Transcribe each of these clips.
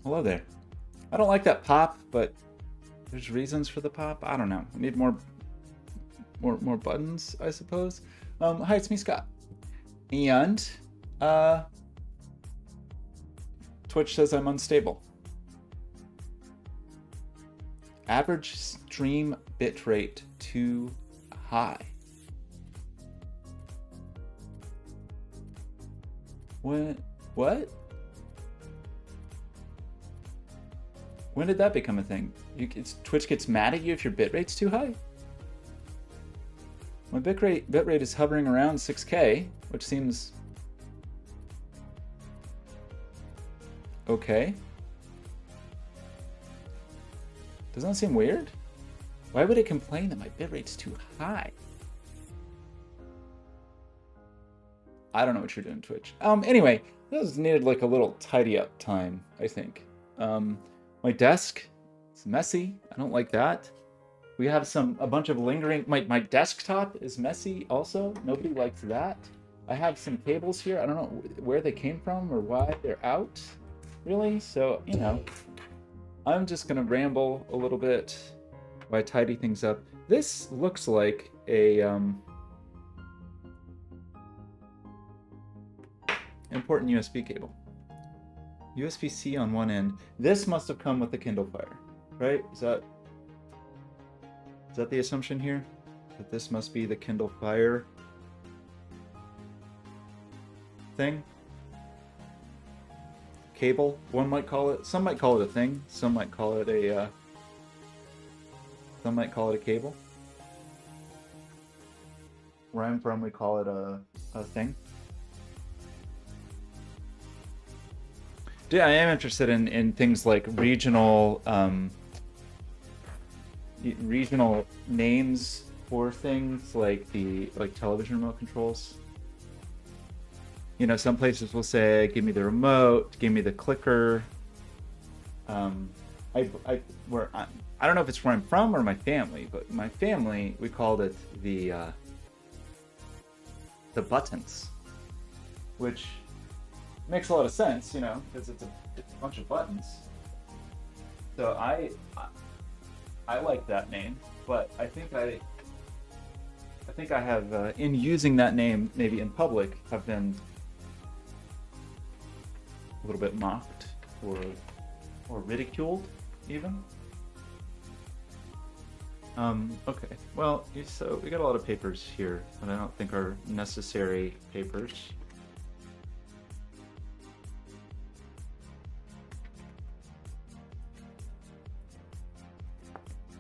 Hello there. I don't like that pop, but there's reasons for the pop. I don't know. I need more buttons, I suppose. Hi, it's me, Scott. And uh, Twitch says I'm unstable. Average stream bitrate too high. What? When did that become a thing? Twitch gets mad at you if your bitrate's too high? My bitrate is hovering around 6K, which seems okay. Doesn't that seem weird? Why would it complain that my bitrate's too high? I don't know what you're doing, Twitch. Anyway, this needed like a little tidy up time, I think. My desk is messy. I don't like that. We have a bunch of lingering. My desktop is messy also. Nobody likes that. I have some cables here. I don't know where they came from or why they're out, really. So, you know, I'm just gonna ramble a little bit while I tidy things up. This looks like a important USB cable. USB-C on one end. This must have come with the Kindle Fire, right? Is that the assumption here? That this must be the Kindle Fire thing? Cable, one might call it. Some might call it a thing. Some might call it a cable. Where I'm from, we call it a thing. Yeah, I am interested in things like regional names for things like television remote controls. You know, some places will say, "Give me the remote," "Give me the clicker." I don't know if it's where I'm from or my family, but my family, we called it the buttons, which makes a lot of sense, you know, because it's a bunch of buttons. So I like that name, but I think I have in using that name maybe in public have been a little bit mocked or ridiculed even. Okay, well, so we got a lot of papers here that I don't think are necessary papers.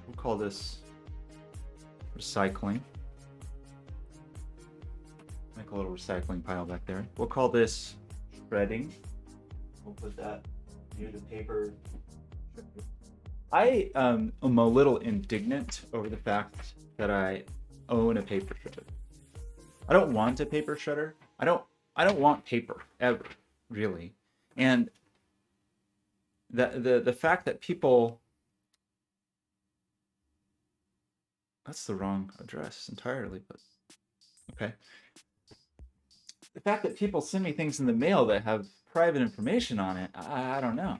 We'll call this recycling. Make a little recycling pile back there. We'll call this shredding. We'll put that near the paper. I am a little indignant over the fact that I own a paper shredder. I don't want a paper shredder. I don't want paper ever, really. And the fact that people, that's the wrong address entirely, but okay. The fact that people send me things in the mail that have private information on it, I don't know.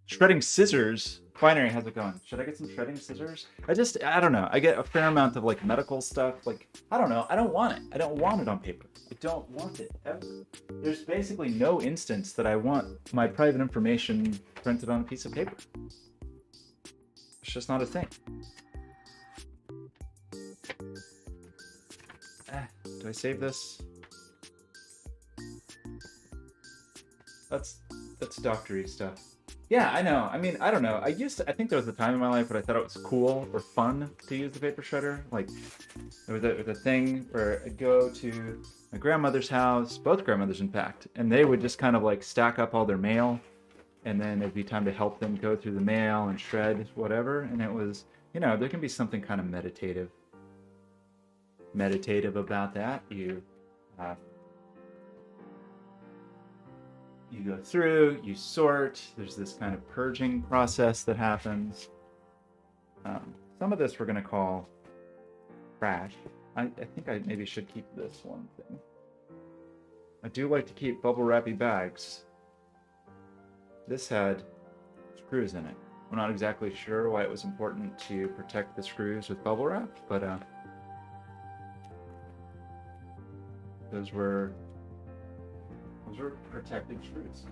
Shredding scissors. Binary, how's it going? Should I get some shredding scissors? I don't know. I get a fair amount of like medical stuff. Like, I don't know. I don't want it. I don't want it on paper. I don't want it ever. There's basically no instance that I want my private information printed on a piece of paper. It's just not a thing. Do I save this? That's doctory stuff. Yeah, I know. I mean, I don't know. I think there was a time in my life where I thought it was cool or fun to use the paper shredder. Like, there was a thing where I'd go to my grandmother's house, both grandmothers, in fact, and they would just kind of like stack up all their mail, and then it'd be time to help them go through the mail and shred whatever. And it was, you know, there can be something kind of meditative about that. You go through, you sort, there's this kind of purging process that happens. Some of this we're going to call trash. I think I maybe should keep this one thing. I do like to keep bubble wrappy bags. this had screws in it. I'm not exactly sure why it was important to protect the screws with bubble wrap, but those were protected screws.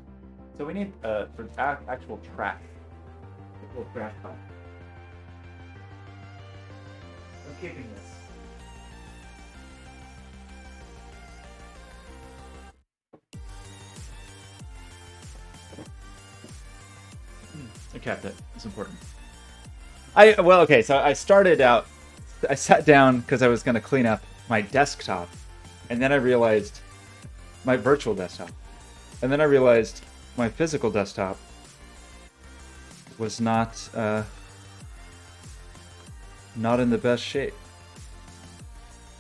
So we need for actual track, a little track pipe. I'm keeping this. I kept it. It's important. Okay, so I started out. I sat down because I was going to clean up my desktop, and then I realized my virtual desktop, and then I realized my physical desktop was not in the best shape.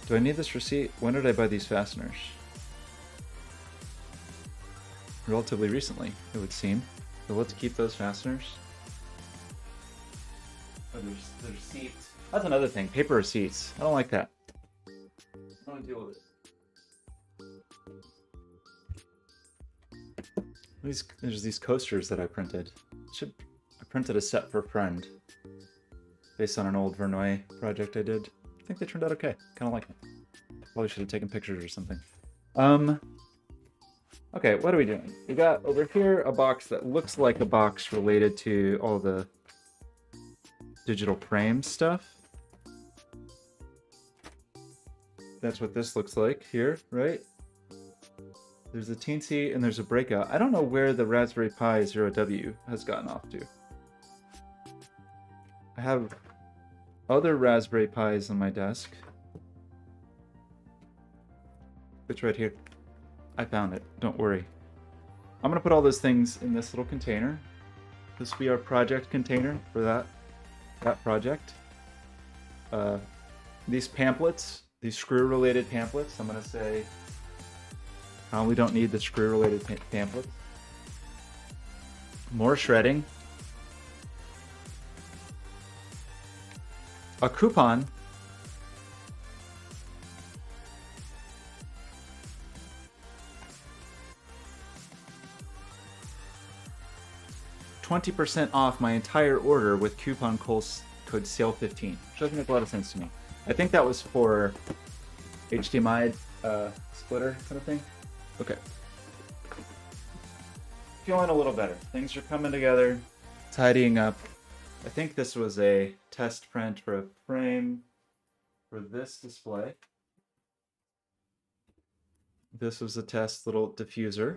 Do I need this receipt? When did I buy these fasteners? Relatively recently, it would seem. So let's keep those fasteners. Oh, there's receipts. That's another thing. Paper receipts. I don't like that. I don't want to deal with it. There's these coasters that I printed. I printed a set for a friend based on an old Verneuil project I did. I think they turned out okay. Kind of like it. Probably should have taken pictures or something. Okay, what are we doing? We got over here a box that looks like a box related to all the digital frame stuff. That's what this looks like here, right? There's a teensy and there's a breakout. I don't know where the Raspberry Pi Zero W has gotten off to. I have other Raspberry Pis on my desk. It's right here. I found it. Don't worry. I'm going to put all those things in this little container. This will be our project container for that project. These pamphlets, these screw-related pamphlets, I'm going to say we don't need the screw-related pamphlets. More shredding. A coupon. $20% off my entire order with coupon code SALE15, which doesn't make a lot of sense to me. I think that was for HDMI splitter kind of thing. Okay. Feeling a little better. Things are coming together, tidying up. I think this was a test print for a frame for this display. This was a test little diffuser.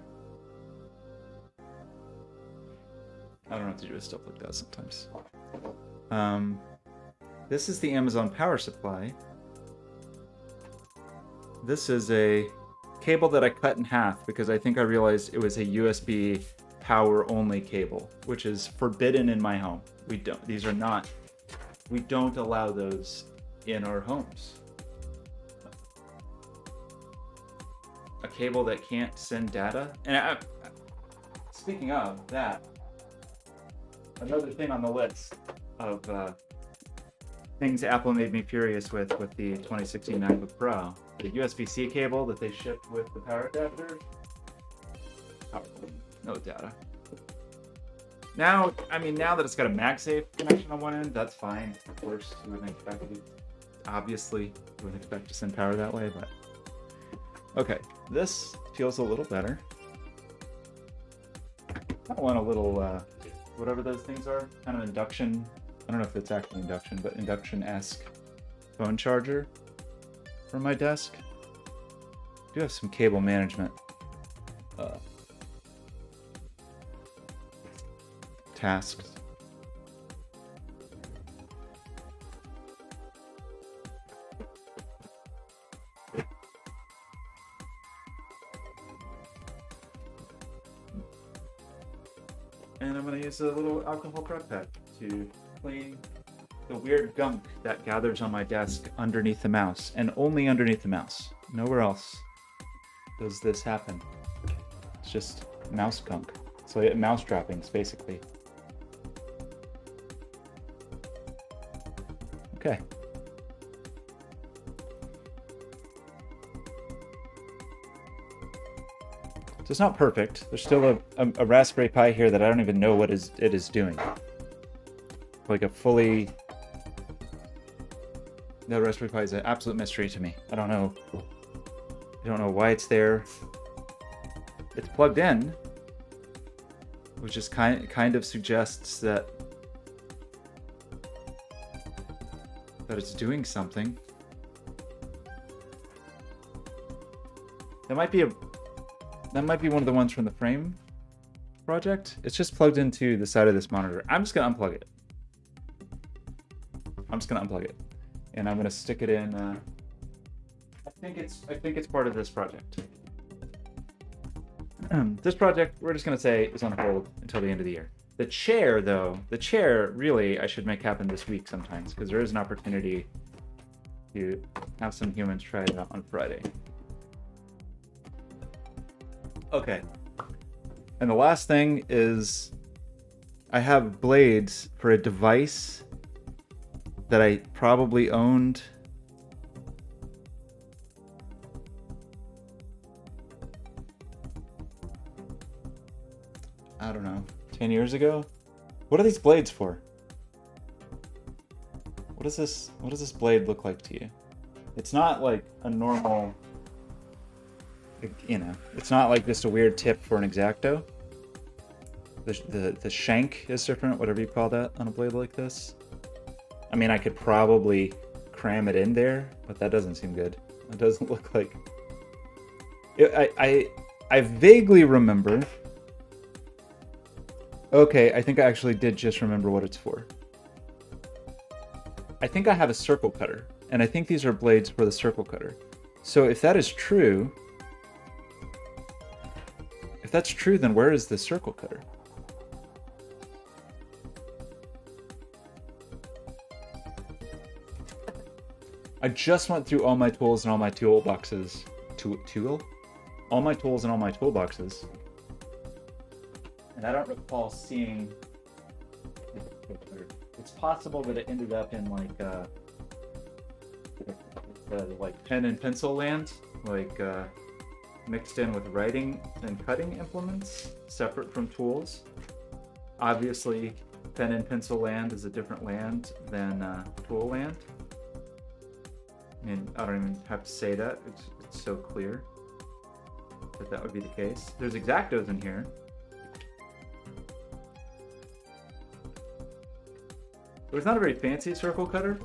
I don't know what to do with stuff like that sometimes. This is the Amazon power supply. This is a cable that I cut in half because I think I realized it was a USB power only cable, which is forbidden in my home. We don't allow those in our homes. A cable that can't send data. And speaking of that, another thing on the list of things Apple made me furious with the 2016 MacBook Pro, the USB-C cable that they shipped with the power adapter. No data. Now that it's got a MagSafe connection on one end, that's fine. Of course, you wouldn't expect it. Obviously, you wouldn't expect to send power that way, but okay. This feels a little better. I want a little, whatever those things are, kind of induction. I don't know if it's actually induction, but induction-esque phone charger for my desk. I do have some cable management tasks. And I'm going to use a little alcohol prep pad to clean the weird gunk that gathers on my desk underneath the mouse, and only underneath the mouse. Nowhere else does this happen. It's just mouse gunk. So mouse droppings, basically. Okay. it's not perfect. There's still a Raspberry Pi here that I don't even know what it is doing. Like a fully... The Raspberry Pi is an absolute mystery to me. I don't know why it's there. It's plugged in, which just kind of suggests that it's doing something. That might be one of the ones from the Frame project. It's just plugged into the side of this monitor. I'm just gonna unplug it. And I'm gonna stick it in. I think it's part of this project. This project, we're just gonna say, is on hold until the end of the year. The chair, though, really I should make happen this week sometimes, because there is an opportunity to have some humans try it out on Friday. Okay. And the last thing is I have blades for a device that I probably owned I don't know, 10 years ago? What are these blades for? What does this blade look like to you? It's not like a normal, you know, it's not like just a weird tip for an X-Acto. The shank is different, whatever you call that on a blade like this. I mean, I could probably cram it in there, but that doesn't seem good. It doesn't look like... I vaguely remember... Okay, I think I actually did just remember what it's for. I think I have a circle cutter, and I think these are blades for the circle cutter. So if that is true... If that's true, then where is the circle cutter? I just went through all my tools and all my toolboxes. All my tools and all my toolboxes. And I don't recall seeing... It's possible that it ended up in like pen and pencil land, like mixed in with writing and cutting implements, separate from tools. Obviously, pen and pencil land is a different land than tool land. I mean, I don't even have to say that. It's so clear that would be the case. There's X-Actos in here. But it's not a very fancy circle cutter.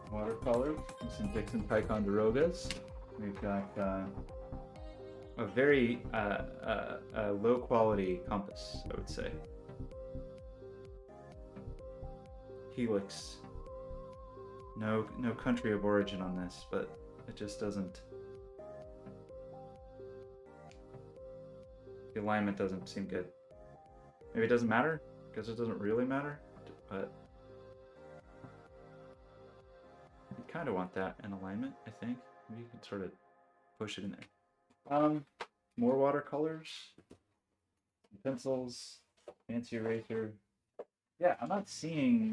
Watercolor, some Dixon Ticonderogas. We've got a very low quality compass, I would say. Helix. No country of origin on this, but it just doesn't... The alignment doesn't seem good. Maybe it doesn't matter, because it doesn't really matter, but you kind of want that in alignment, I think. Maybe you can sort of push it in there. More watercolors, pencils, fancy eraser. Yeah, I'm not seeing...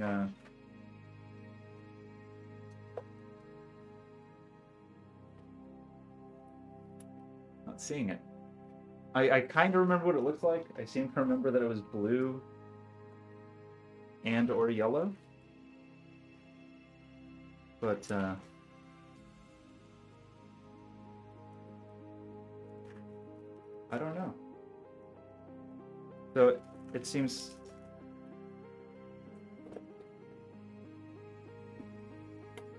Not seeing it. I kind of remember what it looked like. I seem to remember that it was blue and or yellow. But I don't know. So it seems...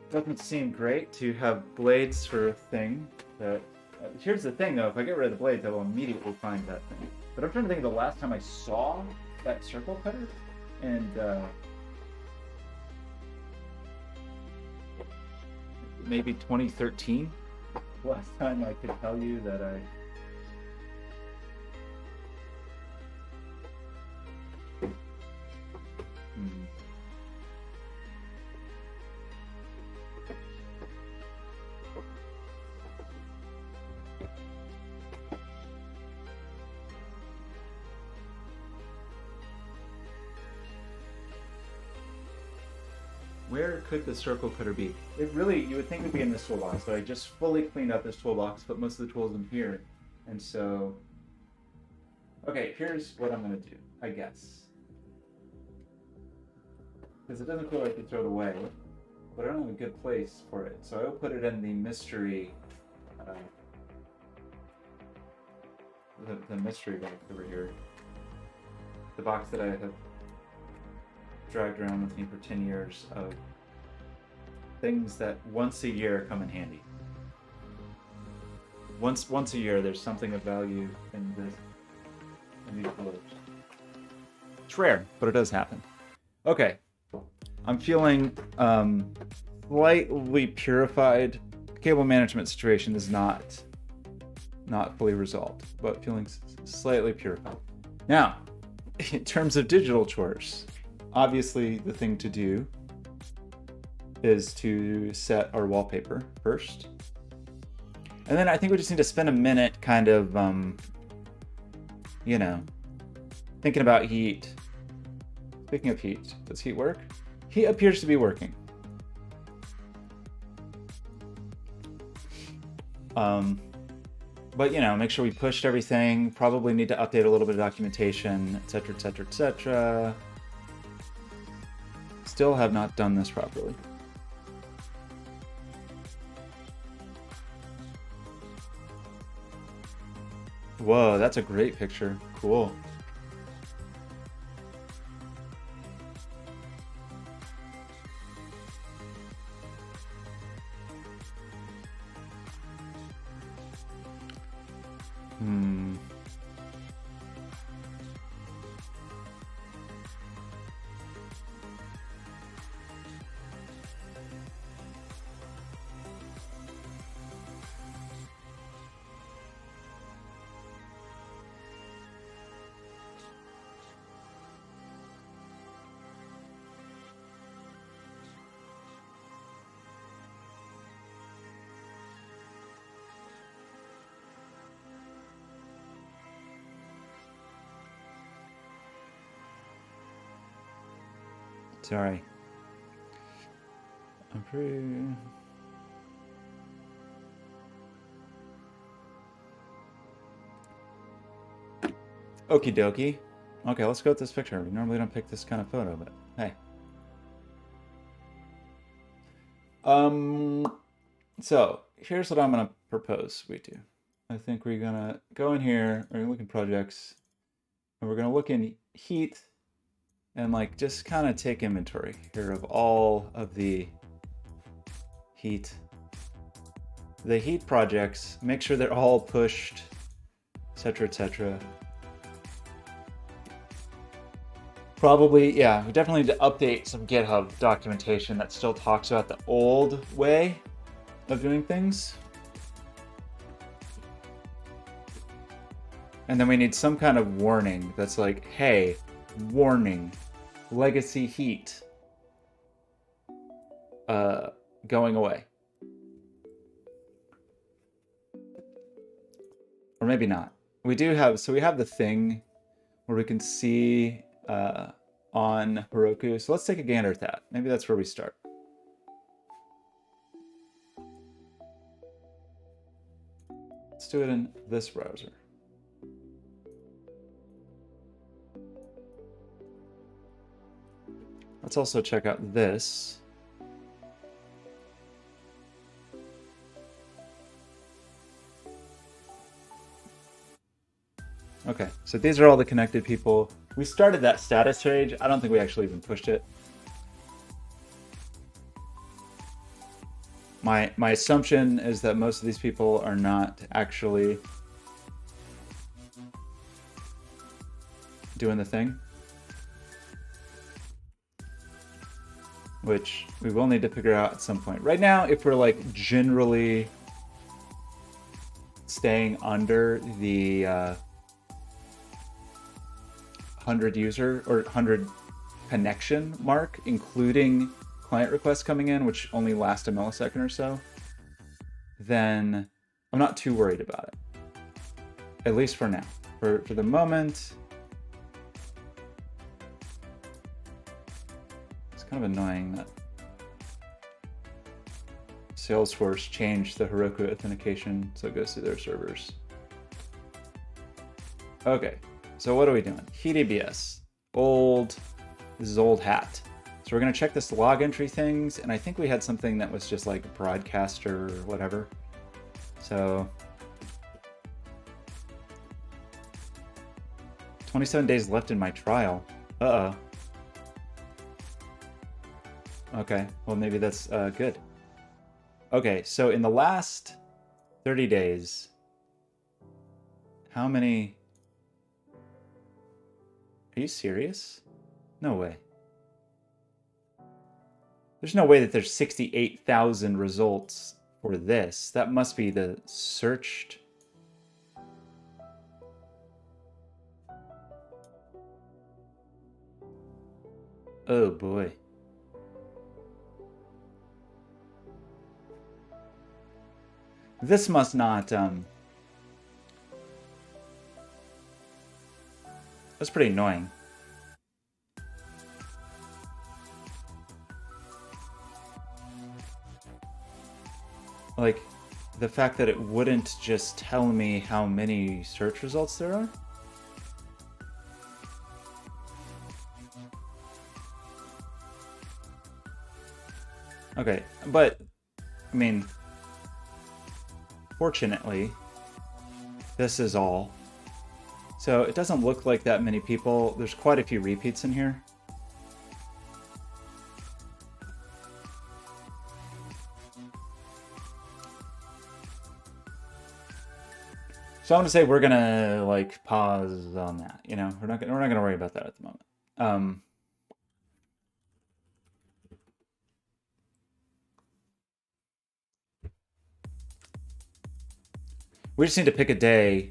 Doesn't seem great to have blades for a thing that... here's the thing, though. If I get rid of the blades, I will immediately find that thing. But I'm trying to think of the last time I saw that circle cutter, and maybe 2013. Last time I could tell you that I... Where could the circle cutter be? It really, you would think it would be in this toolbox, but I just fully cleaned up this toolbox, put most of the tools in here. And so, okay, here's what I'm going to do, I guess. Because it doesn't feel like you throw it away, but I don't have a good place for it. So I will put it in the mystery, the mystery box over here. The box that I have dragged around with me for 10 years of things that once a year come in handy. Once a year, there's something of value in these drawers. It's rare, but it does happen. Okay, I'm feeling slightly purified. The cable management situation is not fully resolved, but feeling slightly purified. Now, in terms of digital chores, obviously the thing to do is to set our wallpaper first. And then I think we just need to spend a minute kind of, thinking about heat. Speaking of heat, does heat work? Heat appears to be working. But, make sure we pushed everything. Probably need to update a little bit of documentation, etc., etc., etc. Still have not done this properly. Whoa, that's a great picture. Cool. Sorry. I'm pretty... Okie dokie. Okay, let's go with this picture. We normally don't pick this kind of photo, but hey. So here's what I'm gonna propose we do. I think we're gonna go in here, we're gonna look in projects, and we're gonna look in heat, and just kind of take inventory here of all of the heat projects, make sure they're all pushed, etc., etc. Probably, yeah, we definitely need to update some GitHub documentation that still talks about the old way of doing things. And then we need some kind of warning that's like, hey, warning, legacy heat going away. Or maybe not. We do have, so we have the thing where we can see on Heroku. So let's take a gander at that. Maybe that's where we start. Let's do it in this browser. Let's also check out this. Okay, so these are all the connected people. We started that status page. I don't think we actually even pushed it. My assumption is that most of these people are not actually doing the thing, which we will need to figure out at some point. Right now, if we're generally staying under the 100 user or 100 connection mark, including client requests coming in, which only last a millisecond or so, then I'm not too worried about it. At least for now. For the moment, it's kind of annoying that Salesforce changed the Heroku authentication so it goes through their servers. Okay, so what are we doing? HeatABS, old, this is old hat. So we're gonna check this log entry things, and I think we had something that was just like broadcaster or whatever. So 27 days left in my trial. Uh-oh. Okay, well maybe that's good. Okay, so in the last 30 days, how many... Are you serious? No way. There's no way that there's 68,000 results for this. That must be the searched. Oh boy. This must not, that's pretty annoying. Like, the fact that it wouldn't just tell me how many search results there are? Okay, but, I mean, fortunately, this is all. So it doesn't look like that many people. There's quite a few repeats in here. So I'm gonna say we're gonna like pause on that. You know, we're not gonna worry about that at the moment. We just need to pick a day.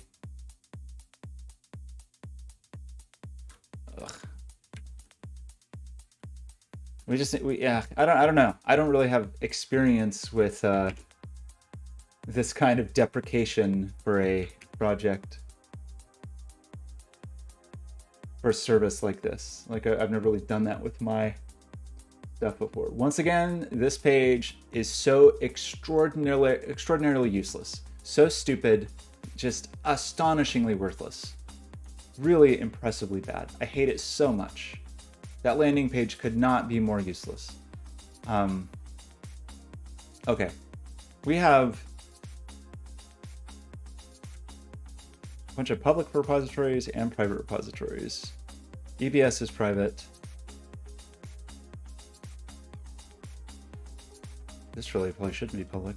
Ugh. Yeah. I don't know. I don't really have experience with this kind of deprecation for a project, for a service like this. Like I've never really done that with my stuff before. Once again, this page is so extraordinarily useless, so stupid, just astonishingly worthless, really impressively bad. I hate it so much. That landing page could not be more useless. Okay, we have a bunch of public repositories and private repositories. EBS is private. This really probably shouldn't be public.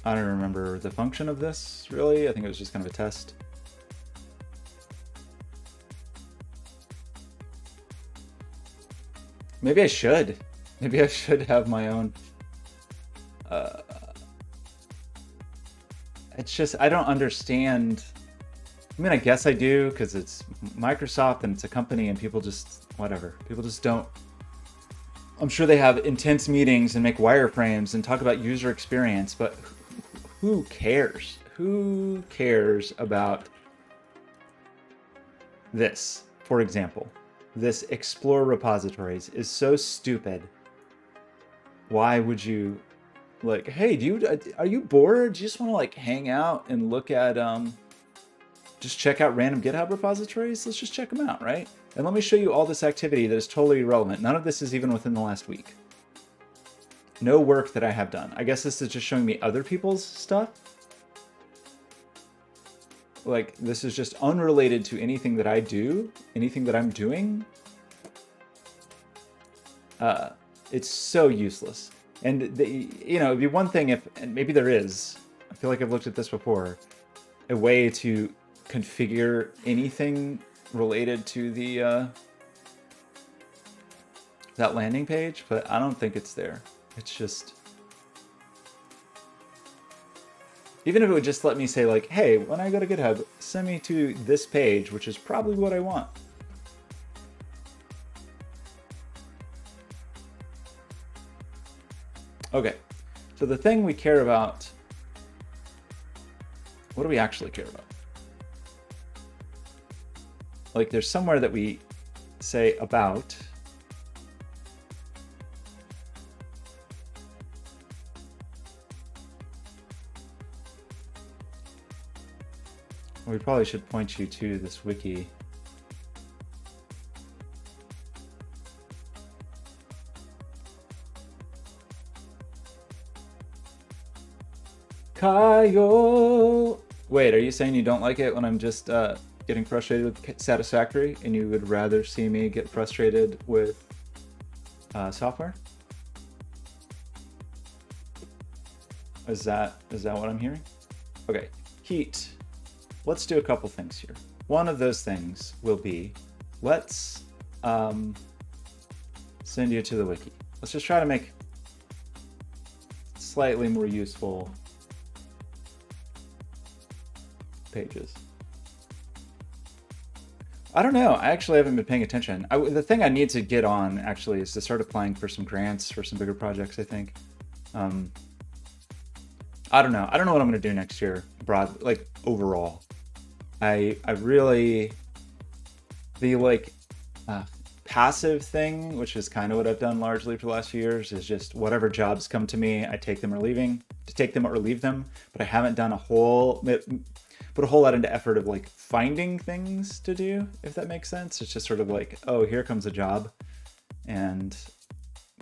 I don't remember the function of this, really. I think it was just kind of a test. Maybe I should. Maybe I should have my own. It's just, I don't understand. I mean, I guess I do, because it's Microsoft and it's a company and people just, whatever. People just don't. I'm sure they have intense meetings and make wireframes and talk about user experience, but who cares? Who cares about this, for example? This explore repositories is so stupid. Why would you, like, hey, are you bored? Do you just want to like hang out and look at, just check out random GitHub repositories? Let's just check them out, right? And let me show you all this activity that is totally irrelevant. None of this is even within the last week. No work that I have done. I guess this is just showing me other people's stuff. Like, this is just unrelated to anything that I do, anything that I'm doing. It's so useless. And, you know, it'd be one thing if, and maybe there is, I feel like I've looked at this before, a way to configure anything related to the, that landing page, but I don't think it's there. It's just, even if it would just let me say like, hey, when I go to GitHub, send me to this page, which is probably what I want. Okay, so the thing we care about, what do we actually care about? Like there's somewhere that we say about, We probably should point you to this wiki. Kyle! Wait, are you saying you don't like it when I'm just getting frustrated with Satisfactory, and you would rather see me get frustrated with software? Is that what I'm hearing? Okay, heat. Let's do a couple things here. One of those things will be, let's send you to the wiki. Let's just try to make slightly more useful pages. I don't know. I actually haven't been paying attention. The thing I need to get on actually is to start applying for some grants for some bigger projects, I think. I don't know. I don't know what I'm going to do next year, like overall. I really, the like passive thing, which is kind of what I've done largely for the last few years, is just whatever jobs come to me, I take them or leave them. But I haven't done put a whole lot into effort of like finding things to do, if that makes sense. It's just sort of like, oh, here comes a job, and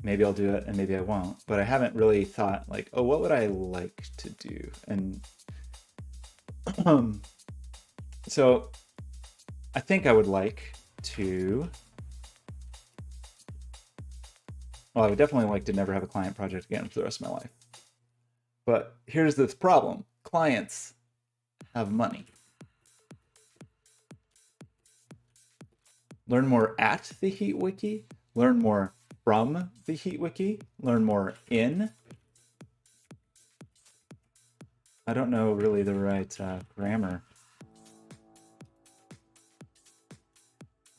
maybe I'll do it and maybe I won't. But I haven't really thought like, oh, what would I like to do? And so I think I would like to, well, I would definitely like to never have a client project again for the rest of my life. But here's this problem. Clients have money. Learn more at the Heat Wiki, learn more from the Heat Wiki, learn more in. I don't know really the right grammar.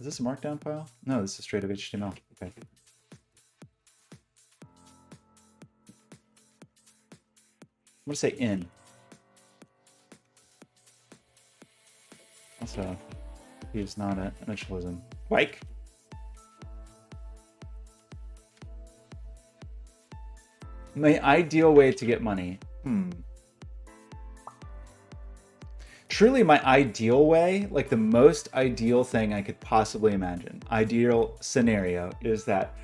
Is this a markdown file? No, this is straight up HTML. Okay. I'm gonna say in. Also, he's not an initialism. Mike? My ideal way to get money. Truly my ideal way, like the most ideal thing I could possibly imagine, ideal scenario, is that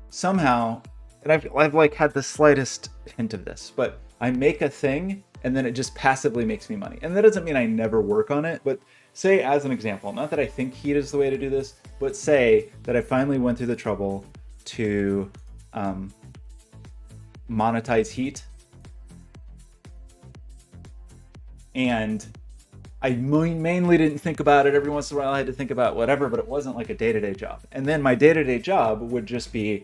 somehow, and I've like had the slightest hint of this, but I make a thing and then it just passively makes me money. And that doesn't mean I never work on it, but say as an example, not that I think heat is the way to do this, but say that I finally went through the trouble to monetize heat, and I mainly didn't think about it. Every once in a while I had to think about whatever, but it wasn't like a day-to-day job. And then my day-to-day job would just be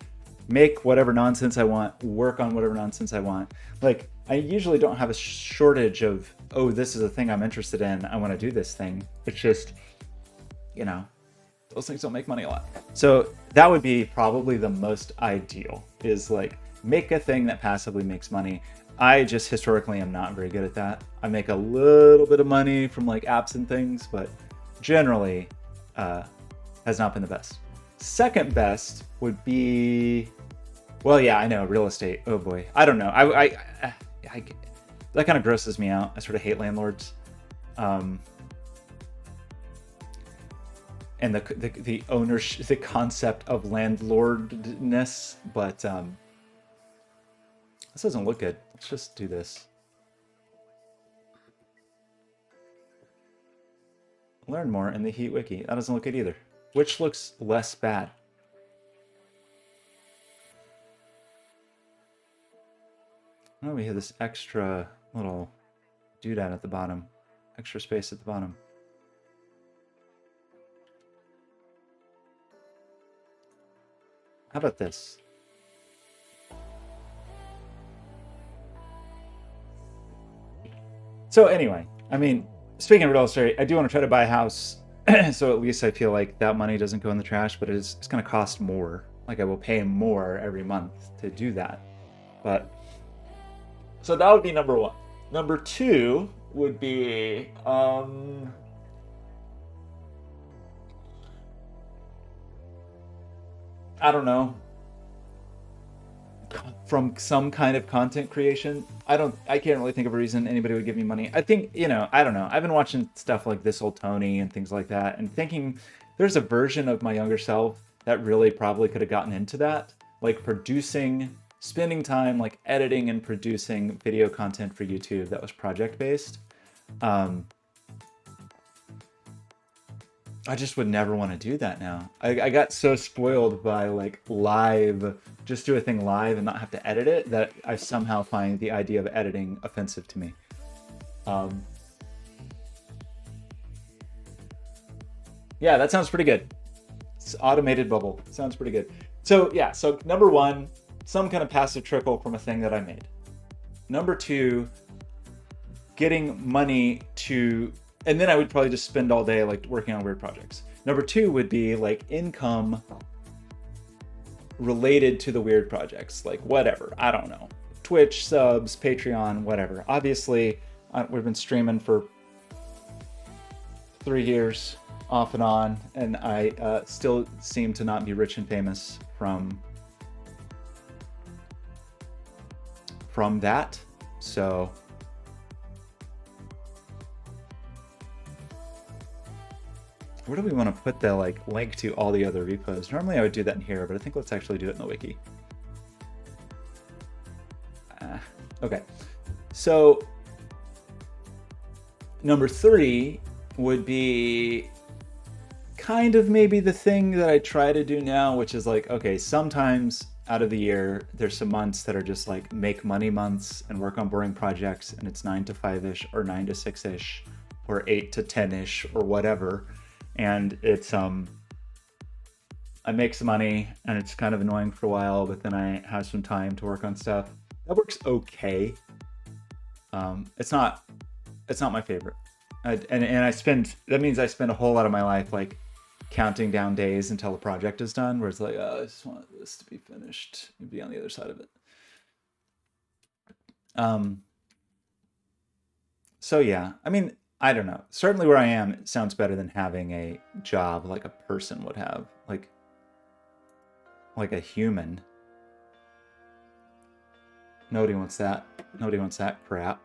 make whatever nonsense I want, work on whatever nonsense I want. Like, I usually don't have a shortage of, oh, this is a thing I'm interested in, I want to do this thing. It's just, you know, those things don't make money a lot. So that would be probably the most ideal, is like make a thing that passively makes money. I just historically am not very good at that. I make a little bit of money from like apps and things, but generally has not been the best. Second best would be, well, yeah, I know, real estate. Oh boy, I don't know. I that kind of grosses me out. I sort of hate landlords, and the ownership, the concept of landlordness. But this doesn't look good. Let's just do this. Learn more in the Heat Wiki. That doesn't look good either. Which looks less bad? Oh, we have this extra little doodad at the bottom. Extra space at the bottom. How about this? So anyway, I mean, speaking of real estate, I do want to try to buy a house. So at least I feel like that money doesn't go in the trash, but it's going to cost more. Like I will pay more every month to do that. But so that would be number one. Number two would be I don't know. from some kind of content creation. I can't really think of a reason anybody would give me money. I think, I don't know. I've been watching stuff like This Old Tony and things like that and thinking there's a version of my younger self that really probably could have gotten into that, like spending time like editing and producing video content for YouTube that was project based. I just would never want to do that now. I got so spoiled by like just do a thing live and not have to edit it, that I somehow find the idea of editing offensive to me. Yeah, that sounds pretty good. It's automated bubble. Sounds pretty good. So yeah, so number one, some kind of passive trickle from a thing that I made. Number two, getting money and then I would probably just spend all day like working on weird projects. Number two would be like income related to the weird projects, like whatever, I don't know, Twitch subs, Patreon, whatever. Obviously, we've been streaming for 3 years off and on, and I still seem to not be rich and famous from that. So where do we want to put the like link to all the other repos? Normally I would do that in here, but I think let's actually do it in the wiki. Okay, so number 3 would be kind of maybe the thing that I try to do now, which is like, okay, sometimes out of the year, there's some months that are just like make money months and work on boring projects, and it's 9 to 5-ish or 9 to 6-ish or 8 to 10-ish or whatever. And it's I make some money and it's kind of annoying for a while, but then I have some time to work on stuff. That works okay. It's not my favorite. That means I spend a whole lot of my life like counting down days until the project is done, where it's like, oh, I just want this to be finished and be on the other side of it. So yeah, I mean, I don't know. Certainly where I am, it sounds better than having a job like a person would have, like a human. Nobody wants that. Nobody wants that crap.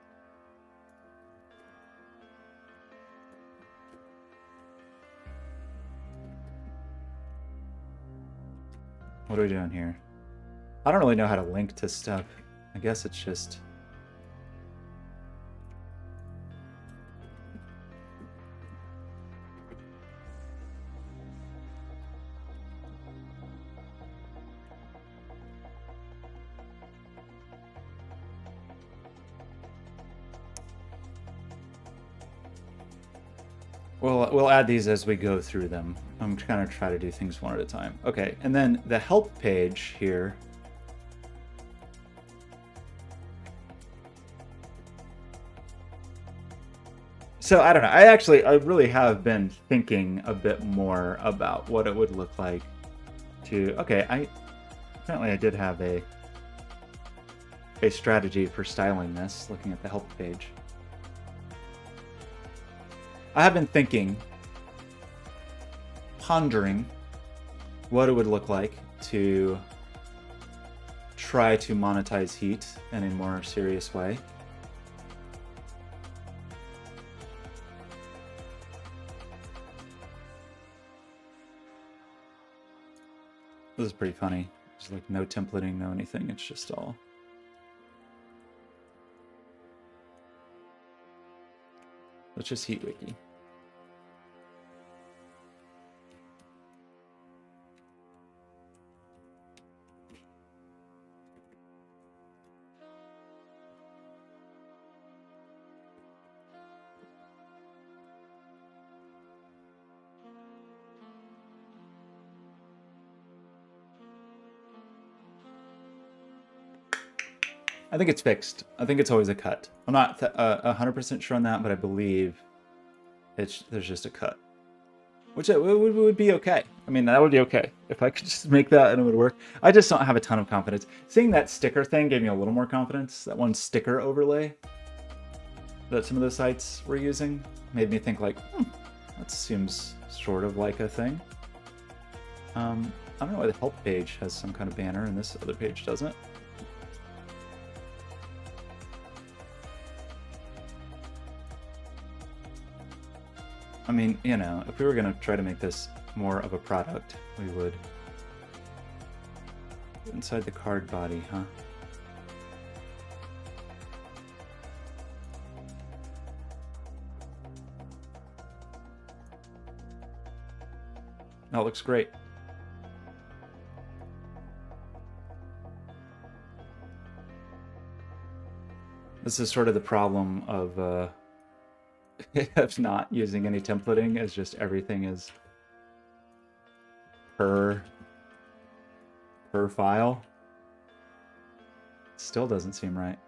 What are we doing here? I don't really know how to link to stuff. I guess it's just... We'll add these as we go through them. I'm kind of try to do things one at a time. Okay, and then the help page here. So I don't know. I really have been thinking a bit more about what it would look like to. Okay, apparently I did have a strategy for styling this. Looking at the help page. I have been pondering what it would look like to try to monetize Heat in a more serious way. This is pretty funny. There's like no templating, no anything. It's just all... Let's just Heat Wiki. I think it's fixed. I think it's always a cut. I'm not 100% sure on that, but I believe there's just a cut, which would be okay. I mean, that would be okay if I could just make that and it would work. I just don't have a ton of confidence. Seeing that sticker thing gave me a little more confidence. That one sticker overlay that some of the sites were using made me think like, that seems sort of like a thing. I don't know why the help page has some kind of banner and this other page doesn't. I mean, you know, if we were going to try to make this more of a product, we would. Inside the card body, huh? That looks great. This is sort of the problem of of not using any templating, is just everything is per file. Still doesn't seem right.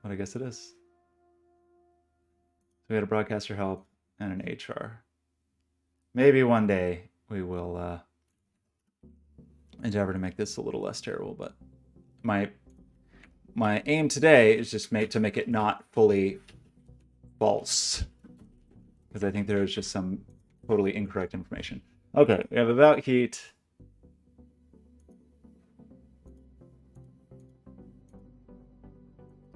But I guess it is. So we had a broadcaster help and an HR. Maybe one day we will endeavor to make this a little less terrible, but my aim today is just to make it not fully false, because I think there is just some totally incorrect information. Okay, we have about heat.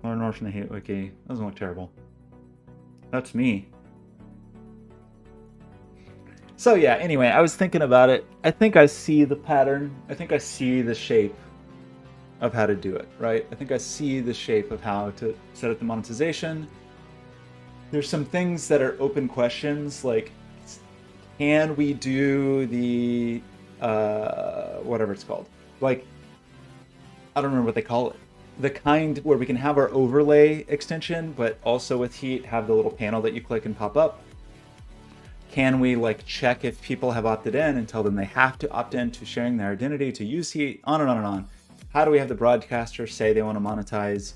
Learn more from the heat wiki. Doesn't look terrible. That's me. So yeah, anyway, I was thinking about it. I think I see the pattern. I think I see the shape of how to do it, right? I think I see the shape of how to set up the monetization. There's some things that are open questions, like, can we do the, whatever it's called? Like, I don't remember what they call it. The kind where we can have our overlay extension, but also with Heat have the little panel that you click and pop up. Can we like check if people have opted in and tell them they have to opt in to sharing their identity to use Heat? On and on and on. How do we have the broadcaster say they want to monetize?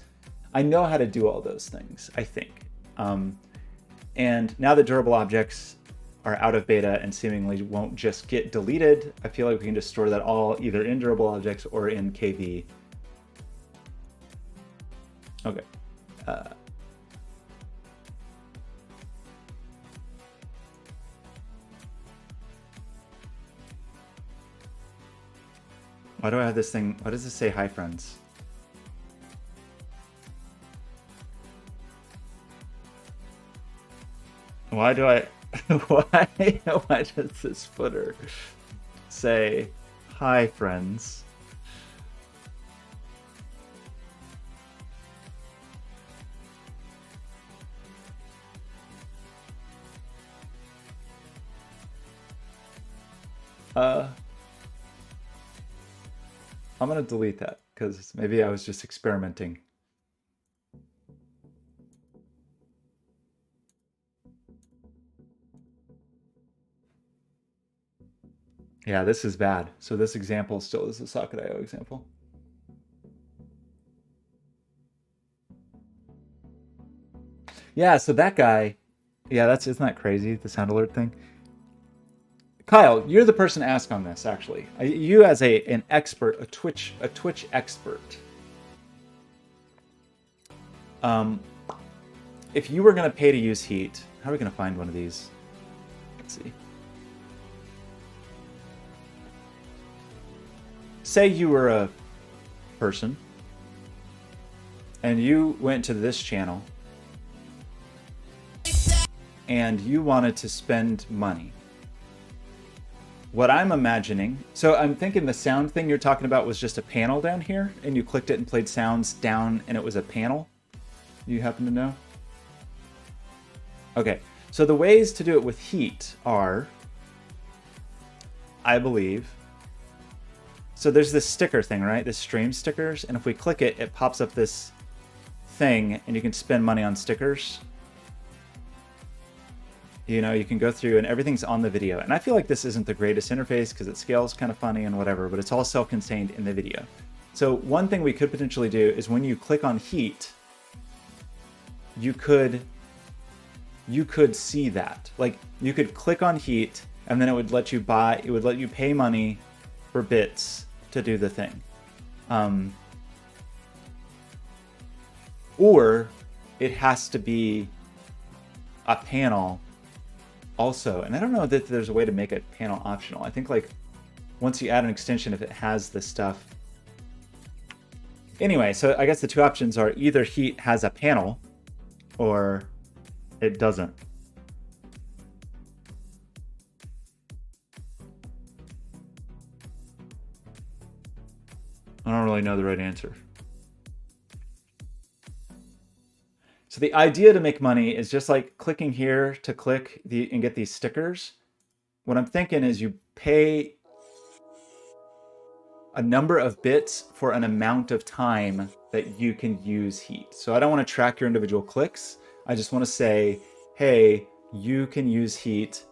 I know how to do all those things, I think. And now that durable objects are out of beta and seemingly won't just get deleted, I feel like we can just store that all either in durable objects or in KV. Okay. Why do I have this thing? Why does this say hi, friends? Why do I... why does this footer say hi, friends? I'm gonna delete that because maybe I was just experimenting. Yeah, this is bad. So this example still is a Socket.io example. Yeah, so that guy, yeah, isn't that crazy, the sound alert thing? Kyle, you're the person to ask on this, actually. You as an expert, a Twitch expert. If you were going to pay to use Heat, how are we going to find one of these? Let's see. Say you were a person and you went to this channel and you wanted to spend money. What I'm imagining, so I'm thinking the sound thing you're talking about was just a panel down here, and you clicked it and played sounds down, and it was a panel. You happen to know? Okay, so the ways to do it with Heat are, I believe, so there's this sticker thing, right? This stream stickers, and if we click it, it pops up this thing, and you can spend money on stickers. You know, you can go through and everything's on the video. And I feel like this isn't the greatest interface because it scales kind of funny and whatever, but it's all self-contained in the video. So one thing we could potentially do is when you click on Heat, you could see that. Like you could click on Heat and then it would let you pay money for bits to do the thing. Or it has to be a panel also, and I don't know that there's a way to make a panel optional. I think like once you add an extension, if it has this stuff. Anyway, so I guess the two options are either Heat has a panel or It doesn't. I don't really know the right answer. So the idea to make money is just like clicking here to click and get these stickers. What I'm thinking is you pay a number of bits for an amount of time that you can use heat. So I don't want to track your individual clicks. I just want to say, hey, you can use heat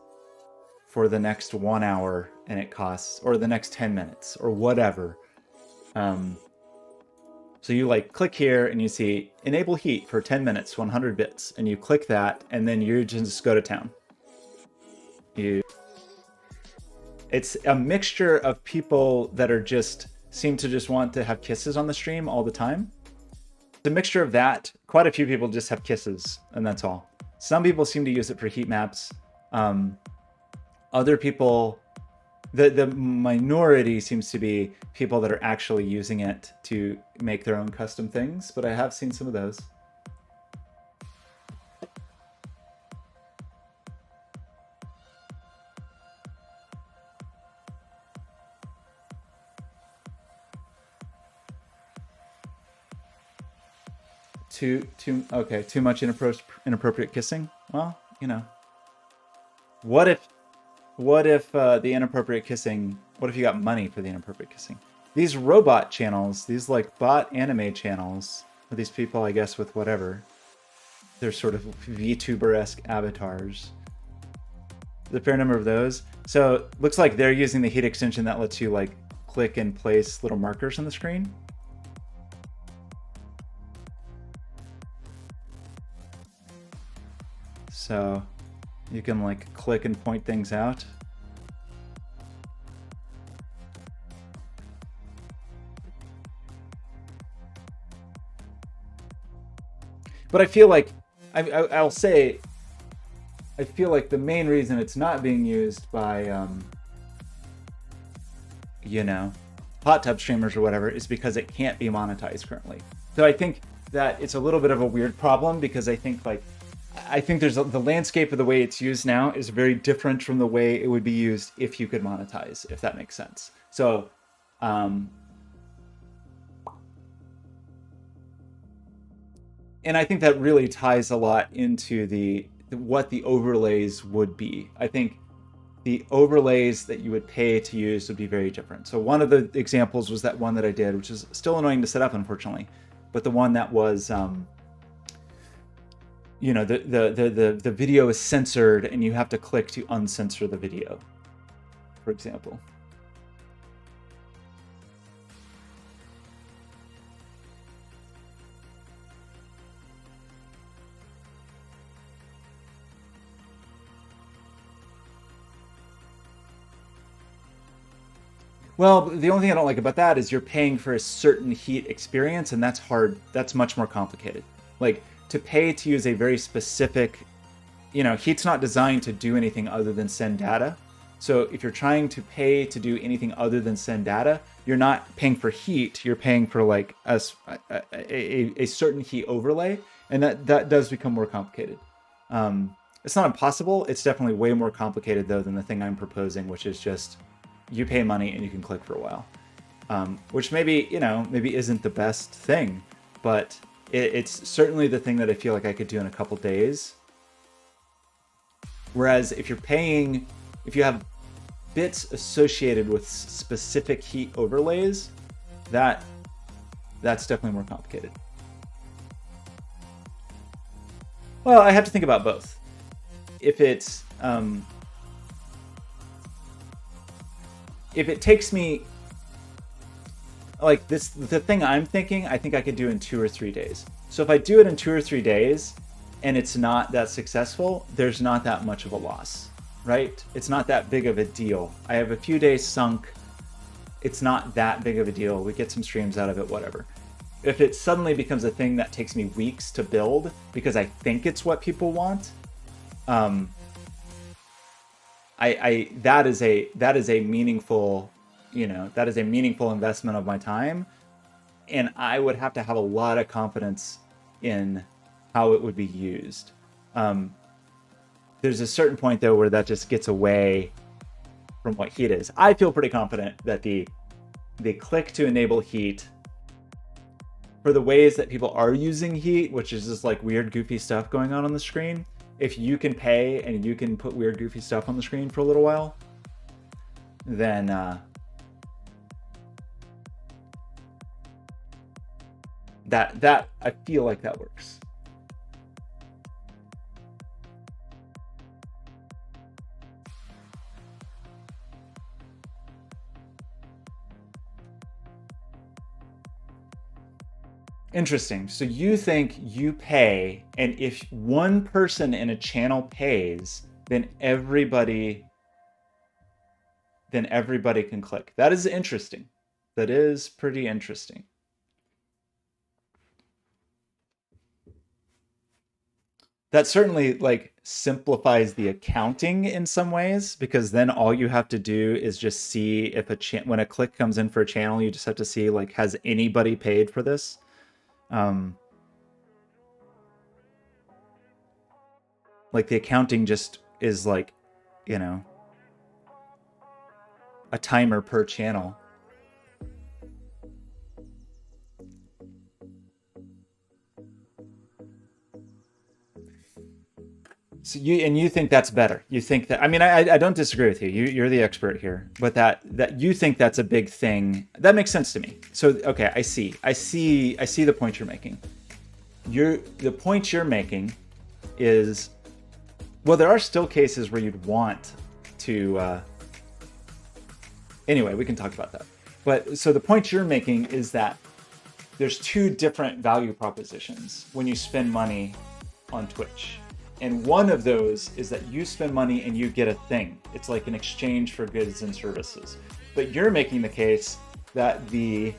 for the next 1 hour and it costs, or the next 10 minutes or whatever. So you like click here and you see enable heat for 10 minutes, 100 bits, and you click that and then you just go to town. It's a mixture of people that are seem to just want to have kisses on the stream all the time. It's a mixture of that. Quite a few people just have kisses and that's all. Some people seem to use it for heat maps. Other people, the minority seems to be people that are actually using it to make their own custom things, but I have seen some of those. Too much inappropriate kissing. Well, you know, what if the inappropriate kissing? What if you got money for the inappropriate kissing? These robot channels, these like bot anime channels, or these people, I guess, with whatever, they're sort of VTuber-esque avatars. There's a fair number of those. So looks like they're using the heat extension that lets you like click and place little markers on the screen. So you can like click and point things out. But I feel like, I'll say, I feel like the main reason it's not being used by, you know, hot tub streamers or whatever is because it can't be monetized currently. So I think that it's a little bit of a weird problem because I think there's the landscape of the way it's used now is very different from the way it would be used if you could monetize, if that makes sense. So, and I think that really ties a lot into what the overlays would be. I think the overlays that you would pay to use would be very different. So one of the examples was that one that I did, which is still annoying to set up, unfortunately, but the one that was, you know, the video is censored and you have to click to uncensor the video, for example. Well, the only thing I don't like about that is you're paying for a certain heat experience, and that's hard. That's much more complicated. Like, to pay to use a very specific, you know, heat's not designed to do anything other than send data. So if you're trying to pay to do anything other than send data, you're not paying for heat. You're paying for like a certain heat overlay, and that does become more complicated. It's not impossible. It's definitely way more complicated though than the thing I'm proposing, which is just you pay money and you can click for a while, which maybe, you know, maybe isn't the best thing, but it's certainly the thing that I feel like I could do in a couple days. Whereas if you're paying, if you have bits associated with specific heat overlays, that's definitely more complicated. Well, I have to think about both. If it's if it takes me like this, the thing I'm thinking, I think I could do in 2 or 3 days. So if I do it in 2 or 3 days and it's not that successful, there's not that much of a loss, right? It's not that big of a deal. I have a few days sunk. It's not that big of a deal. We get some streams out of it, whatever. If it suddenly becomes a thing that takes me weeks to build because I think it's what people want, that is a meaningful, you know, that is a meaningful investment of my time, and I would have to have a lot of confidence in how it would be used. There's a certain point though where that just gets away from what heat is. I feel pretty confident that the click to enable heat for the ways that people are using heat, which is just like weird, goofy stuff going on the screen, if you can pay and you can put weird, goofy stuff on the screen for a little while, then that I feel like that works. Interesting. So you think you pay, and if one person in a channel pays, then everybody can click. That is interesting. That is pretty interesting. That certainly like simplifies the accounting in some ways, because then all you have to do is just see if when a click comes in for a channel, you just have to see like, has anybody paid for this? Like the accounting just is like, you know, a timer per channel. So you think that's better? You think that? I mean, I don't disagree with you. You're the expert here, but that you think that's a big thing. That makes sense to me. So okay, I see the point you're making. The point you're making is, well, there are still cases where you'd want to. Anyway, we can talk about that. But so the point you're making is that there's two different value propositions when you spend money on Twitch. And one of those is that you spend money and you get a thing. It's like an exchange for goods and services. But you're making the case that the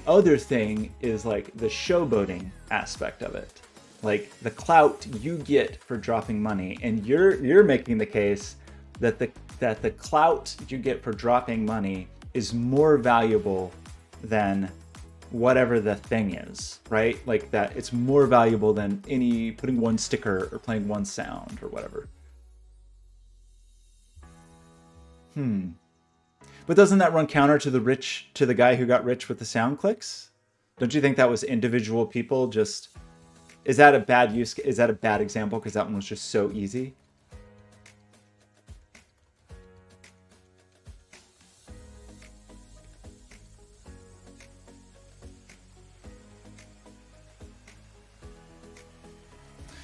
other thing is like the showboating aspect of it, like the clout you get for dropping money. And you're making the case that the clout you get for dropping money is more valuable than whatever the thing is, right? Like that it's more valuable than putting one sticker or playing one sound or whatever. But doesn't that run counter to the guy who got rich with the sound clicks? Don't you think that was individual people just... Is that a bad example because that one was just so easy?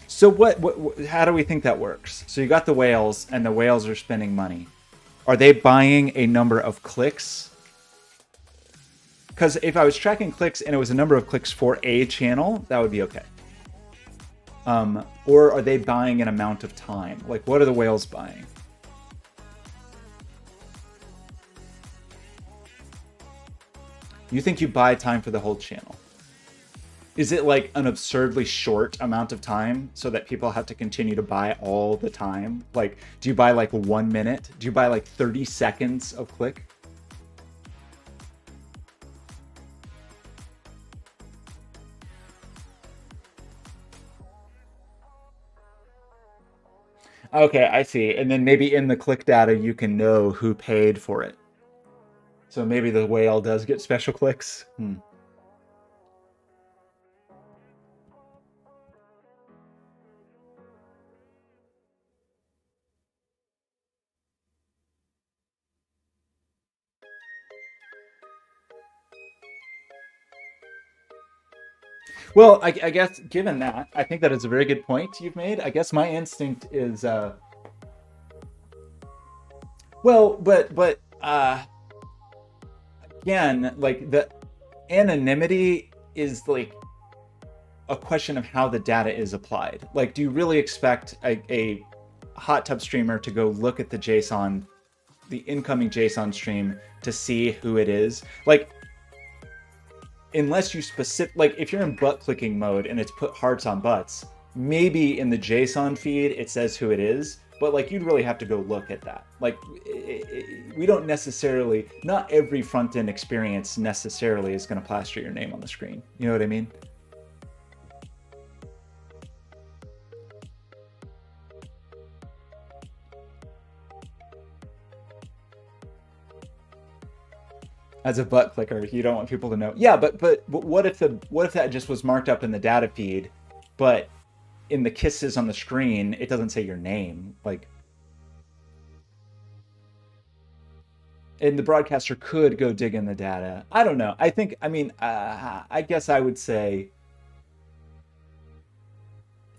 So how do we think that works? So you got the whales, and the whales are spending money. Are they buying a number of clicks? Because if I was tracking clicks and it was a number of clicks for a channel, that would be okay. Or are they buying an amount of time? Like, what are the whales buying? You think you buy time for the whole channel? Is it like an absurdly short amount of time so that people have to continue to buy all the time? Like, do you buy like 1 minute? Do you buy like 30 seconds of click? Okay, I see. And then maybe in the click data, you can know who paid for it. So maybe the whale does get special clicks. Well, I guess given that, I think that is a very good point you've made. I guess my instinct is, well, but again, like the anonymity is like a question of how the data is applied. Like, do you really expect a hot tub streamer to go look at the JSON, the incoming JSON stream to see who it is? Like, unless you like if you're in butt clicking mode and it's put hearts on butts, maybe in the JSON feed it says who it is, but like you'd really have to go look at that. Like we don't necessarily, not every front end experience necessarily is going to plaster your name on the screen. You know what I mean? As a butt clicker, you don't want people to know. Yeah, but what if that just was marked up in the data feed, but in the kisses on the screen, it doesn't say your name. Like, and the broadcaster could go dig in the data. I don't know. I guess I would say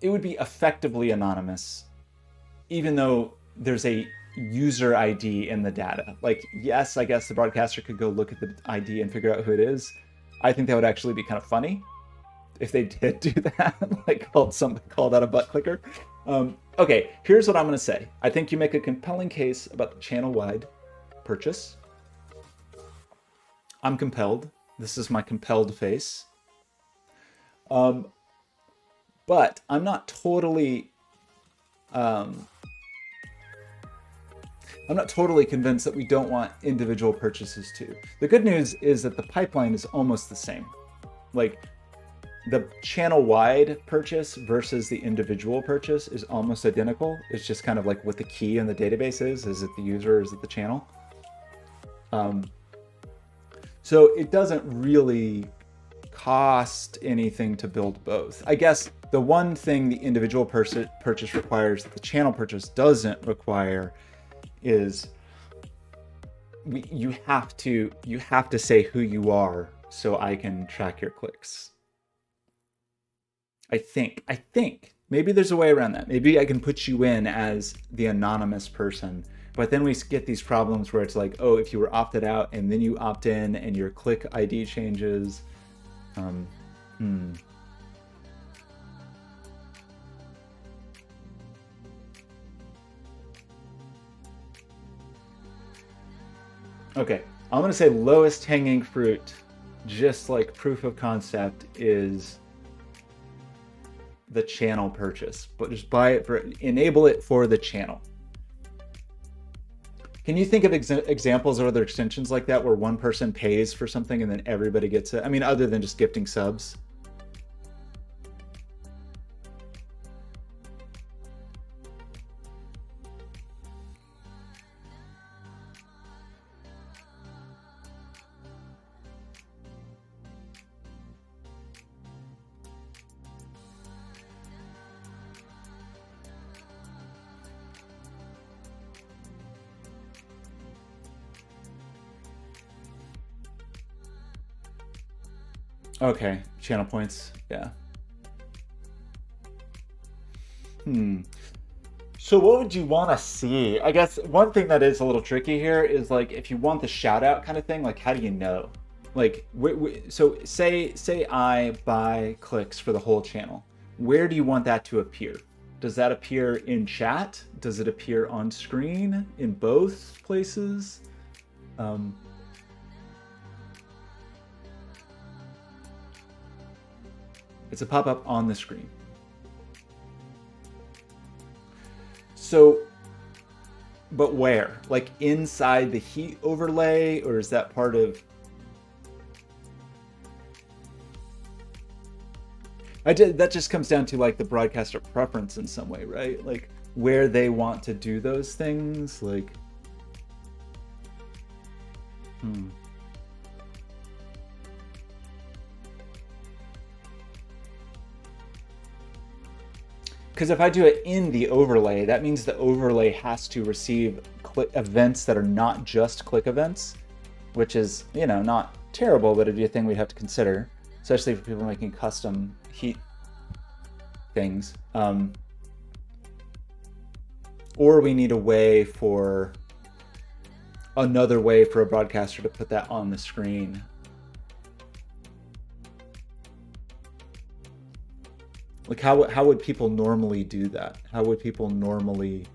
it would be effectively anonymous, even though there's a user ID in the data. Like, yes, I guess the broadcaster could go look at the ID and figure out who it is. I think that would actually be kind of funny if they did do that, like called out a butt clicker. Okay, here's what I'm going to say. I think you make a compelling case about the channel-wide purchase. I'm compelled. This is my compelled face. But um, I'm not totally convinced that we don't want individual purchases too. The good news is that the pipeline is almost the same. Like, the channel-wide purchase versus the individual purchase is almost identical. It's just kind of like what the key in the database is. Is it the user or is it the channel? So it doesn't really cost anything to build both. I guess the one thing the individual purchase requires that the channel purchase doesn't require is you have to say who you are so I can track your clicks. I think maybe there's a way around that. Maybe I can put you in as the anonymous person, but then we get these problems where it's like, oh, if you were opted out and then you opt in and your click ID changes. Okay, I'm gonna say lowest hanging fruit, just like proof of concept, is the channel purchase, but just enable it for the channel. Can you think of examples of other extensions like that where one person pays for something and then everybody gets it? I mean, other than just gifting subs. Okay, channel points, yeah. So what would you want to see? I guess one thing that is a little tricky here is like if you want the shout out kind of thing, like how do you know? Like, so say I buy clicks for the whole channel. Where do you want that to appear? Does that appear in chat? Does it appear on screen? In both places? It's a pop-up on the screen. So, but where? Like inside the heat overlay, or is that part of... that just comes down to like the broadcaster preference in some way, right? Like where they want to do those things, like... Because if I do it in the overlay, that means the overlay has to receive events that are not just click events, which is, you know, not terrible, but it'd be a thing we'd have to consider, especially for people making custom heat things. Or we need another way for a broadcaster to put that on the screen. Like how would people normally do that? How would people normally...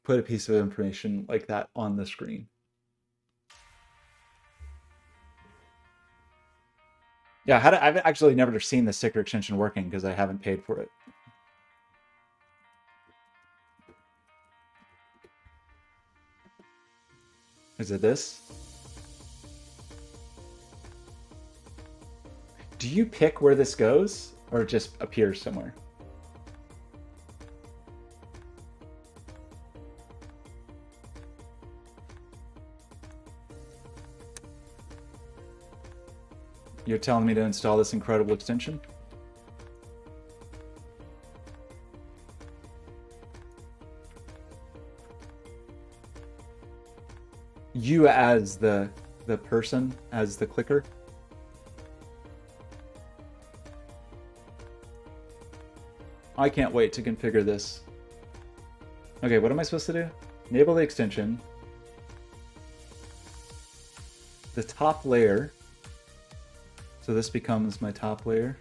put a piece of information like that on the screen? Yeah, I've actually never seen the sticker extension working because I haven't paid for it. Is it this? Do you pick where this goes, or it just appears somewhere? You're telling me to install this incredible extension? You as the person, as the clicker? I can't wait to configure this. Okay, what am I supposed to do? Enable the extension. The top layer. So this becomes my top layer.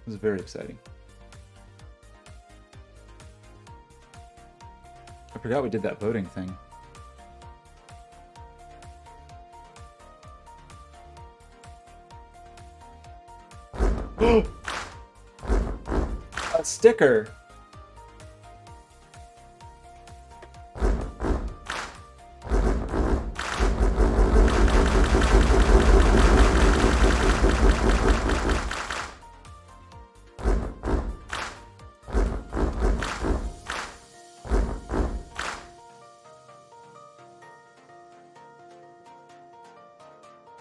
This is very exciting. I forgot we did that voting thing. A sticker!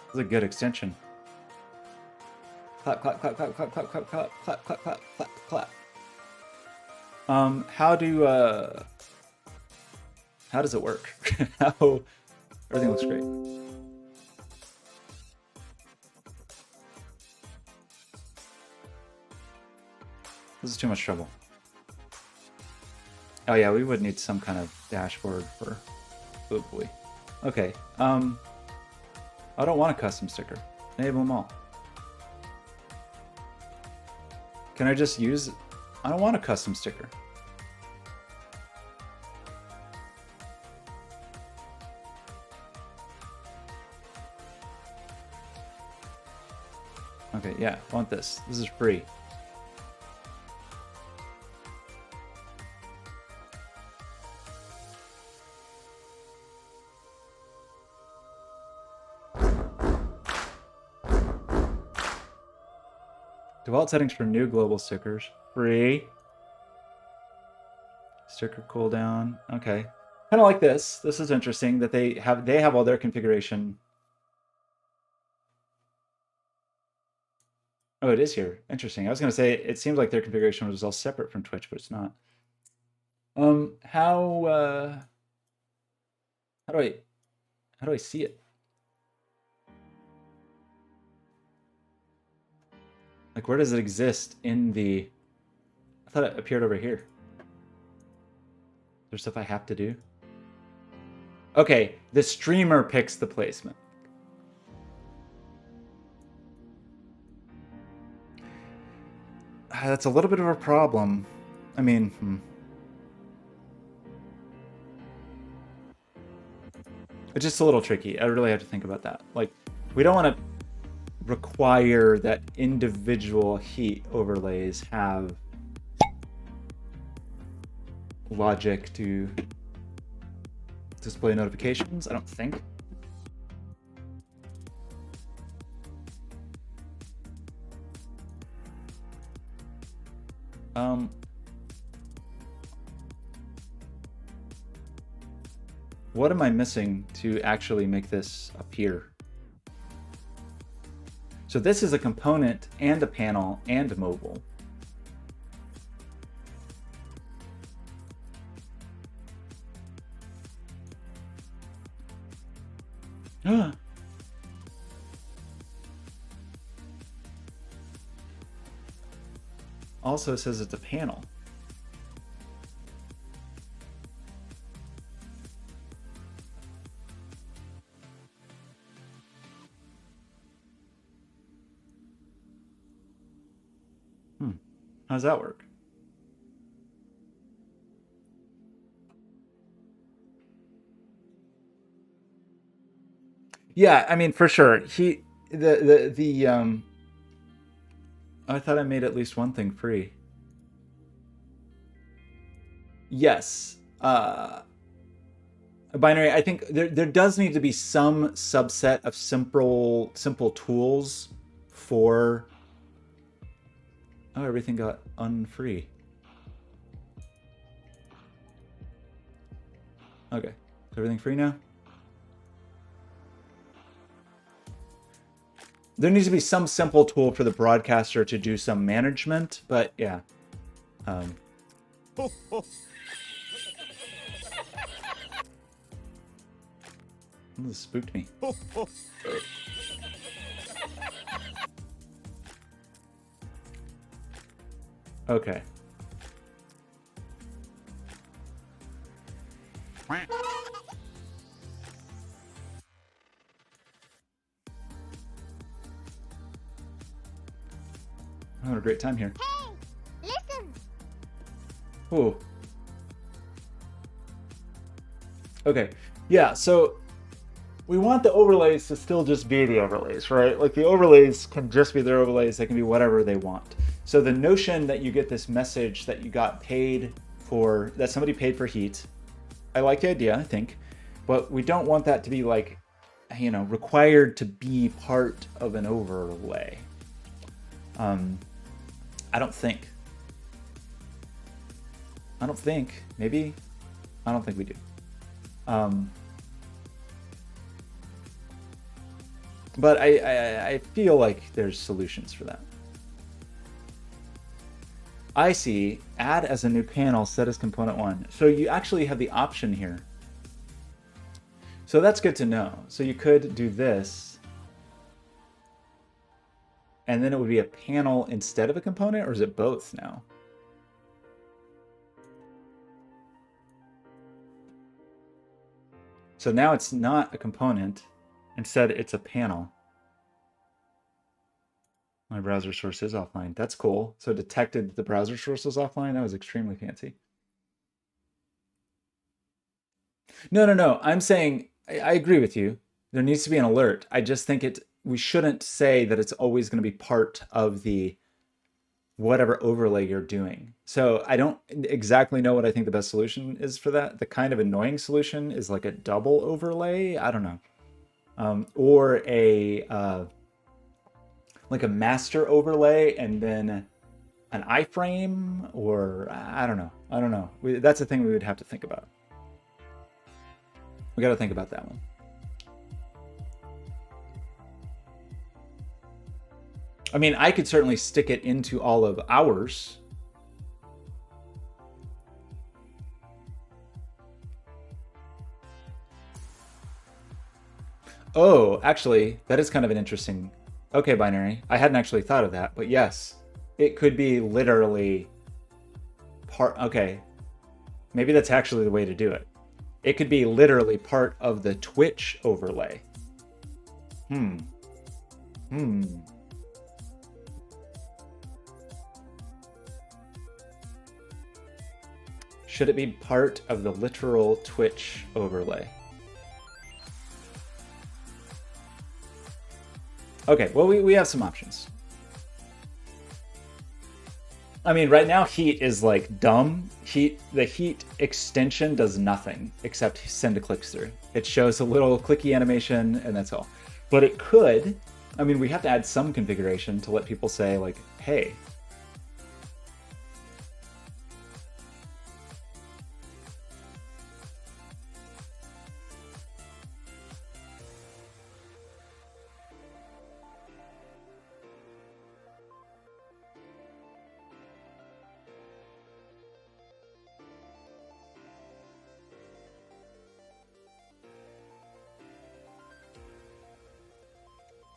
This is a good extension. Clap, clap, clap, clap, clap, clap, clap, clap, clap, clap, clap, clap, clap. How does it work? How everything looks great. This is too much trouble. Oh yeah, we would need some kind of dashboard for. Oh boy. Okay. I don't want a custom sticker. Enable them all. Can I just use... I don't want a custom sticker. Okay, yeah, I want this. This is free. Default settings for new global stickers. Free. Sticker cooldown. Okay. Kind of like this. This is interesting that they have all their configuration. Oh, it is here. Interesting. I was going to say it seems like their configuration was all separate from Twitch, but it's not. How do I see it? Like, where does it exist in the... I thought it appeared over here. There's stuff I have to do? Okay, the streamer picks the placement. That's a little bit of a problem. I mean, It's just a little tricky. I really have to think about that. Like, we don't want to require that individual heat overlays have logic to display notifications, I don't think. What am I missing to actually make this appear? So this is a component and a panel and mobile. Also says it's a panel. How does that work? Yeah, I mean, for sure. I thought I made at least one thing free. Yes. Binary, I think there does need to be some subset of simple tools for... Oh, everything got unfree. Okay. Is everything free now? There needs to be some simple tool for the broadcaster to do some management, but yeah. This spooked me. Okay. I'm having a great time here. Hey, listen. Ooh. Okay. Yeah, so we want the overlays to still just be the overlays, right? Like the overlays can just be their overlays. They can be whatever they want. So the notion that you get this message that you got paid for, that somebody paid for heat, I like the idea, I think, but we don't want that to be like, you know, required to be part of an overlay. I don't think. Maybe. I don't think we do. But I feel like there's solutions for that. I see. Add as a new panel, set as component 1. So you actually have the option here. So that's good to know. So you could do this. And then it would be a panel instead of a component, or is it both now? So now it's not a component. Instead, it's a panel. My browser source is offline. That's cool. So it detected the browser source was offline. That was extremely fancy. No. I'm saying I agree with you. There needs to be an alert. I just think we shouldn't say that it's always going to be part of the whatever overlay you're doing. So I don't exactly know what I think the best solution is for that. The kind of annoying solution is like a double overlay. I don't know. Or like a master overlay and then an iframe, or I don't know. That's a thing we would have to think about. We got to think about that one. I mean, I could certainly stick it into all of ours. Oh, actually, that is kind of an interesting... Okay, binary. I hadn't actually thought of that, but yes, it could be literally part... Okay, maybe that's actually the way to do it. It could be literally part of the Twitch overlay. Should it be part of the literal Twitch overlay? Okay, well, we have some options. I mean, right now, heat is like dumb. The heat extension does nothing except send a clicks through. It shows a little clicky animation, and that's all. But it could, I mean, we have to add some configuration to let people say, like, hey.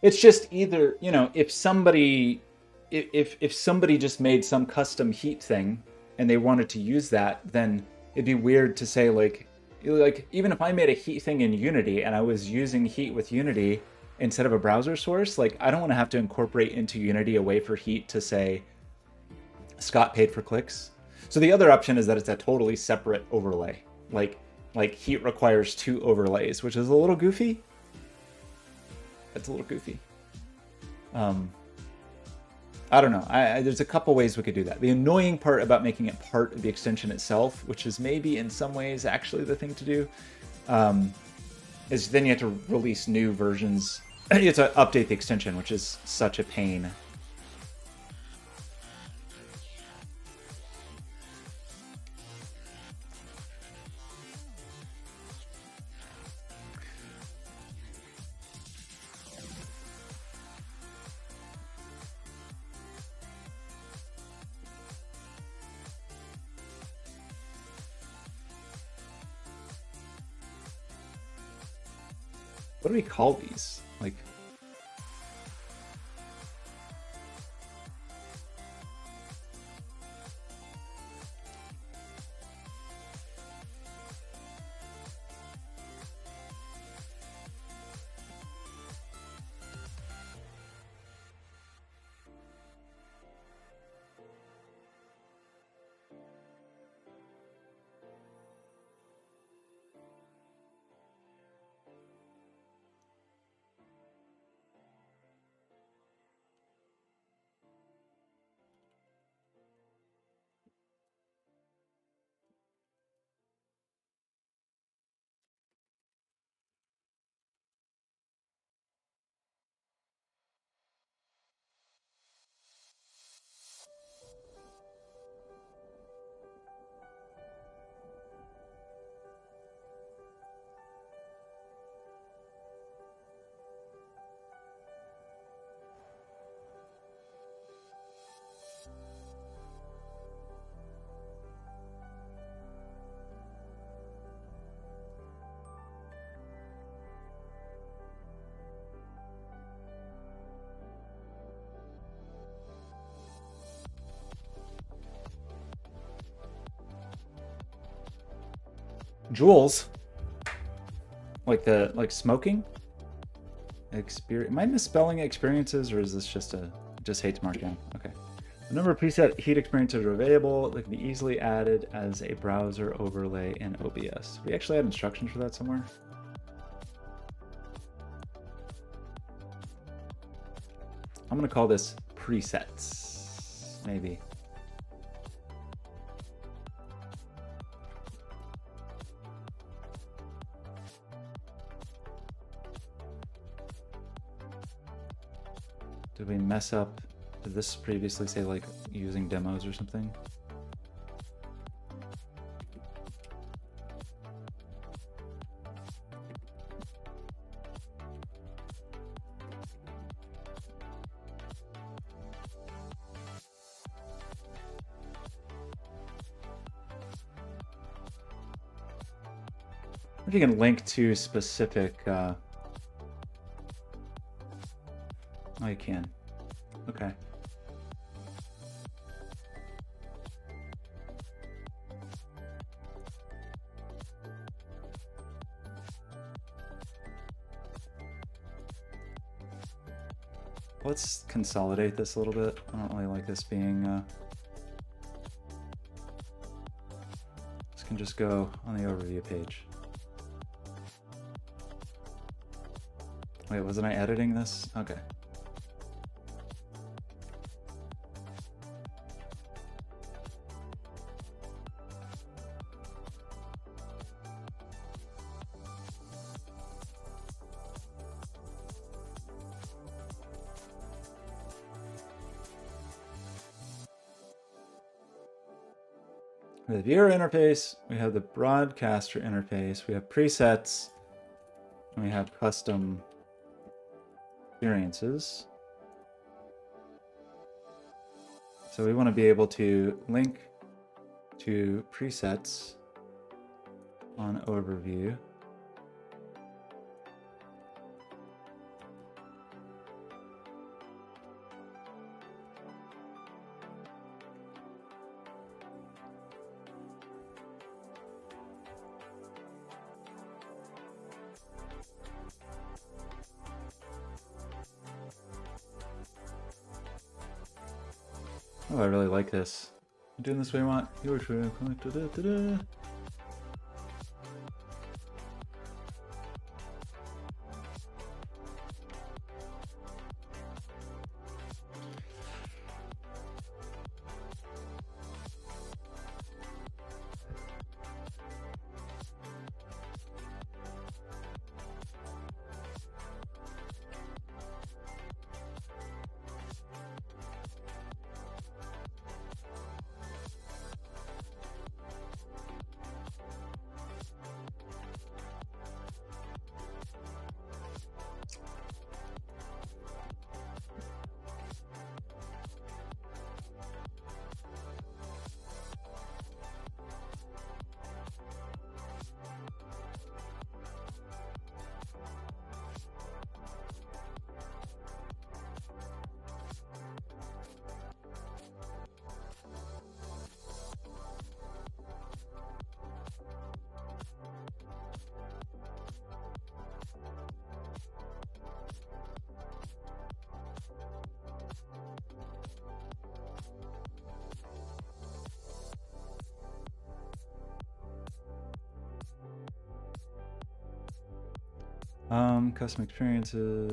It's just either, you know, if somebody just made some custom heat thing and they wanted to use that, then it'd be weird to say like even if I made a heat thing in Unity and I was using heat with Unity instead of a browser source, like I don't want to have to incorporate into Unity a way for heat to say Scott paid for clicks. So the other option is that it's a totally separate overlay. Like heat requires 2 overlays, which is a little goofy. It's a little goofy. I don't know. There's a couple ways we could do that. The annoying part about making it part of the extension itself, which is maybe in some ways actually the thing to do, is then you have to release new versions. You have to update the extension, which is such a pain. What do we call these? Like, Jules, like smoking experience. Am I misspelling experiences, or is this just hate to mark down? Okay. The number of preset heat experiences are available that can be easily added as a browser overlay in OBS. We actually had instructions for that somewhere. I'm gonna call this presets, maybe. Did we mess up? Did this previously say like using demos or something? If you can link to specific, oh, you can. Okay. Let's consolidate this a little bit. I don't really like this being, this can just go on the overview page. Wait, wasn't I editing this? Okay. The viewer interface, we have the broadcaster interface, we have presets, and we have custom experiences. So we want to be able to link to presets on overview. Oh, I really like this. I'm doing this way I want. Your trip. Custom experiences.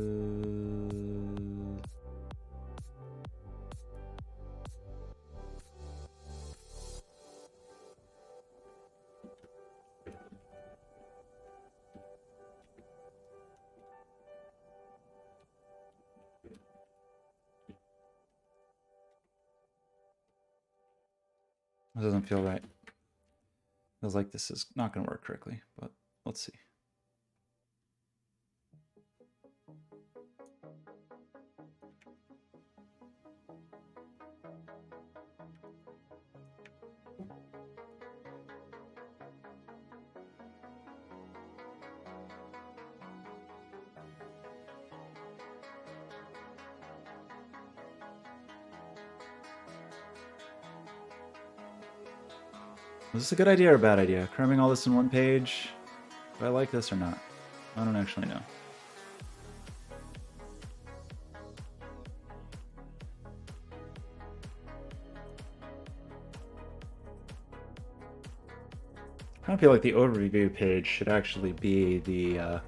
It doesn't feel right. Feels like this is not going to work correctly, but let's see. Was this a good idea or a bad idea? Cramming all this in one page? Do I like this or not? I don't actually know. I kind of feel like the overview page should actually be the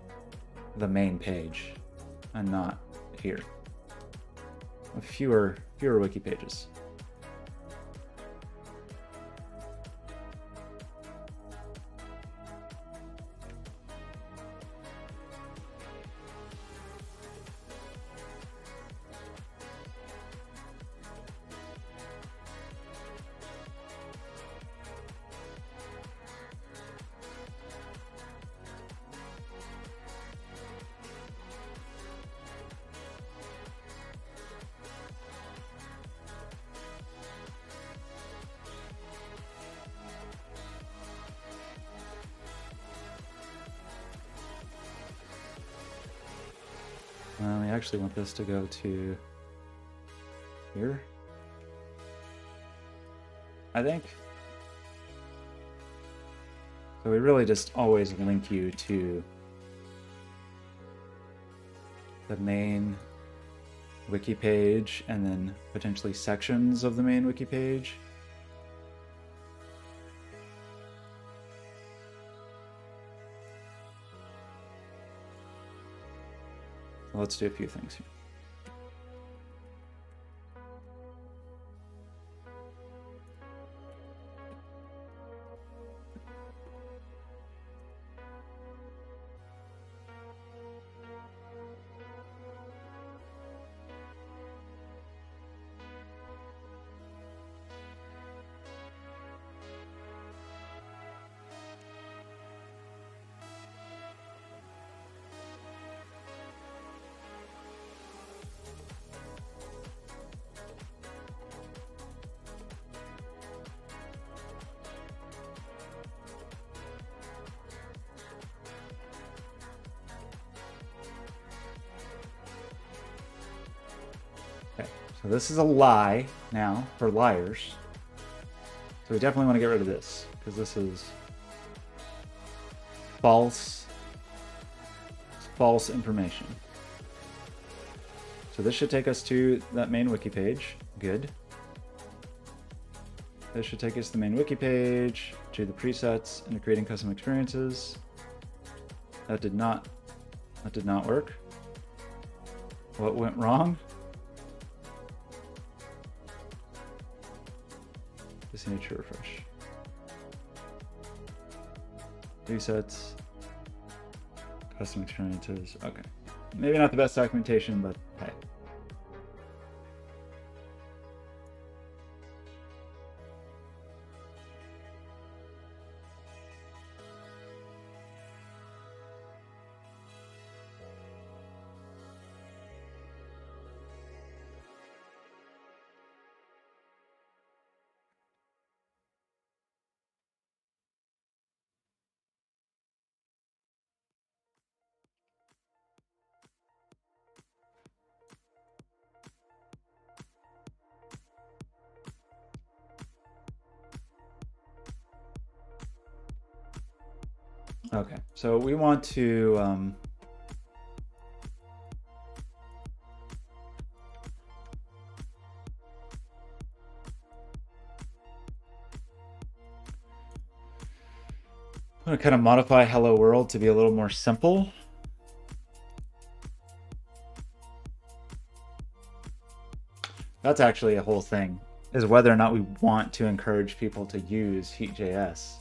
main page and not here. With fewer wiki pages. I actually want this to go to here, I think. So we really just always link you to the main wiki page and then potentially sections of the main wiki page. So let's do a few things here. So this is a lie now for liars. So we definitely want to get rid of this because this is false information. So this should take us to that main wiki page. Good. This should take us to the main wiki page, to the presets, and to creating custom experiences. That did not work. What went wrong? Signature refresh. Resets. Custom experiences. Okay. Maybe not the best documentation, but hey. Okay, so we want to I'm going to kind of modify hello world to be a little more simple. That's actually a whole thing, is whether or not we want to encourage people to use Heat.js.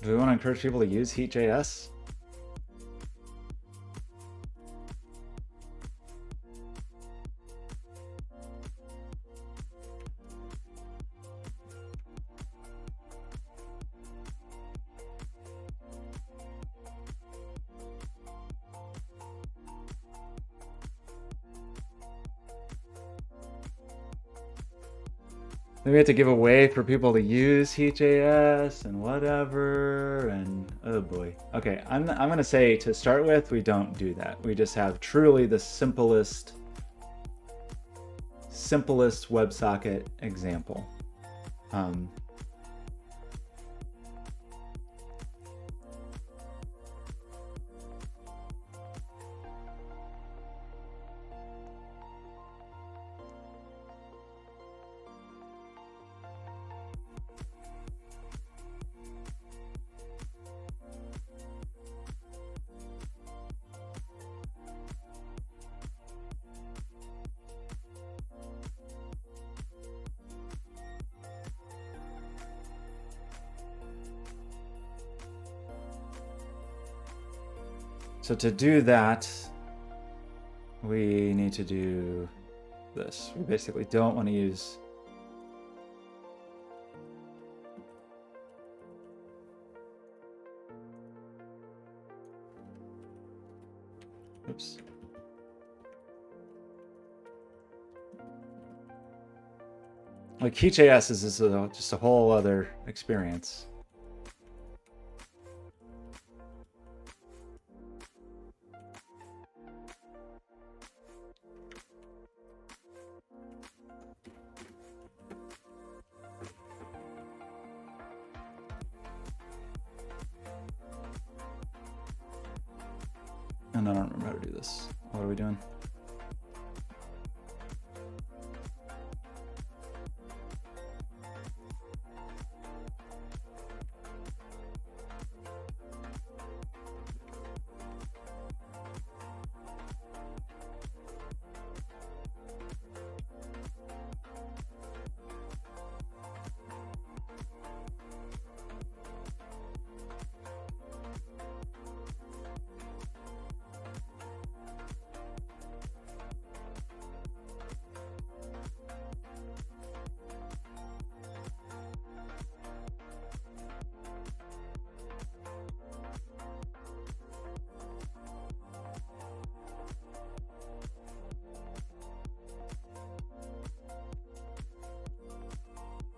Do we want to encourage people to use Heat.js? Then we have to give a way for people to use Heat.js and whatever, and oh boy. Okay, I'm gonna say to start with, we don't do that. We just have truly the simplest WebSocket example. So to do that, we need to do this. We basically don't want to use oops. Like Heat.js is just a whole other experience. And I don't remember how to do this. What are we doing?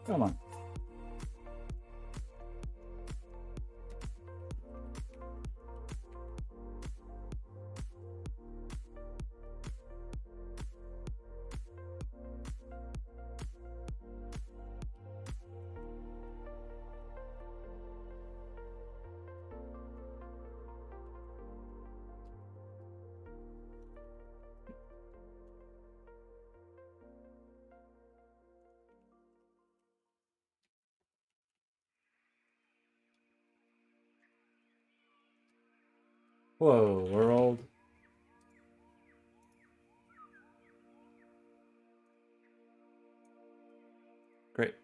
Come on. Whoa, world. Great.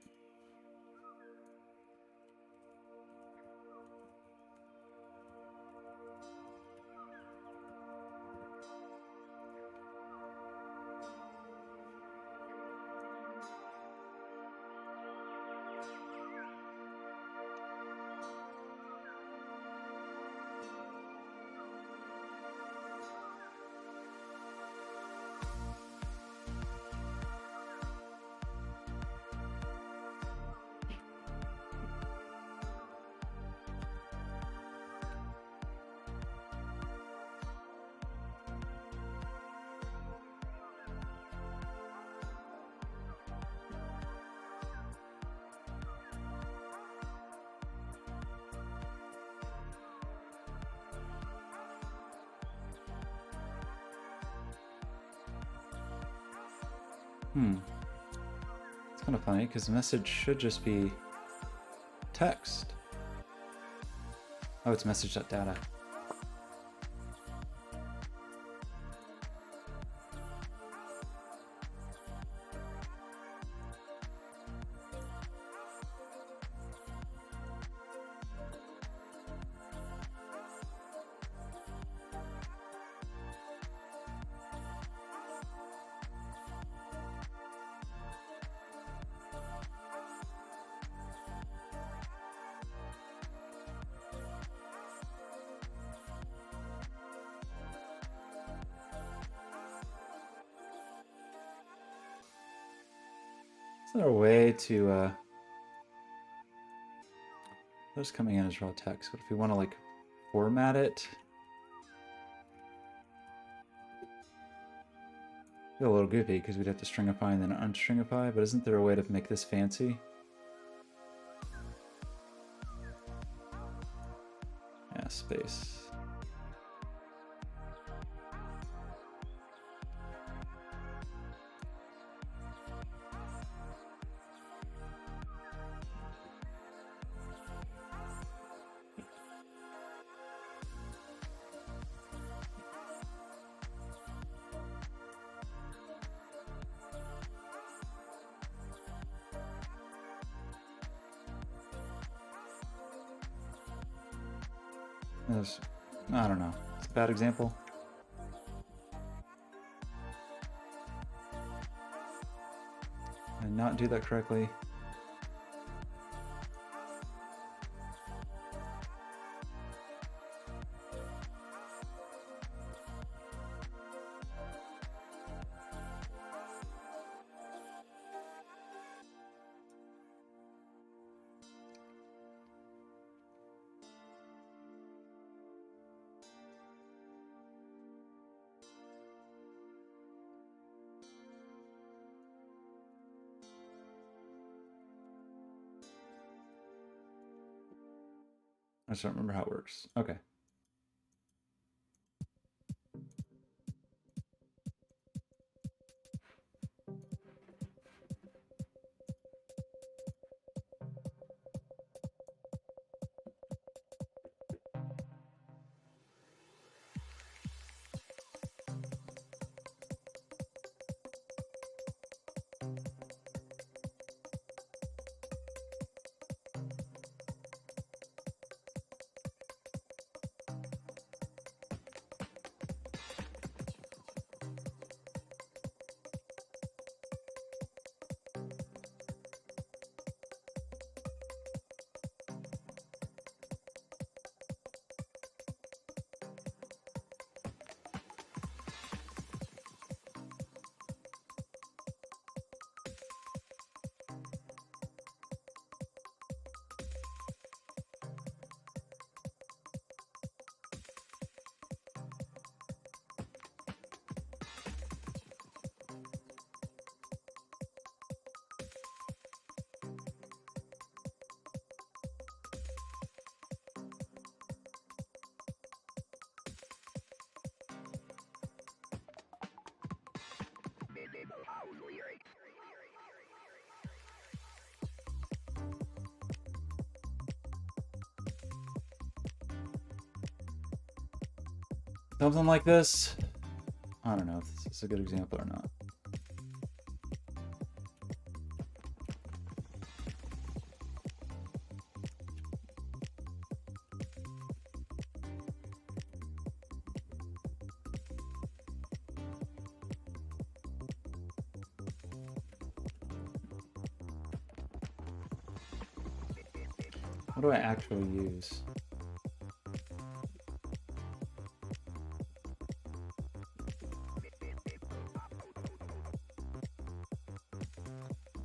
It's kind of funny because the message should just be text. Oh, it's message.data. Is there a way to that's coming in as raw text, but if we want to like format it, a little goofy because we'd have to stringify and then unstringify, but isn't there a way to make this fancy? Yeah, space. I don't know. It's a bad example. Did I not do that correctly? I just don't remember how it works. Okay. Something like this. I don't know if this is a good example or not. What do I actually use?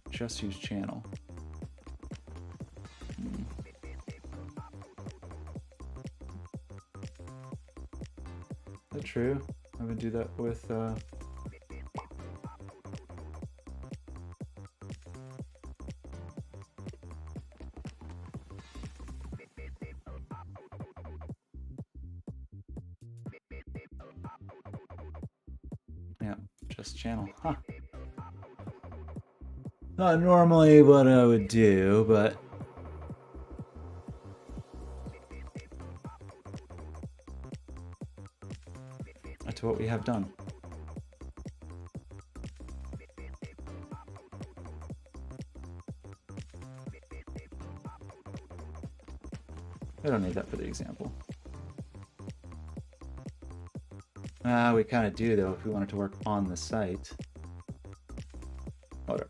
Just use channel. Is that true? I would do that with yeah, just channel. Huh. Not normally what I would do, but that's what we have done. I don't need that for the example. We kind of do though if we want it to work on the site. Whatever.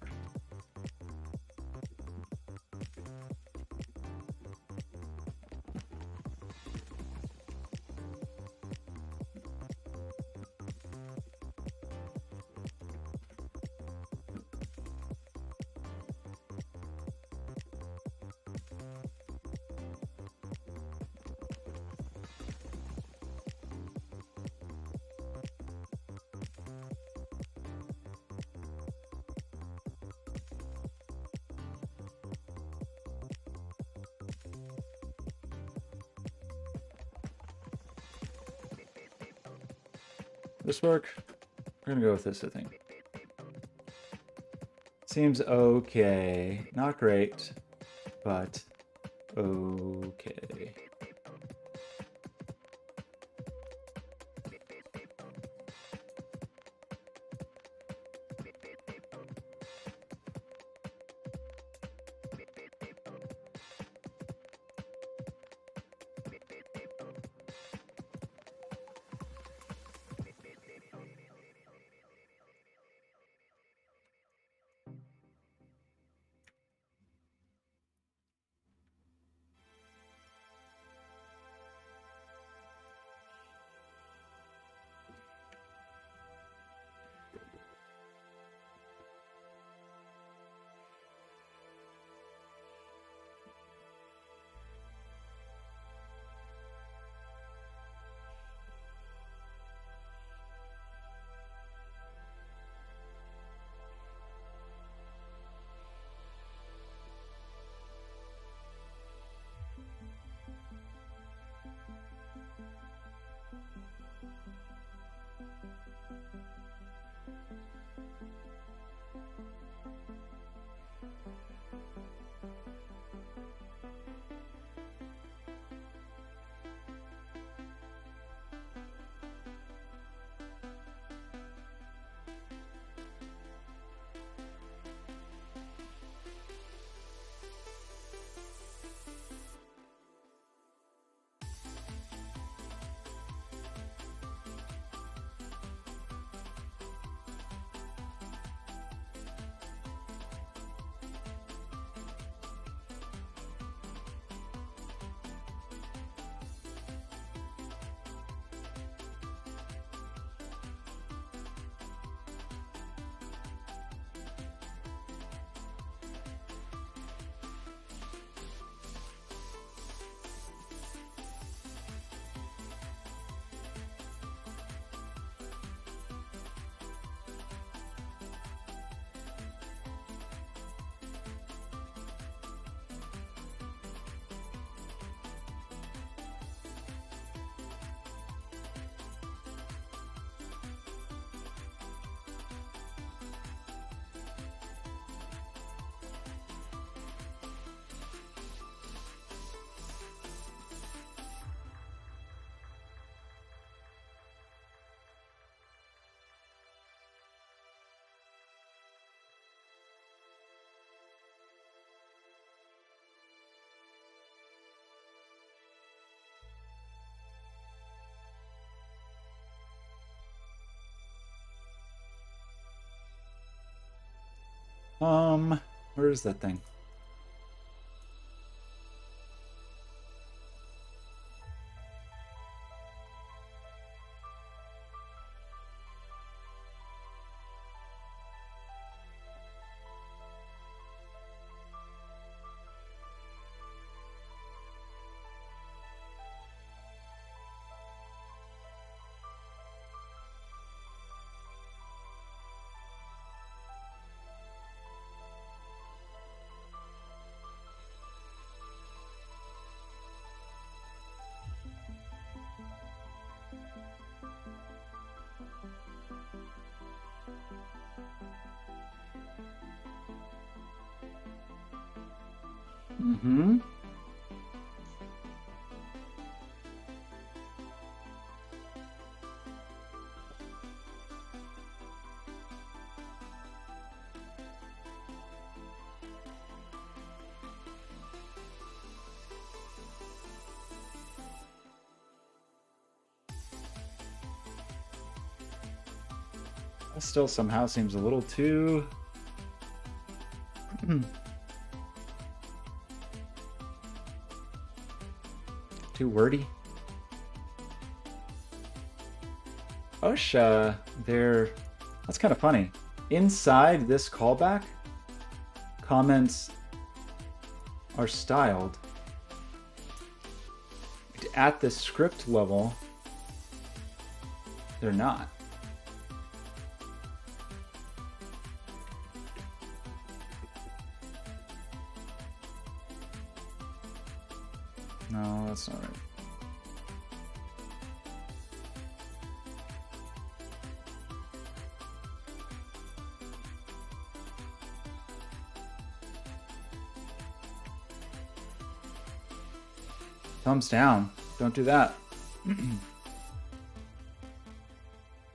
This work? We're gonna go with this, I think. Seems okay. Not great, but okay. Where is that thing? Mm-hmm. That still somehow seems a little too too wordy. OSHA, that's kind of funny. Inside this callback, comments are styled. At the script level, they're not. No, that's not right. Thumbs down. Don't do that.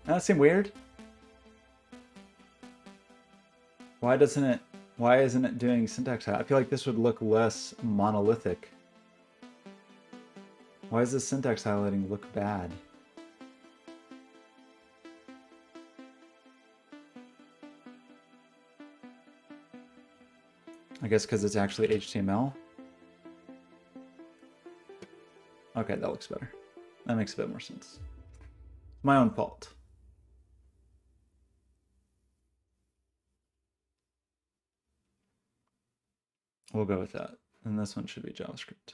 That seem weird? Why isn't it doing syntax highlight? I feel like this would look less monolithic. Why does this syntax highlighting look bad? I guess because it's actually HTML. Okay, that looks better. That makes a bit more sense. My own fault. We'll go with that. And this one should be JavaScript.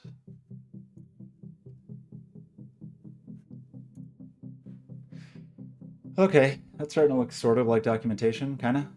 Okay, that's starting to look sort of like documentation, kinda.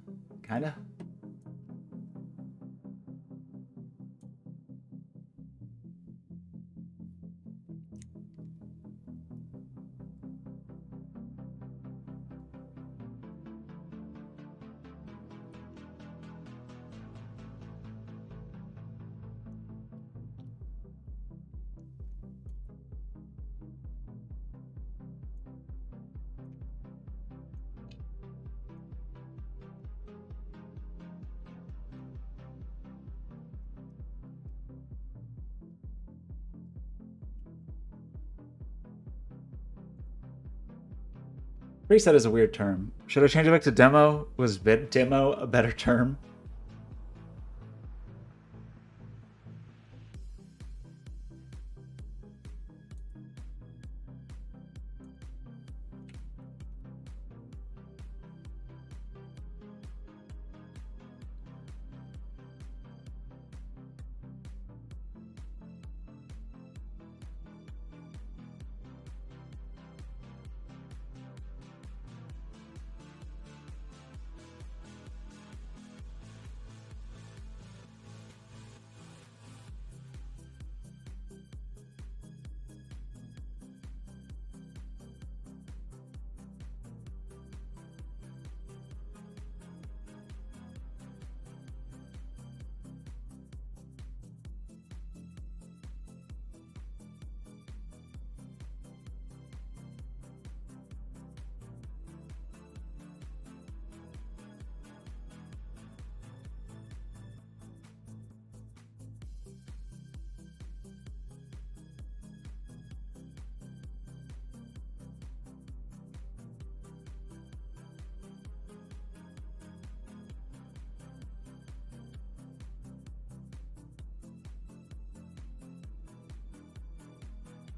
Preset is a weird term. Should I change it back to demo? Was demo a better term?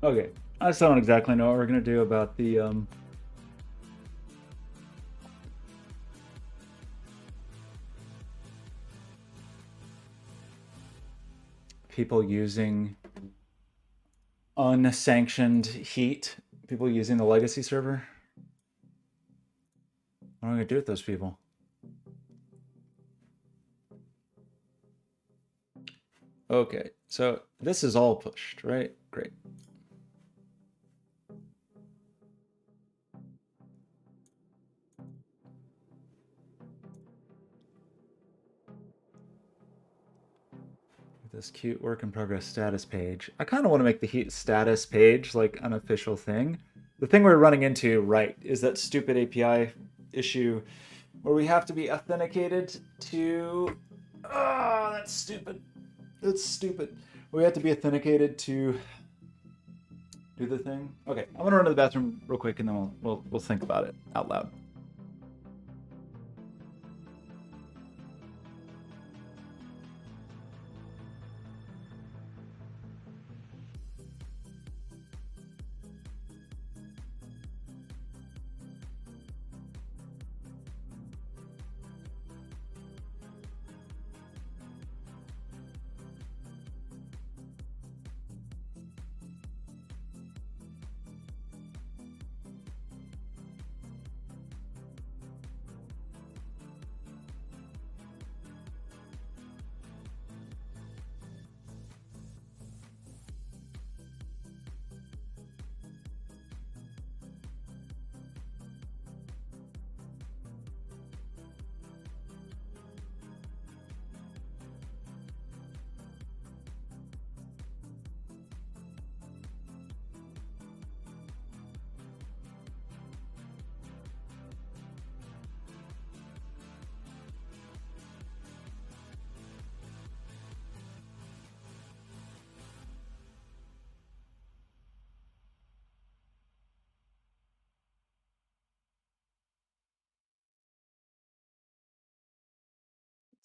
Okay, I still don't exactly know what we're gonna do about the people using unsanctioned heat, people using the legacy server. What am I gonna do with those people? Okay, so this is all pushed, right? Great. This cute work in progress status page. I kind of want to make the heat status page like an official thing. The thing we're running into, right, is that stupid API issue where we have to be authenticated to... Oh, that's stupid. That's stupid. We have to be authenticated to do the thing. Okay, I'm gonna run to the bathroom real quick and then we'll think about it out loud.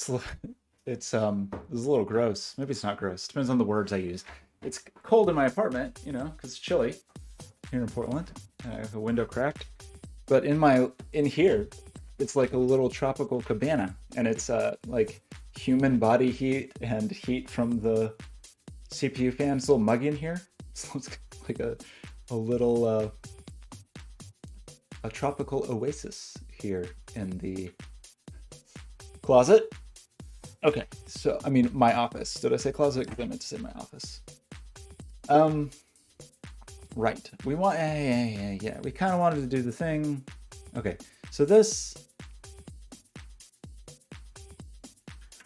It's it's a little gross. Maybe it's not gross. Depends on the words I use. It's cold in my apartment, you know, because it's chilly here in Portland. I have a window cracked. But in here, it's like a little tropical cabana, and it's like human body heat and heat from the CPU fan. It's a little muggy in here. So it's like a little a tropical oasis here in the closet. Okay, so I mean my office. Did I say closet? Because I meant to say my office. Um, right. We want yeah. We kind of wanted to do the thing. Okay, so this.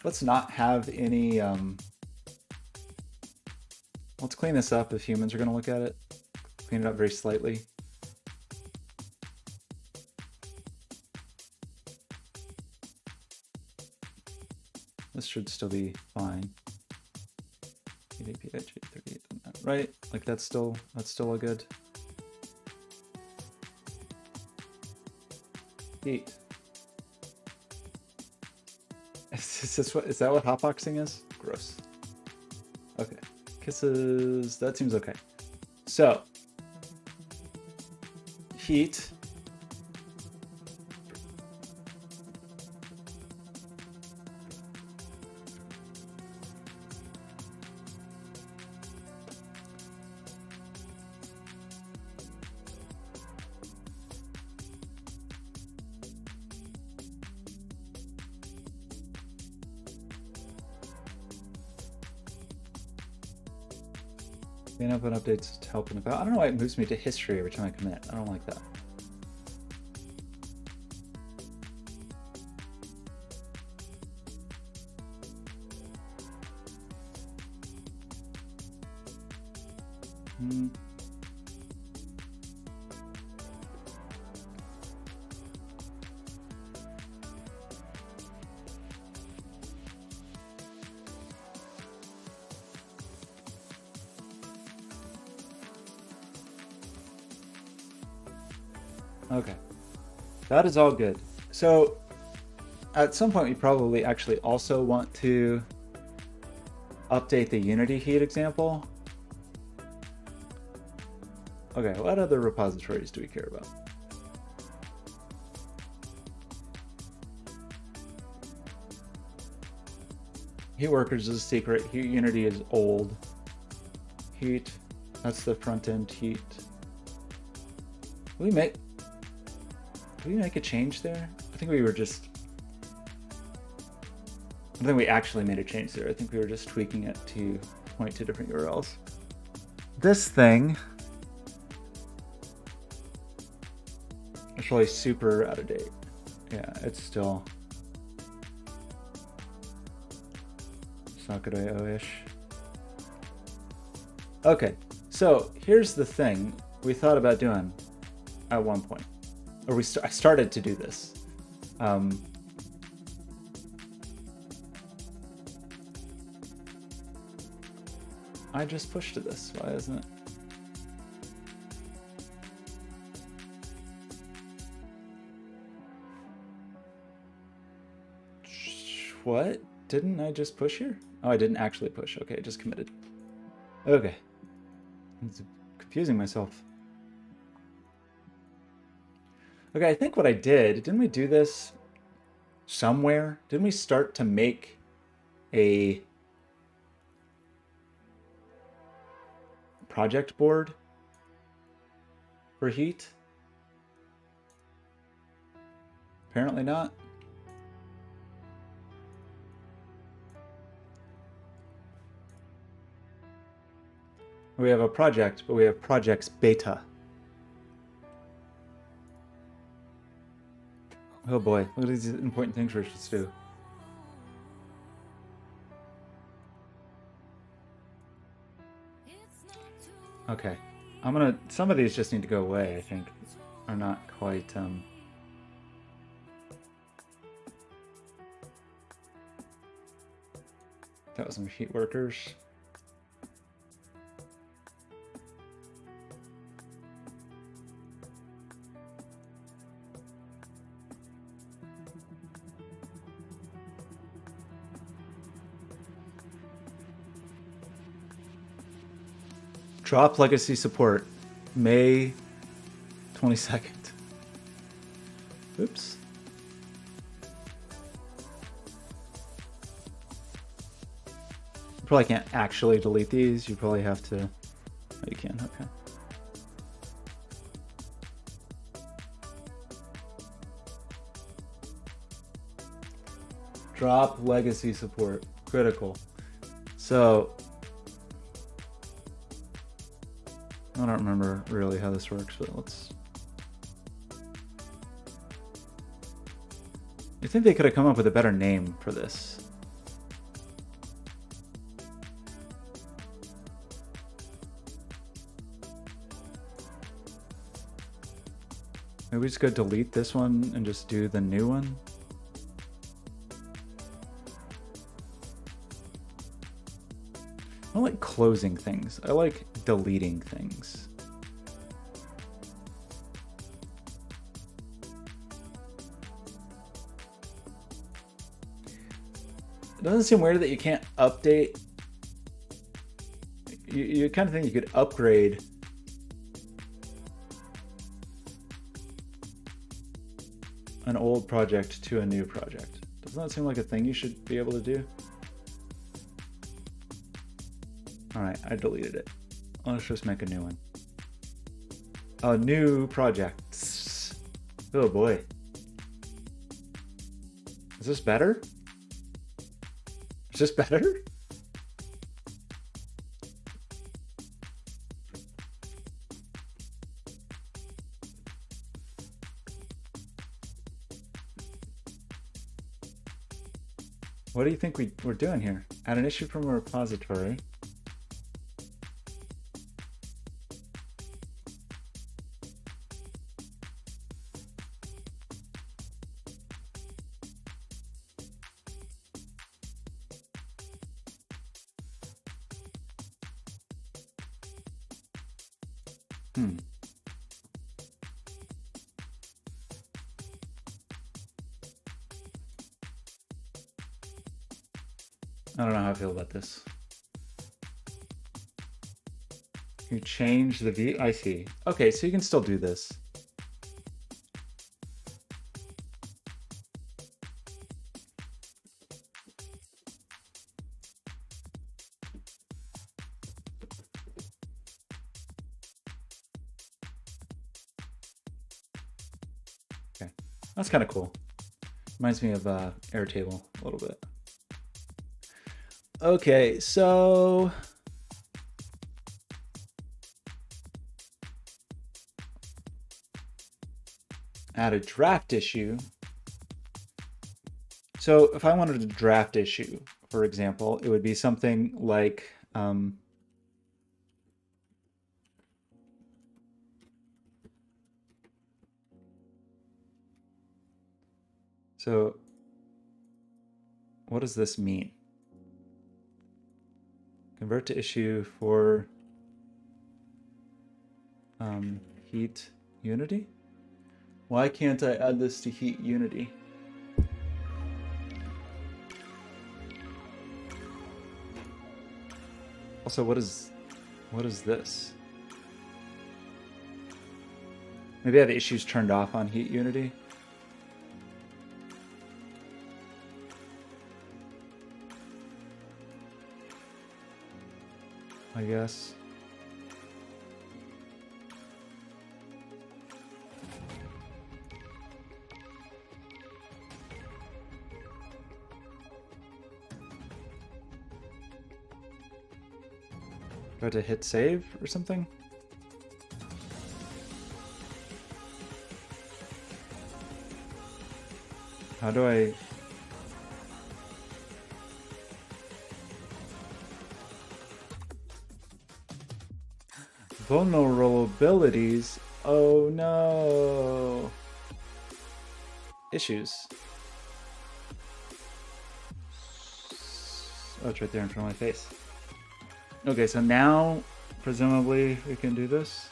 Let's not have any. Let's clean this up if humans are going to look at it. Clean it up very slightly. This should still be fine. Right? Like that's still a good heat. Is that what hotboxing is? Gross. Okay. Kisses, that seems okay. So heat. Clean up and updates to help in about. I don't know why it moves me to history every time I commit. I don't like that. Okay, that is all good. So at some point we probably actually also want to update the Unity heat example. Okay, what other repositories do we care about? Heat workers is a secret. Heat Unity is old. Heat, that's the front end heat. Did we make a change there? I think we were just, I don't think we actually made a change there. I think we were just tweaking it to point to different URLs. This thing is really super out of date. Yeah, it's not good IO-ish. Okay, so here's the thing we thought about doing at one point. Or I started to do this. I just pushed to this. Why isn't it? What? Didn't I just push here? Oh, I didn't actually push. Okay, I just committed. Okay. I'm confusing myself. Okay, I think what I didn't we do this somewhere? Didn't we start to make a project board for heat? Apparently not. We have a project, but we have projects beta. Oh boy, look at these important things we're supposed to do. Okay, some of these just need to go away, I think. Are not quite, that was some heat workers. Drop legacy support. May 22nd. Oops. You probably can't actually delete these. You probably have to... Oh, you can. Okay. Drop legacy support. Critical. So... I don't remember really how this works, but let's... I think they could have come up with a better name for this. Maybe we just go delete this one and just do the new one. I don't like closing things. I like deleting things. It doesn't seem weird that you can't update. You kind of think you could upgrade an old project to a new project. Doesn't that seem like a thing you should be able to do? All right, I deleted it. Let's just make a new one. A new project. Oh boy. Is this better? Is this better? What do you think we're doing here? Add an issue from a repository. I don't know how I feel about this. You change the view? I see. Okay, so you can still do this. Okay, that's kind of cool. Reminds me of Airtable a little bit. Okay, so add a draft issue. So if I wanted a draft issue, for example, it would be something like so what does this mean? Convert to issue for heat unity? Why can't I add this to heat unity? Also, what is this? Maybe I have issues turned off on heat unity. I guess. Do I have to hit save or something? How do I... Vulnerabilities? Oh no! Issues. Oh, it's right there in front of my face. Okay, so now, presumably, we can do this.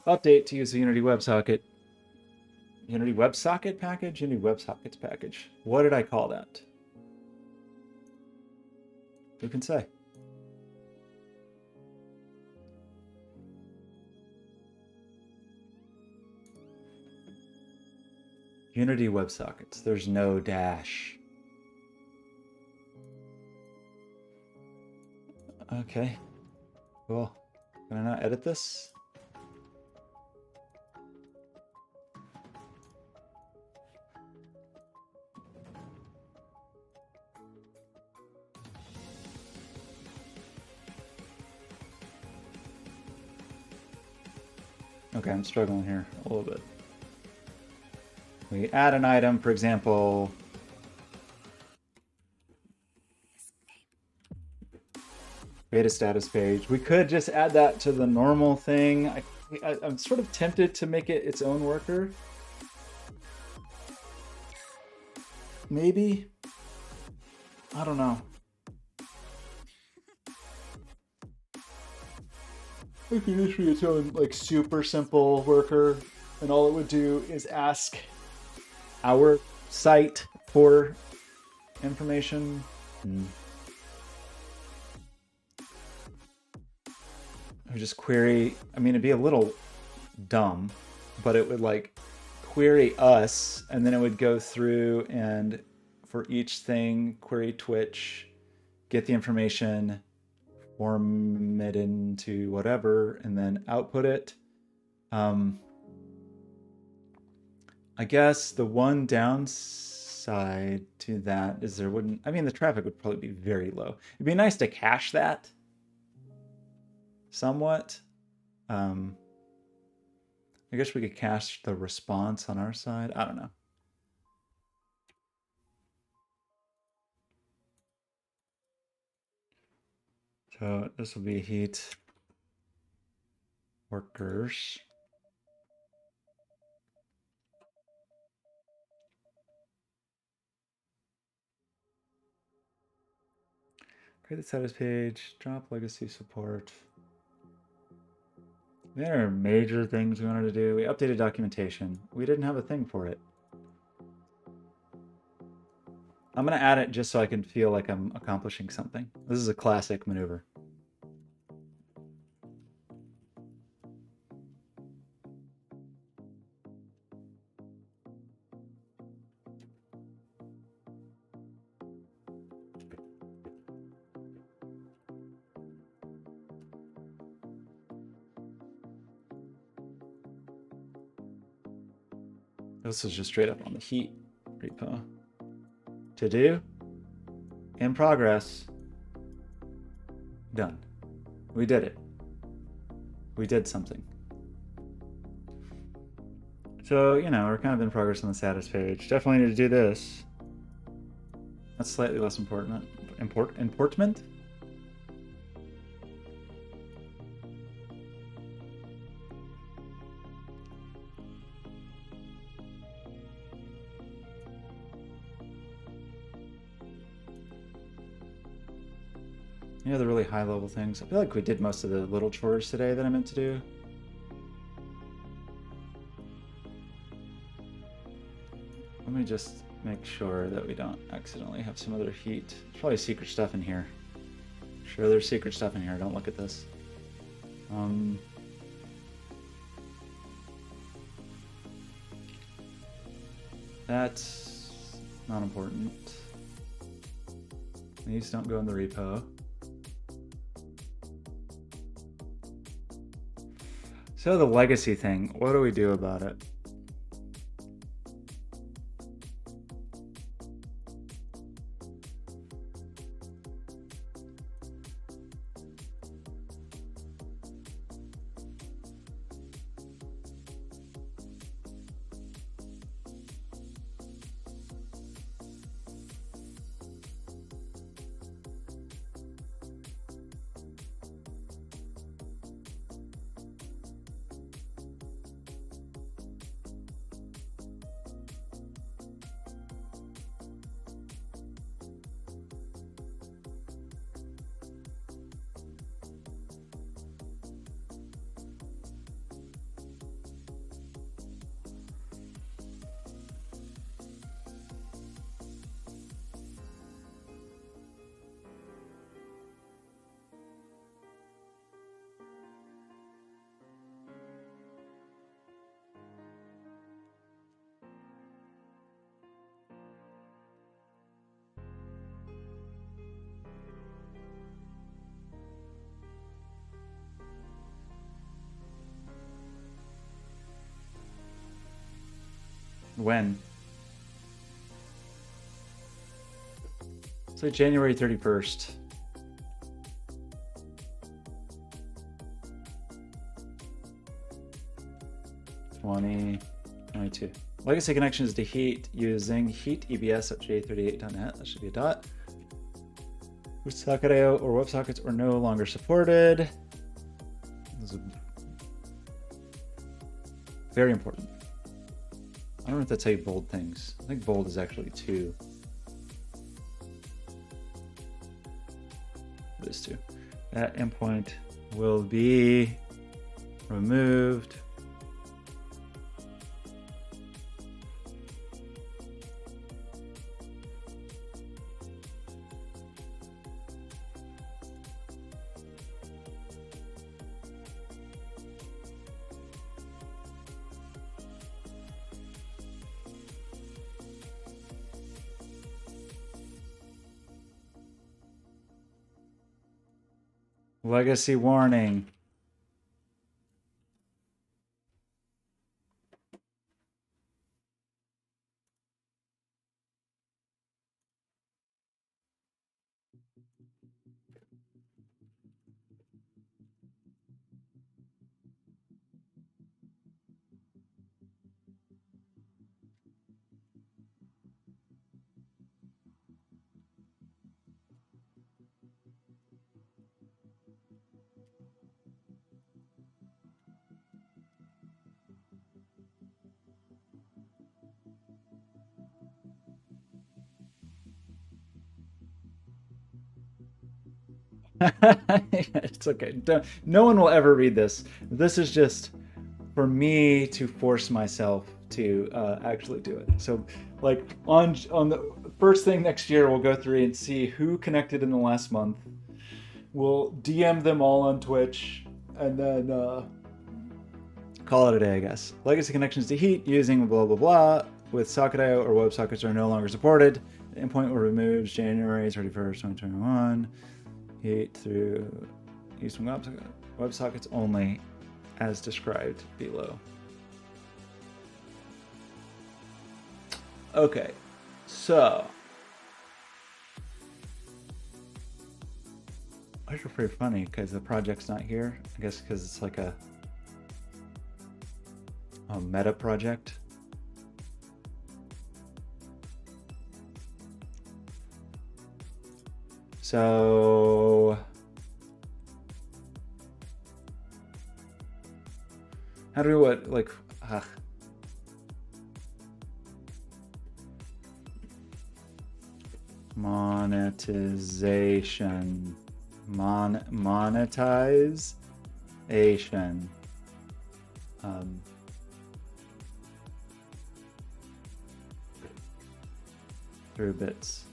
Update to use the Unity WebSocket. Unity WebSocket package, Unity WebSockets package. What did I call that? Who can say? Unity WebSockets. There's no dash. Okay. Cool. Can I not edit this? Okay, I'm struggling here a little bit. We add an item, for example, create a status page. We could just add that to the normal thing. I'm sort of tempted to make it its own worker. Maybe. I don't know. It could just be its own, like, super simple worker, and all it would do is ask our site for information. We just query. I mean, it'd be a little dumb, but it would like query us, and then it would go through and for each thing query Twitch, get the information, form it into whatever, and then output it. I guess the one downside to that is there wouldn't, I mean, the traffic would probably be very low. It'd be nice to cache that somewhat. I guess we could cache the response on our side. I don't know. So this will be heat workers. Create the status page, drop legacy support. There are major things we wanted to do. We updated documentation. We didn't have a thing for it. I'm going to add it just so I can feel like I'm accomplishing something. This is a classic maneuver. This is just straight up on the heat repo. To do, in progress, done. We did it. We did something. So, you know, we're kind of in progress on the status page. Definitely need to do this. That's slightly less important. Importment? Any other really high level things? I feel like we did most of the little chores today that I meant to do. Let me just make sure that we don't accidentally have some other heat. There's probably secret stuff in here. Sure, there's secret stuff in here. Don't look at this. That's not important. These don't go in the repo. So the legacy thing, what do we do about it? When? So January 31st. '22. Legacy connections to Heat using heatebs.j38.net. That should be a dot. Which socket IO or WebSockets are no longer supported. This is very important. I don't know if that's how you bold things. I think bold is actually 2. It is 2. That endpoint will be removed. Legacy warning. It's okay. No one will ever read this. This is just for me to force myself to actually do it. So, like on the first thing next year, we'll go through and see who connected in the last month. We'll DM them all on Twitch, and then call it a day, I guess. Legacy connections to Heat using blah blah blah with socket.io or WebSockets are no longer supported. The endpoint will remove January 31st, 2021. Heat through using WebSockets only as described below. Okay, so those are pretty funny because the project's not here. I guess because it's like a meta project. So how do we monetization, monetization, through bits.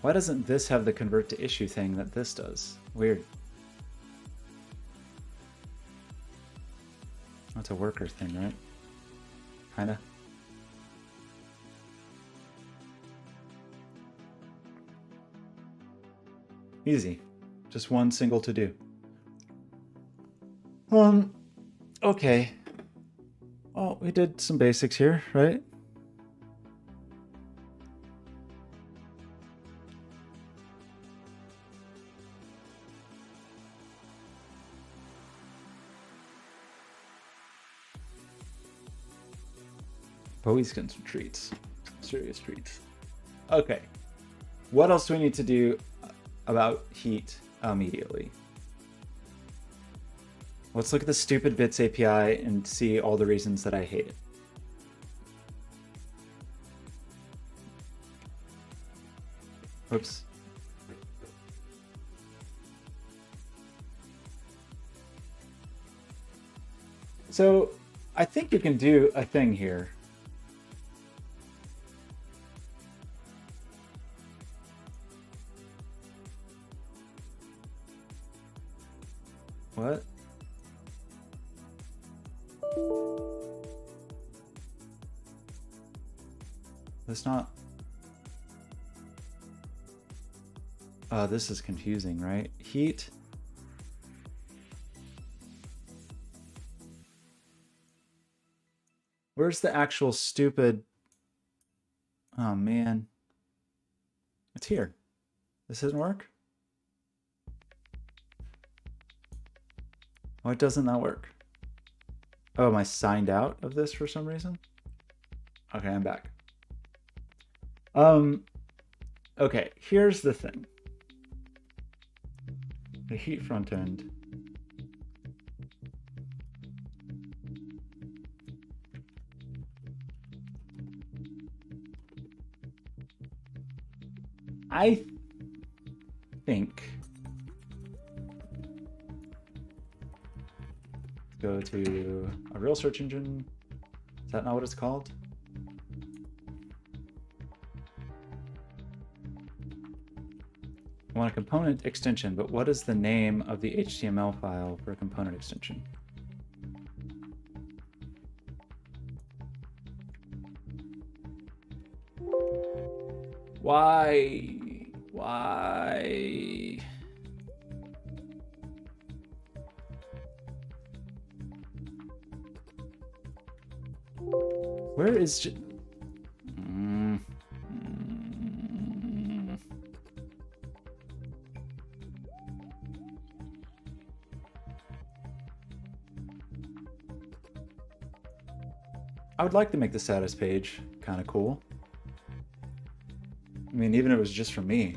Why doesn't this have the convert to issue thing that this does? Weird. That's a worker thing, right? Kinda. Easy. Just one single to do. Okay. Well, we did some basics here, right? Bowie's getting some treats. Serious treats. Okay. What else do we need to do about Heat immediately? Let's look at the stupid bits API and see all the reasons that I hate it. Oops. So I think you can do a thing here. What? That's not... this is confusing, right? Heat. Where's the actual stupid... Oh, man. It's here. This doesn't work? Why doesn't that work? Oh, am I signed out of this for some reason? Okay, I'm back. Okay, here's the thing. The heat front end. I think go to a real search engine. Is that not what it's called? I want a component extension, but what is the name of the HTML file for a component extension? Why? Why? Where is... I would like to make the status page kind of cool. I mean, even if it was just for me.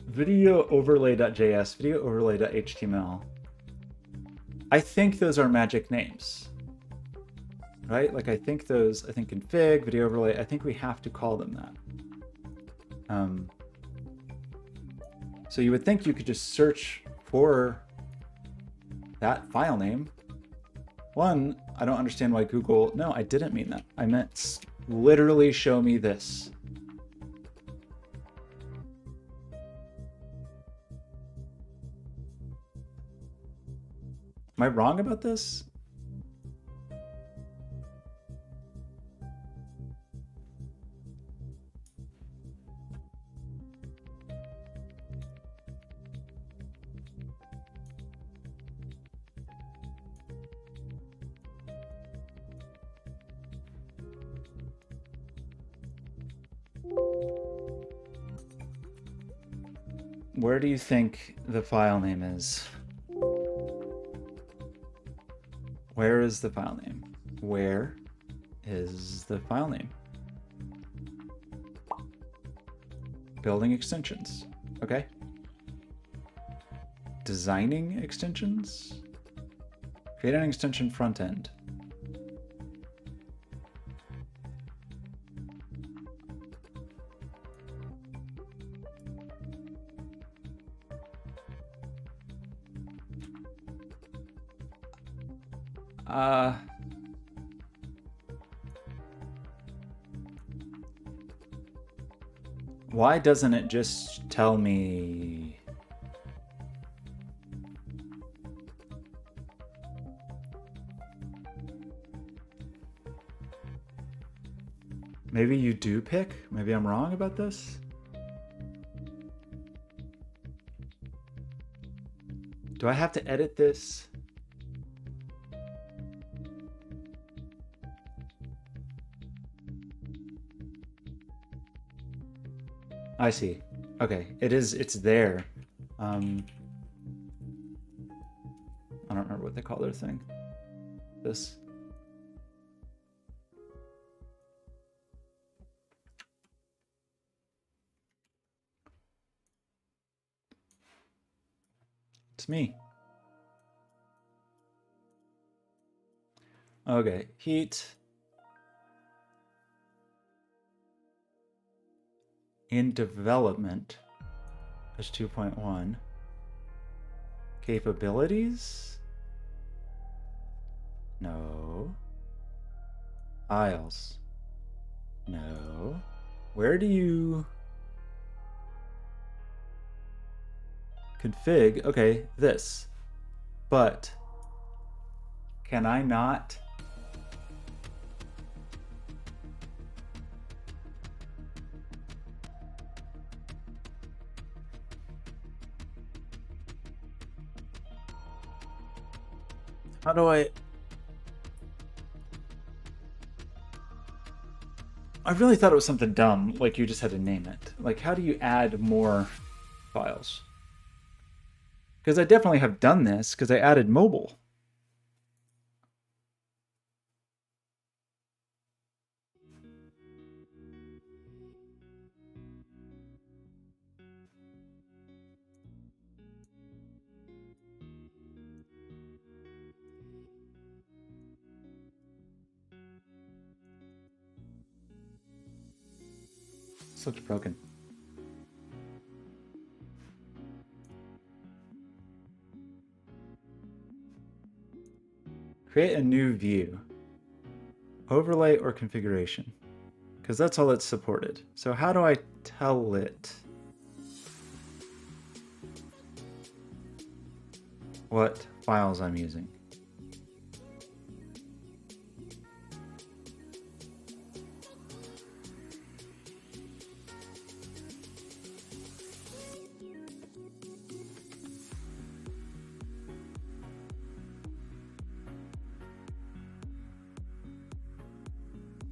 Video overlay.js, video overlay.html. I think those are magic names, right? Like I think config, video overlay, I think we have to call them that. So you would think you could just search for that file name. One, I don't understand why Google, no, I didn't mean that. I meant literally show me this. Am I wrong about this? Where do you think the file name is? Where is the file name? Where is the file name? Building extensions. Okay. Designing extensions? Create an extension front end. Why doesn't it just tell me? Maybe you do pick? Maybe I'm wrong about this? Do I have to edit this? I see. Okay, it's there. I don't remember what they call their thing. This. It's me. Okay, heat. In development, there's 2.1. Capabilities? No. Files? No. Where do you... Config? Okay, this. But can I not... How do I... I really thought it was something dumb, like you just had to name it. Like, how do you add more files? Because I definitely have done this because I added mobile. Such broken. Create a new view. Overlay or configuration. Because that's all it's supported. So how do I tell it what files I'm using?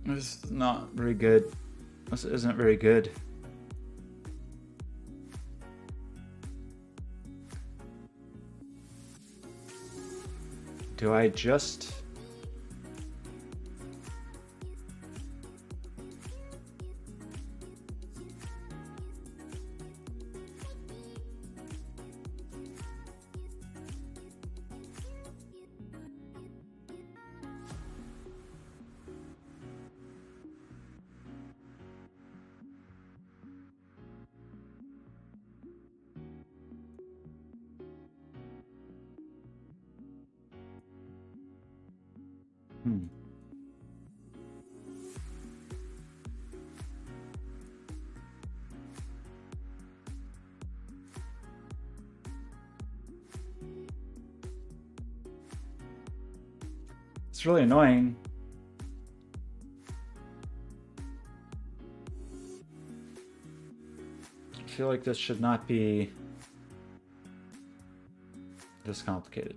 This is not very good. This isn't very good. Do I just... It's really annoying. I feel like this should not be this complicated.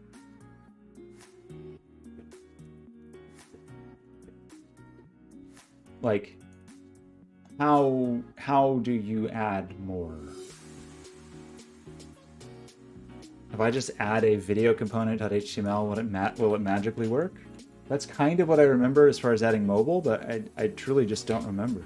Like, how do you add more? If I just add a video component.html, will it magically work? That's kind of what I remember as far as adding mobile, but I truly just don't remember.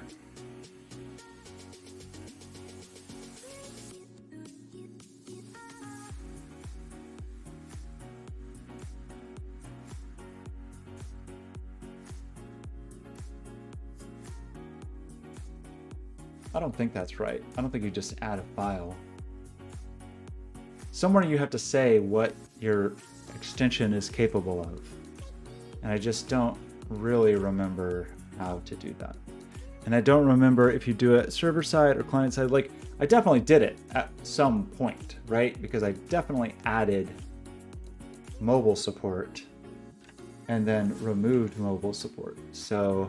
I don't think that's right. I don't think you just add a file. Somewhere you have to say what your extension is capable of. And I just don't really remember how to do that. And I don't remember if you do it server side or client side. Like, I definitely did it at some point, right? Because I definitely added mobile support and then removed mobile support. So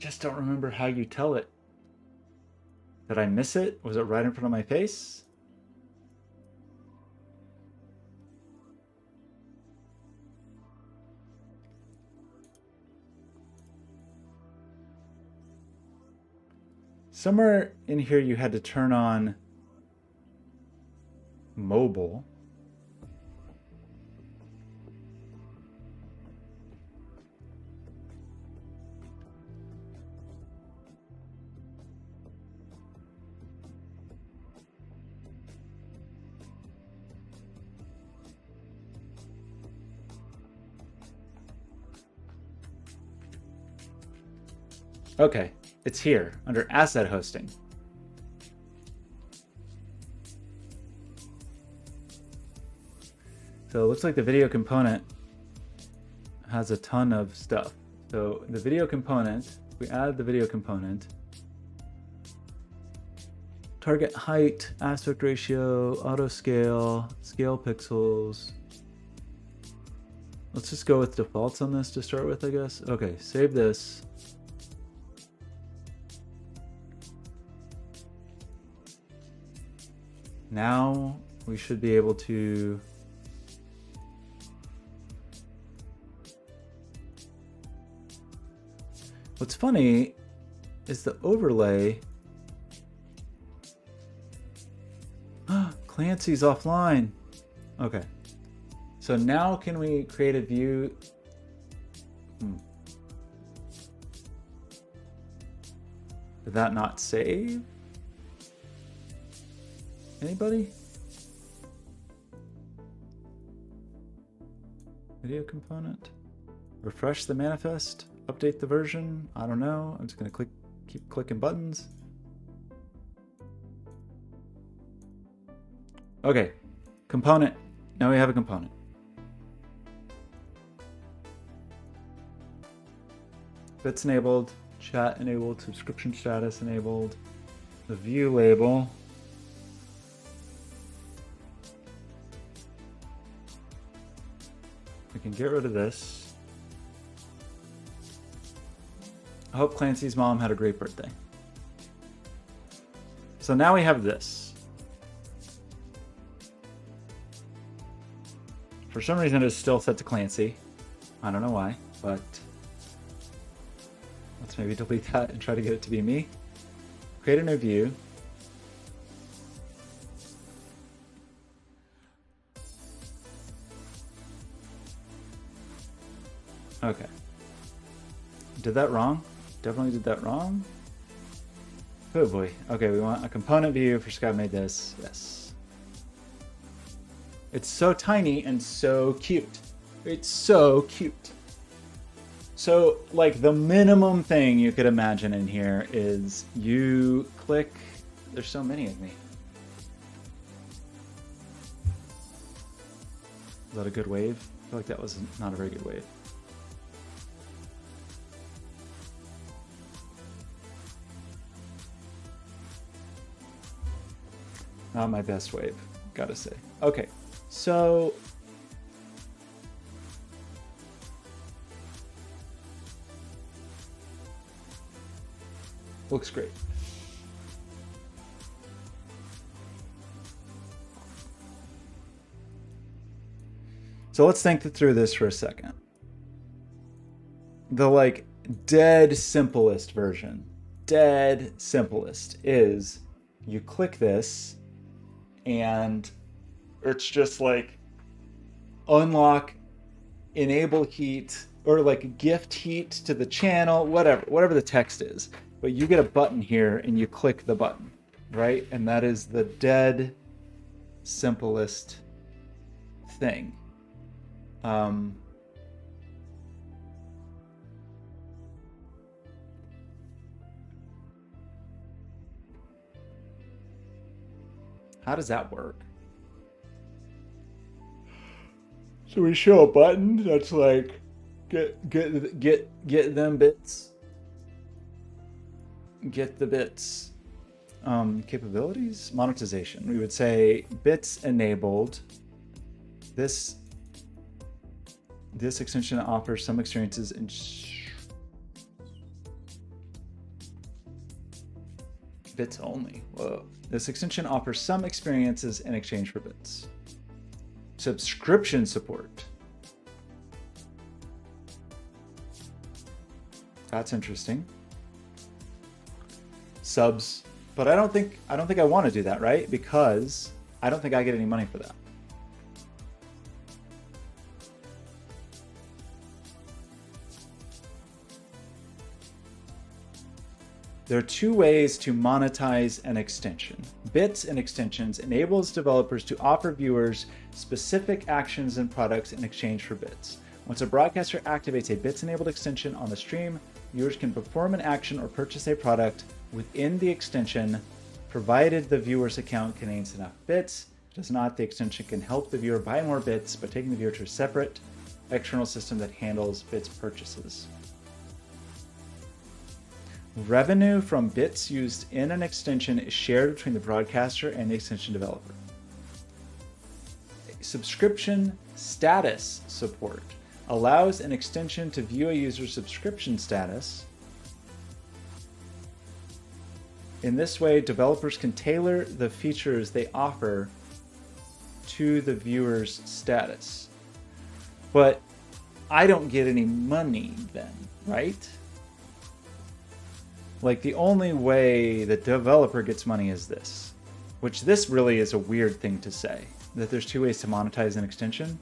just don't remember how you tell it. Did I miss it? Was it right in front of my face? Somewhere in here you had to turn on mobile. Okay, it's here under asset hosting. So it looks like the video component has a ton of stuff. So the video component, we add the video component, target height, aspect ratio, auto scale, scale pixels. Let's just go with defaults on this to start with, I guess. Okay, save this. Now we should be able to what's funny is the overlay. Clancy's offline. Okay. So now can we create a view? Did that not save? Anybody? Video component. Refresh the manifest. Update the version. I don't know. I'm just gonna keep clicking buttons. Okay, component. Now we have a component. Bits enabled, chat enabled, subscription status enabled, the view label. We can get rid of this. I hope Clancy's mom had a great birthday. So now we have this. For some reason it's still set to Clancy. I don't know why, but let's maybe delete that and try to get it to be me. Create a new view. Okay. Did that wrong? Definitely did that wrong. Oh boy. Okay, we want a component view for Scott made this. Yes. It's so tiny and so cute. It's so cute. So, like, the minimum thing you could imagine in here is you click. There's so many of me. Is that a good wave? I feel like that was not a very good wave. Not my best wave, gotta say. Okay, so looks great. So let's think through this for a second. The like dead simplest version, dead simplest is you click this and it's just like unlock, enable heat, or like gift heat to the channel, whatever the text is. But you get a button here and you click the button, right? And that is the dead simplest thing. How does that work? So we show a button that's like get them bits. Get the bits. Capabilities, monetization. We would say bits enabled. This extension offers some experiences in bits only. Whoa. This extension offers some experiences in exchange for bits. Subscription support. That's interesting. Subs, but I don't think I want to do that, right? Because I don't think I get any money for that. There are two ways to monetize an extension. Bits and extensions enables developers to offer viewers specific actions and products in exchange for bits. Once a broadcaster activates a bits-enabled extension on the stream, viewers can perform an action or purchase a product within the extension, provided the viewer's account contains enough bits. If it does not, the extension can help the viewer buy more bits by taking the viewer to a separate external system that handles bits purchases. Revenue from bits used in an extension is shared between the broadcaster and the extension developer. Subscription status support allows an extension to view a user's subscription status. In this way, developers can tailor the features they offer to the viewer's status. But I don't get any money then, right? Like, the only way the developer gets money is this, which this really is a weird thing to say, that there's two ways to monetize an extension.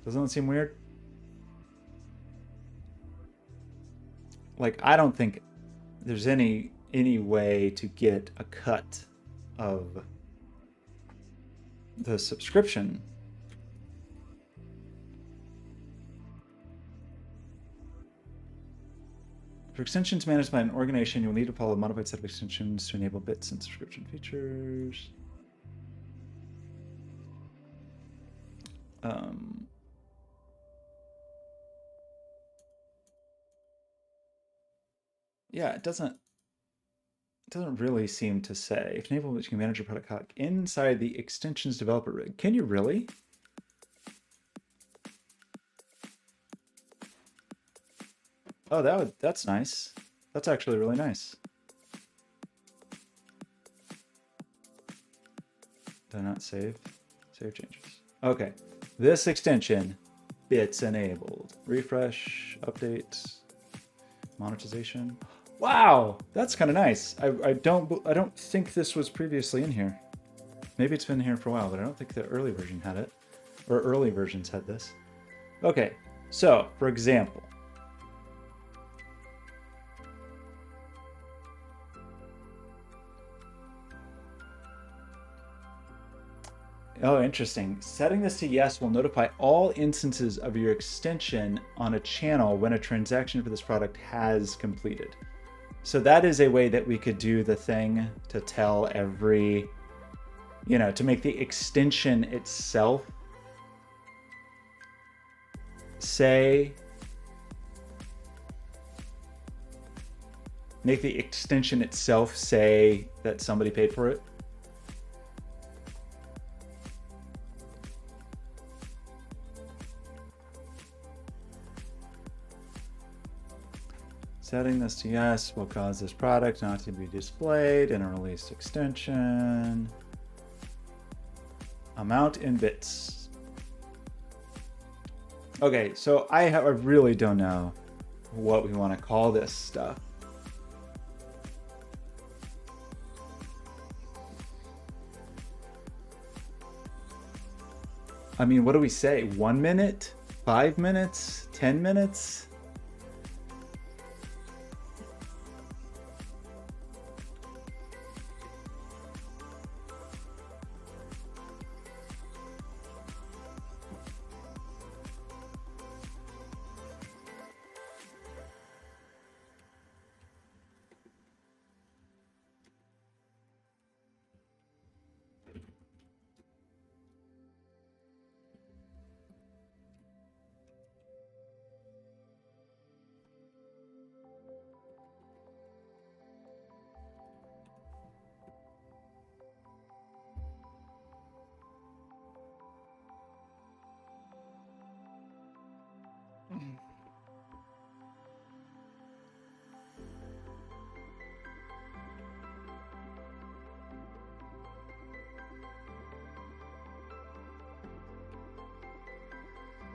Doesn't that seem weird? Like, I don't think there's any way to get a cut of the subscription. For extensions managed by an organization, you'll need to follow a modified set of extensions to enable bits and subscription features. Yeah, it doesn't really seem to say. If enabled, you can manage your product calc inside the extensions developer rig. Can you really? Oh, that's nice. That's actually really nice. Did I not save? Save changes. Okay. This extension, bits enabled. Refresh, update, monetization. Wow, that's kind of nice. I don't think this was previously in here. Maybe it's been here for a while, but I don't think the early version had it, or early versions had this. Okay, so for example, oh, interesting. Setting this to yes will notify all instances of your extension on a channel when a transaction for this product has completed. So that is a way that we could do the thing to tell every, you know, to make the extension itself say, that somebody paid for it. Setting this to yes will cause this product not to be displayed in a released extension. Amount in bits. Okay, so I really don't know what we want to call this stuff. I mean, what do we say? 1 minute? 5 minutes? 10 minutes?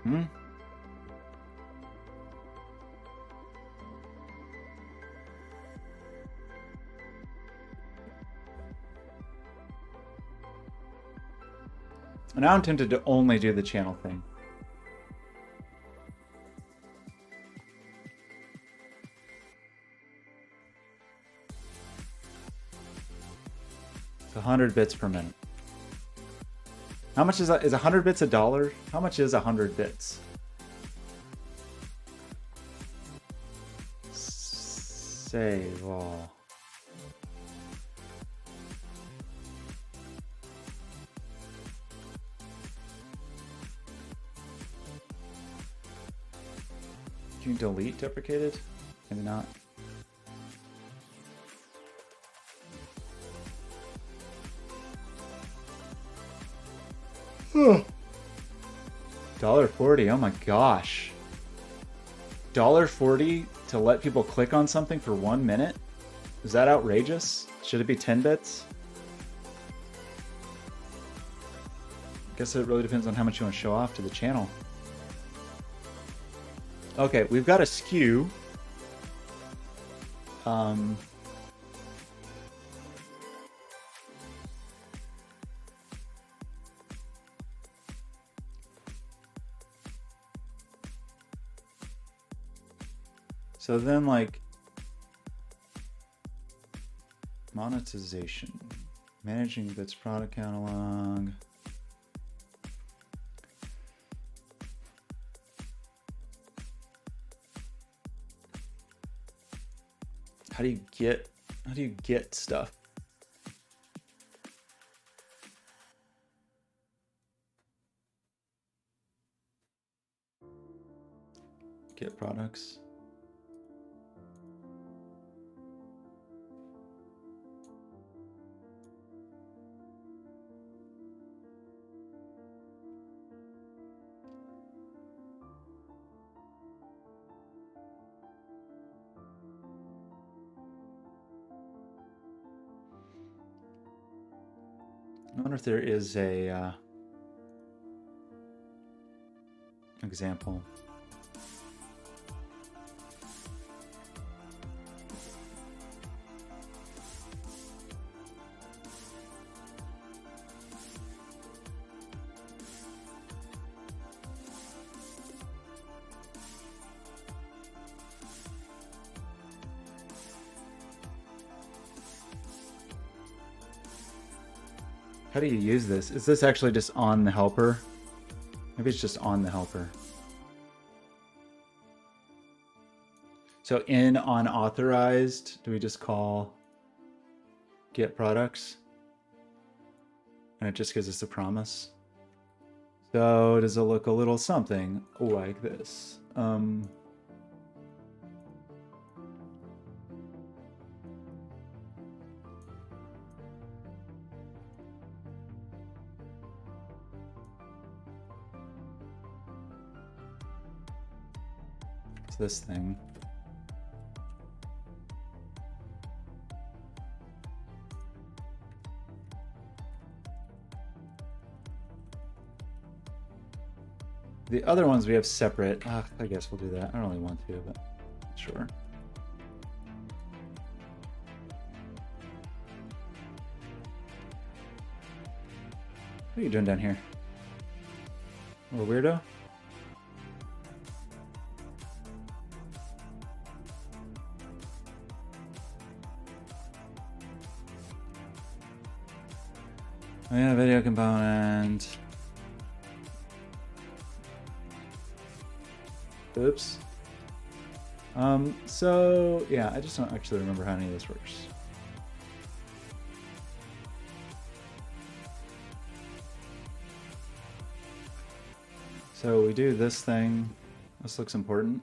Hmm? And now I'm tempted to only do the channel thing. It's 100 bits per minute. How much is that? Is 100 bits $1? How much is 100 bits? Save all. Can you delete deprecated? Maybe not. $1.40. Oh my gosh. $1.40 to let people click on something for 1 minute? Is that outrageous? Should it be 10 bits? I guess it really depends on how much you want to show off to the channel. Okay, we've got a skew. So then, like, monetization, managing bits product catalog. How do you get stuff? Get products. I wonder if there is a example. How do you use this? Is this actually just on the helper? Maybe it's just on the helper. So in unauthorized, do we just call get products? And it just gives us a promise. So does it look a little something like this? This thing. The other ones we have separate. I guess we'll do that. I don't really want to, but sure. What are you doing down here? Little weirdo? Oh yeah, video component. Oops. So yeah, I just don't actually remember how any of this works. So we do this thing. This looks important.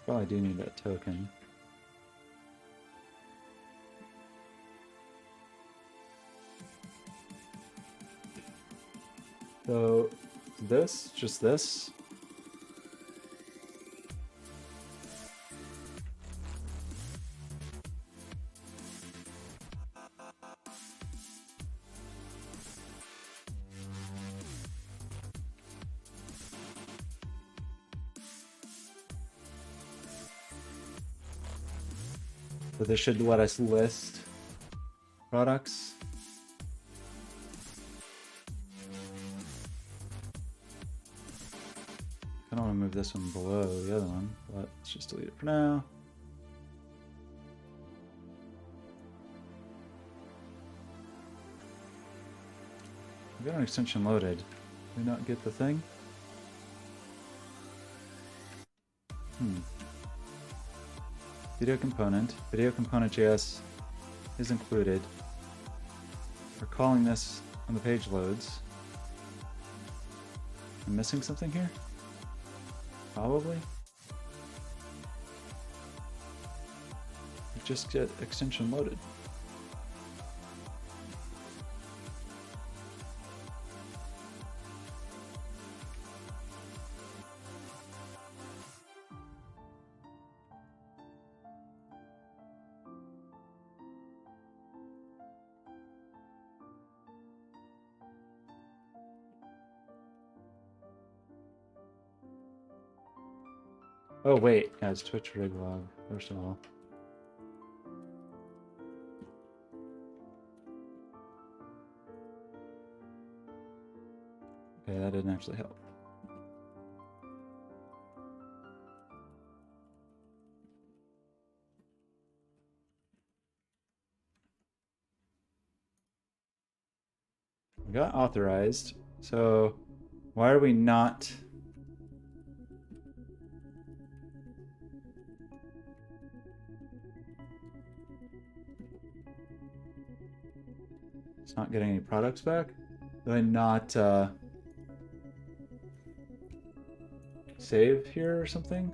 Probably do need that token. So this, just this. So this should let us list products. I don't want to move this one below the other one, but let's just delete it for now. We got an extension loaded. Did we not get the thing? Video component JS is included. We're calling this when the page loads. I'm missing something here? Probably. Just get extension loaded. Oh wait, guys, Twitch rig log, first of all. Okay, that didn't actually help. We got authorized, so why are we not... It's not getting any products back? Did I not save here or something?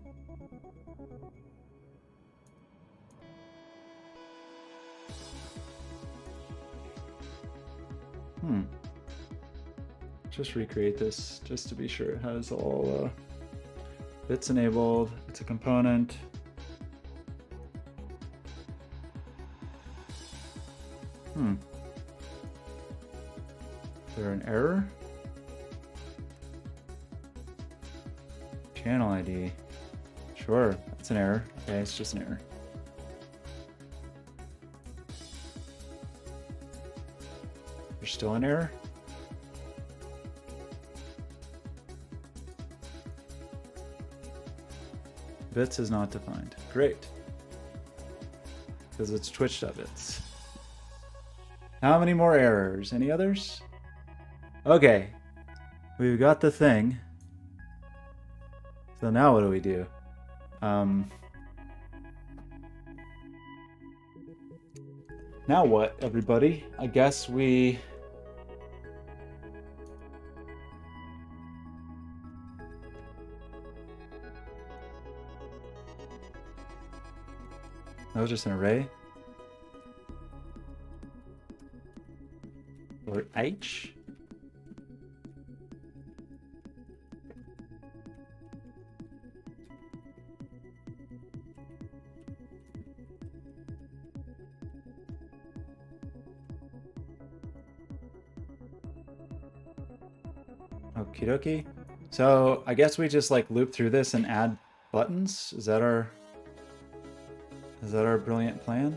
Just recreate this just to be sure it has all bits enabled. It's a component. Is there an error? Channel ID. Sure, that's an error. Okay, it's just an error. There's still an error? Bits is not defined. Great. Because it's twitch.bits. How many more errors? Any others? Okay. We've got the thing. So now what do we do? Now what, everybody? I guess we... That was just an array? Or H? Okie dokie. So I guess we just like loop through this and add buttons? Is that our brilliant plan?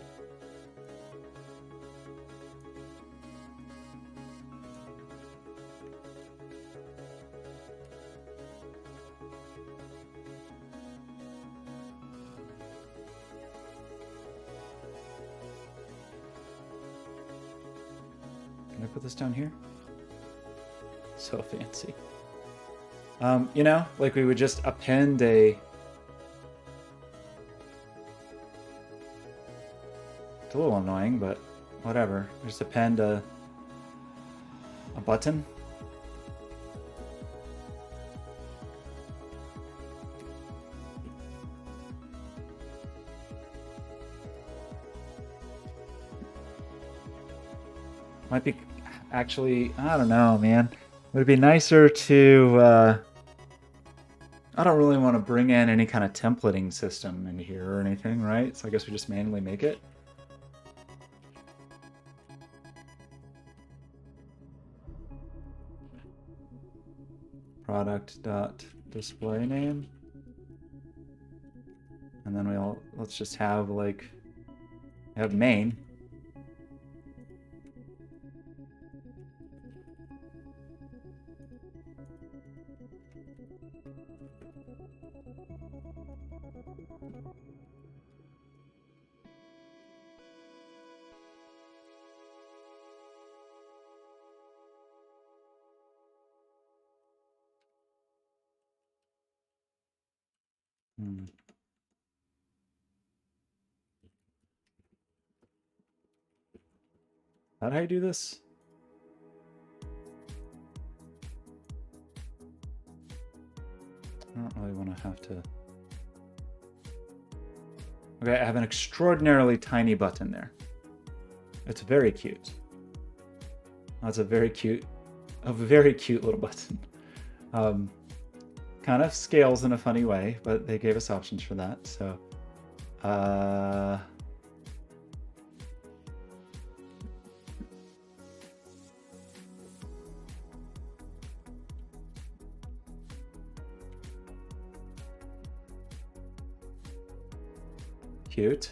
Can I put this down here? So fancy. You know, like we would just append a... It's a little annoying, but whatever. Just append a button. Might be actually, I don't know, man. Would it be nicer to, I don't really want to bring in any kind of templating system in here or anything, right? So I guess we just manually make it. Product.display name. And then let's just have like, have main. that how you do this? I don't really want to have to... Okay, I have an extraordinarily tiny button there. It's very cute. That's a very cute little button. Kind of scales in a funny way, but they gave us options for that. So, cute.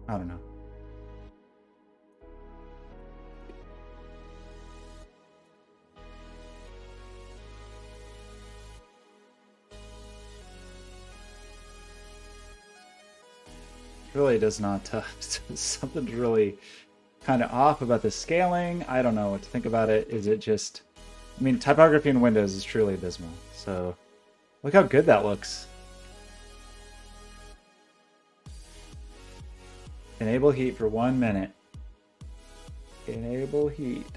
I don't know. Really does not something's really kind of off about the scaling. I don't know what to think about it. Is it just, I mean, typography in Windows is truly abysmal. So look how good that looks. Enable heat for 1 minute. Enable heat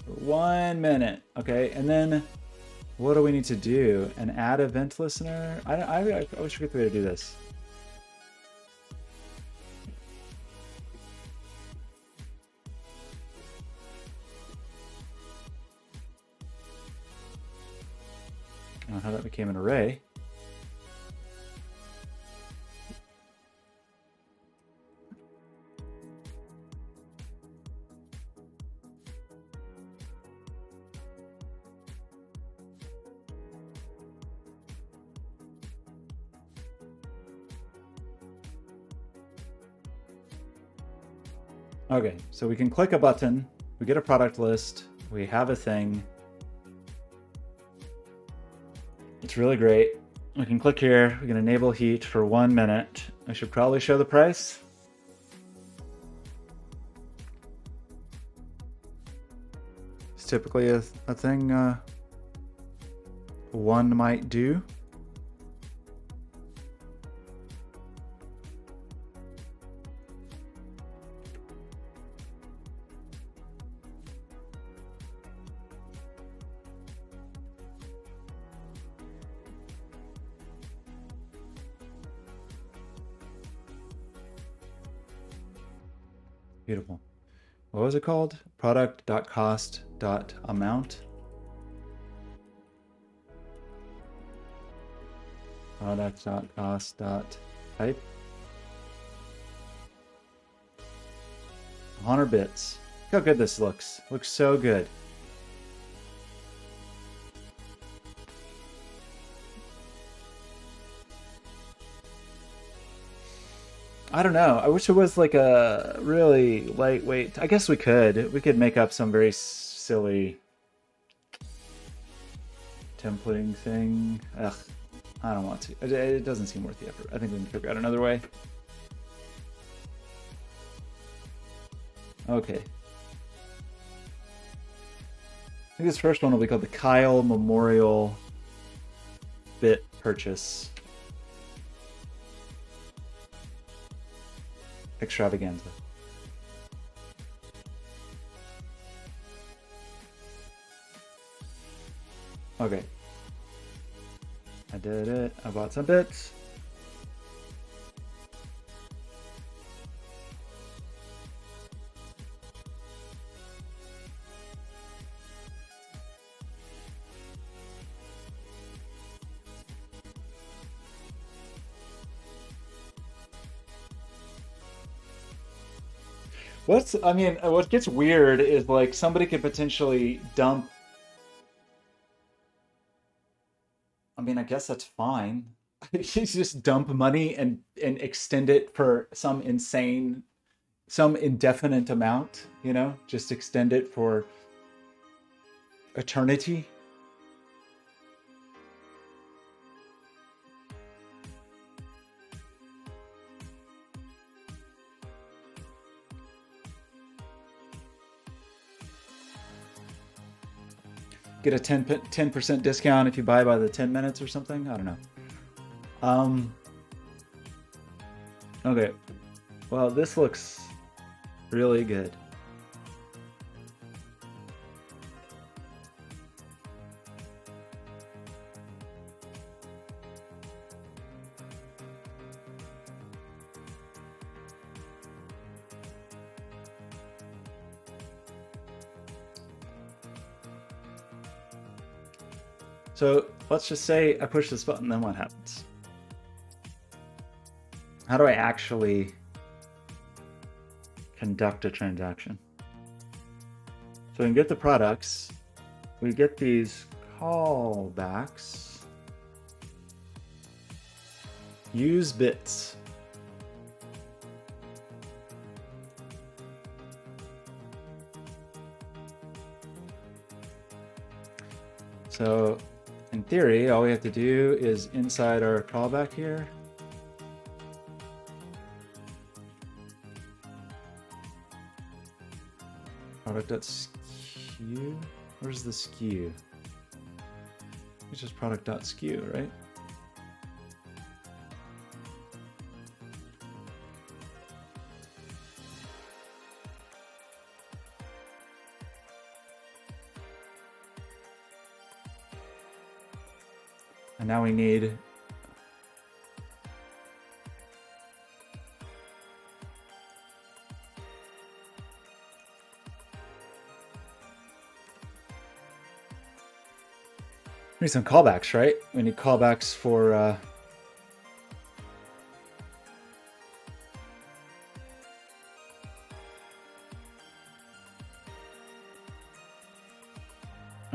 for 1 minute. Okay, and then what do we need to do? And add event listener? I wish we could way to do this. I don't know how that became an array. Okay, so we can click a button, we get a product list, we have a thing. It's really great. We can click here, we can enable heat for 1 minute. I should probably show the price. It's typically a thing one might do. Beautiful. What was it called? Product.cost.amount. Product.cost.type. 100 bits. Look how good this looks. Looks so good. I don't know. I wish it was like a really lightweight. I guess we could. We could make up some very silly templating thing. Ugh, I don't want to. It doesn't seem worth the effort. I think we can figure out another way. Okay. I think this first one will be called the Kyle Memorial Bit Purchase Extravaganza. Okay. I did it. I bought some bits. What gets weird is like somebody could potentially dump. I mean, I guess that's fine. You just dump money and extend it for some indefinite amount, you know? Just extend it for eternity. get a 10% discount if you buy by the 10 minutes or something. I don't know. Okay. Well, this looks really good. So let's just say I push this button, then what happens? How do I actually conduct a transaction? So we can get the products, we get these callbacks, use bits. So in theory, all we have to do is inside our callback here, product.skew. Where's the skew? It's just product.skew, right? And now we need some callbacks, right? We need callbacks for I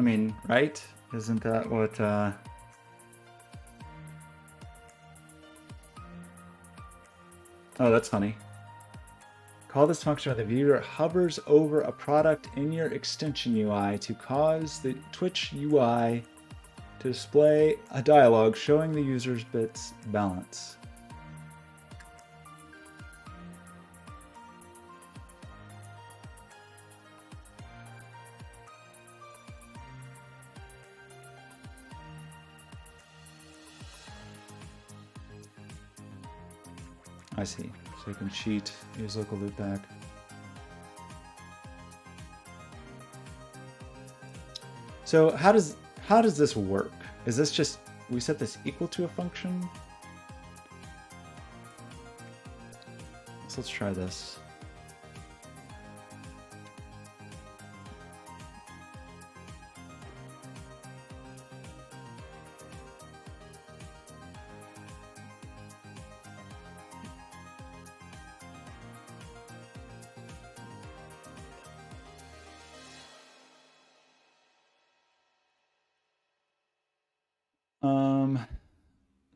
mean, right? Isn't that what Oh, that's funny. Call this function when the viewer hovers over a product in your extension UI to cause the Twitch UI to display a dialog showing the user's bits balance. I see. So you can cheat, use local loopback. So how does this work? Is this just, we set this equal to a function? So let's try this.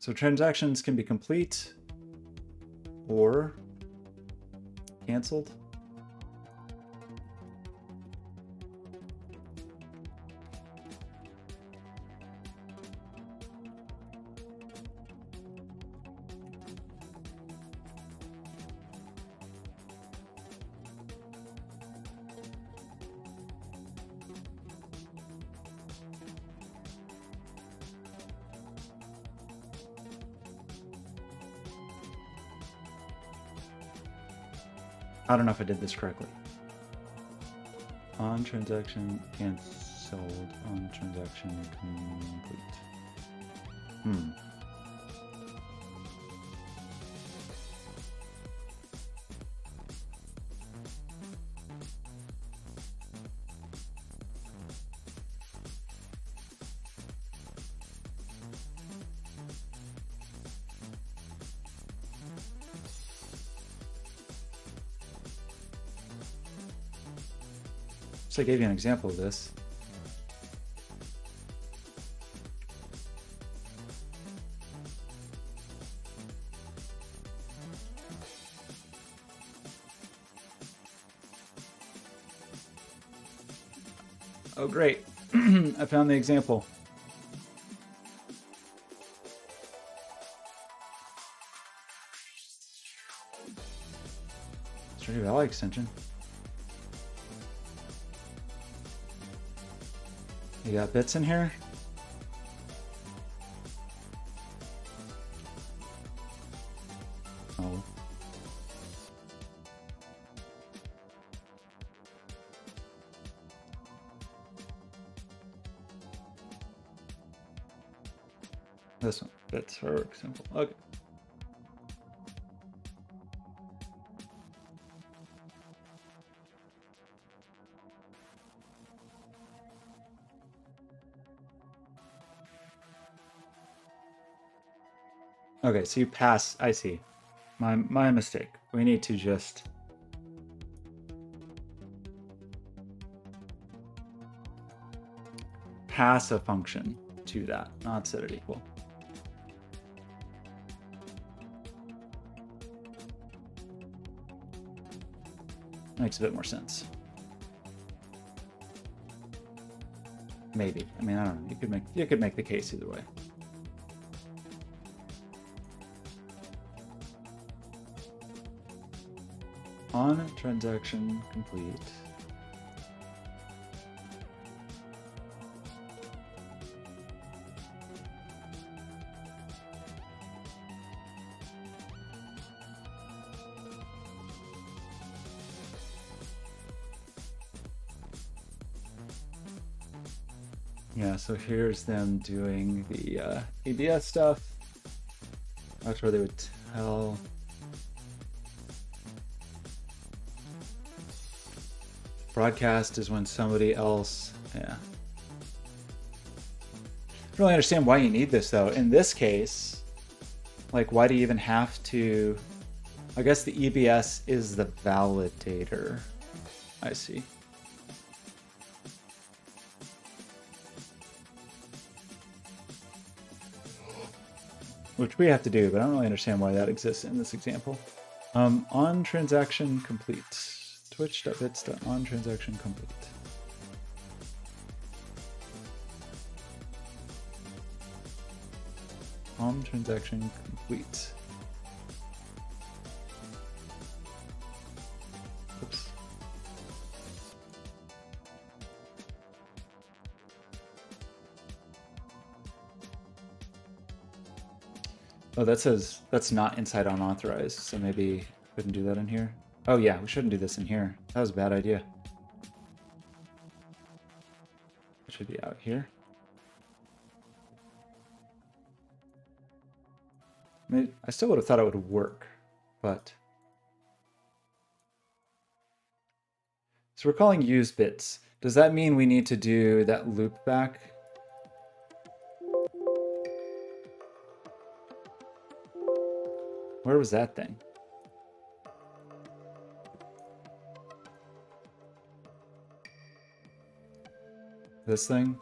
So transactions can be complete or canceled. I don't know if I did this correctly. On transaction canceled, on transaction complete. So I gave you an example of this. Oh, great. I found the example. Stardew Valley extension. You got bits in here? Oh. This one, bits for example. Okay. Okay, so you pass. I see. My mistake. We need to just pass a function to that, not set it equal. Makes a bit more sense. Maybe. I mean, I don't know. You could make the case either way. On transaction complete. Yeah, so here's them doing the ABS stuff. That's where they would tell. Broadcast is when somebody else, yeah. I don't really understand why you need this though. In this case, like why do you even have to, I guess the EBS is the validator. I see. Which we have to do, but I don't really understand why that exists in this example. On transaction complete. Twitch.bits.on transaction complete. On transaction complete. Oops. Oh, that says that's not inside unauthorized, so maybe we couldn't do that in here. Oh yeah, we shouldn't do this in here. That was a bad idea. It should be out here. I mean, I still would have thought it would work, but. So we're calling use bits. Does that mean we need to do that loop back? Where was that thing? This thing?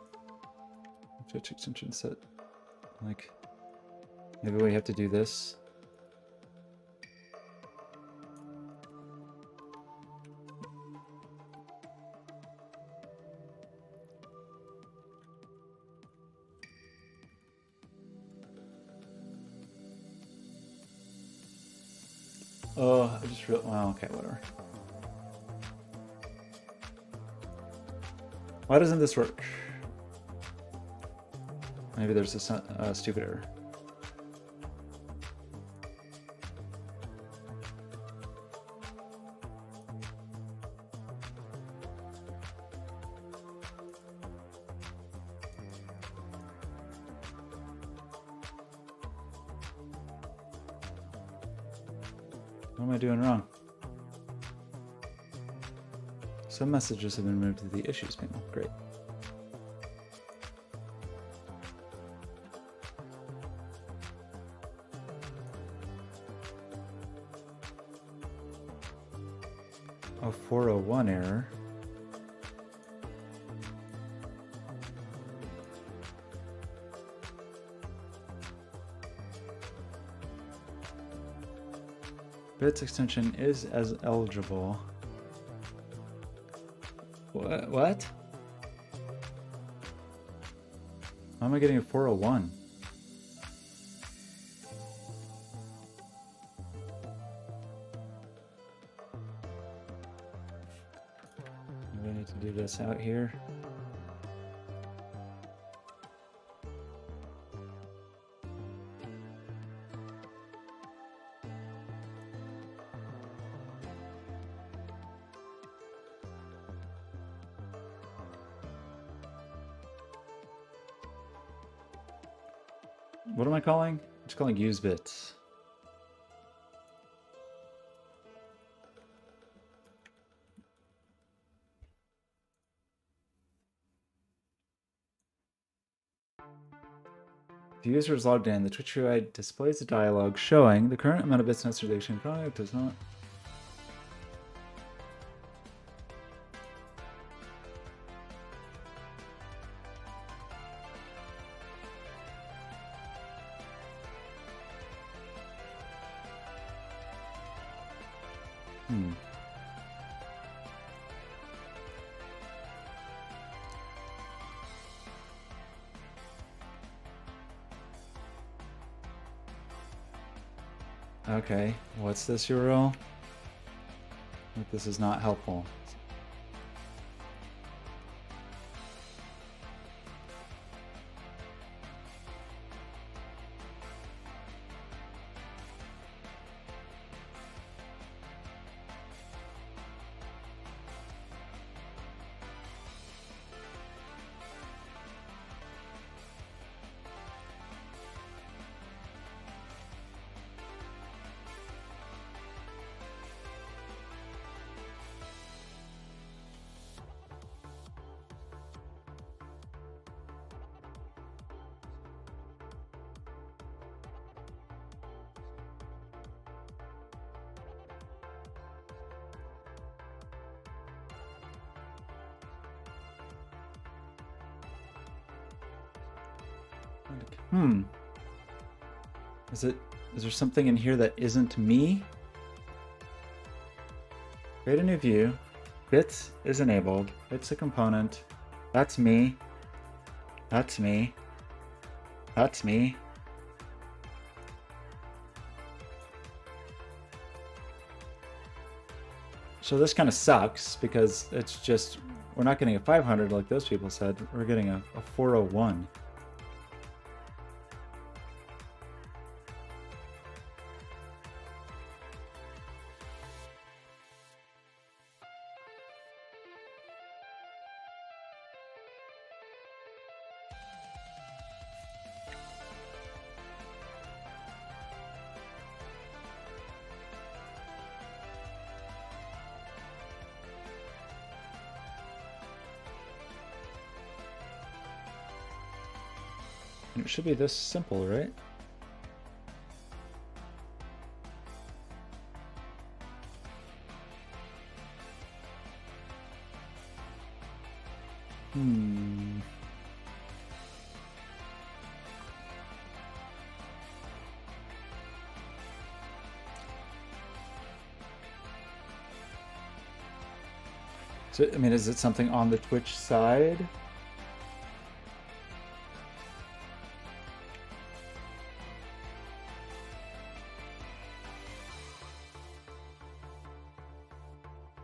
Twitch extension set. Like, maybe we have to do this. Oh, I just realized. Well, okay, whatever. Why doesn't this work? Maybe there's a stupid error. What am I doing wrong? Some messages have been moved to the issues panel. Great. A 401 error. Bits extension is as eligible. What? How am I getting a 401? Do I need to do this out here? What am I calling? I'm just calling use bits. The user is logged in. The Twitch UI displays a dialog showing the current amount of bits necessary to contact does not. Okay, what's this URL? This is not helpful. Is there something in here that isn't me? Create a new view. Bits is enabled. It's a component. That's me. That's me. That's me. So this kind of sucks because it's just, we're not getting a 500 like those people said. We're getting a 401. It should be this simple, right? So, I mean, is it something on the Twitch side?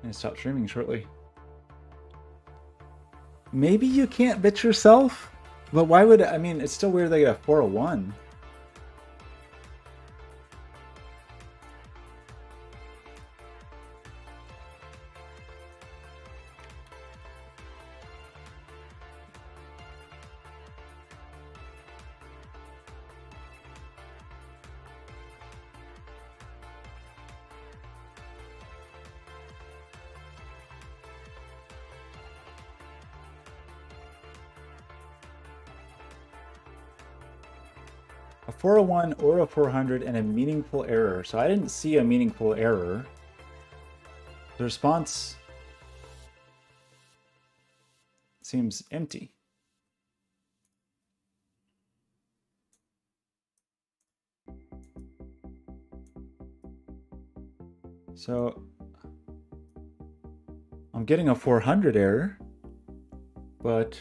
And stop streaming shortly. Maybe you can't bit yourself, but why would, I mean, it's still weird they get a 401. A 401 or a 400 and a meaningful error. So I didn't see a meaningful error. The response seems empty. So I'm getting a 400 error, but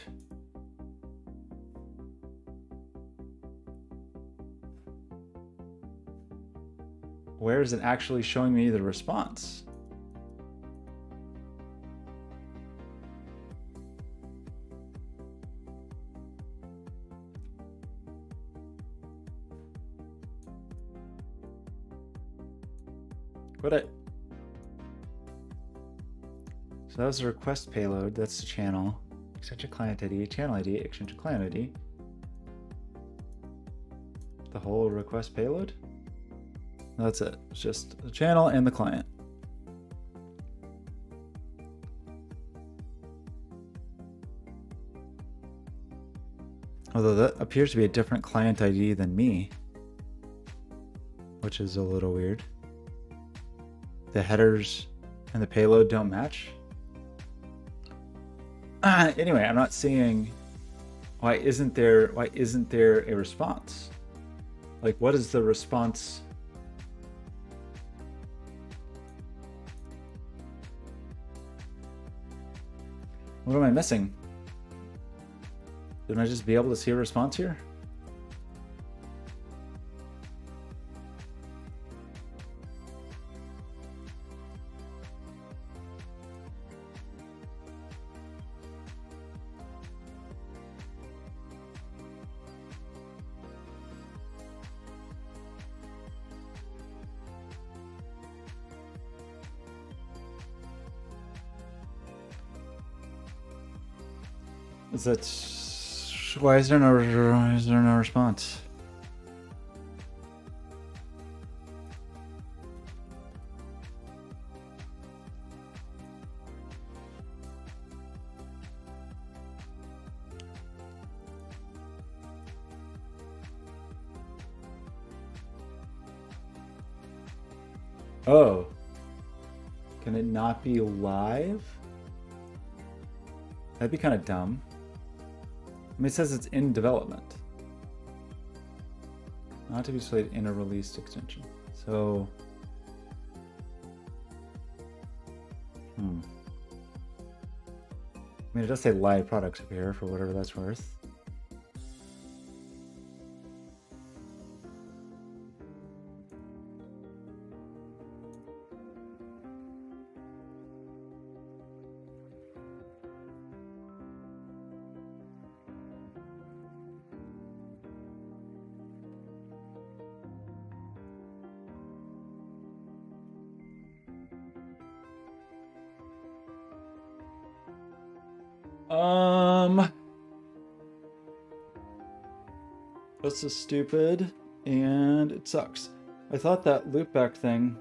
where is it actually showing me the response? Quit it. So that was the request payload. That's the channel. Extension client ID, channel ID, extension client ID. The whole request payload? That's it. It's just the channel and the client. Although that appears to be a different client ID than me, which is a little weird. The headers and the payload don't match. Anyway, I'm not seeing why isn't there a response? Like, what is the response? What am I missing? Didn't I just be able to see a response here? Is that why is there no response? Oh, can it not be live? That'd be kind of dumb. I mean, it says it's in development. Not to be displayed in a released extension. So, I mean, it does say live products up here for whatever that's worth. This is stupid, and it sucks. I thought that loopback thing...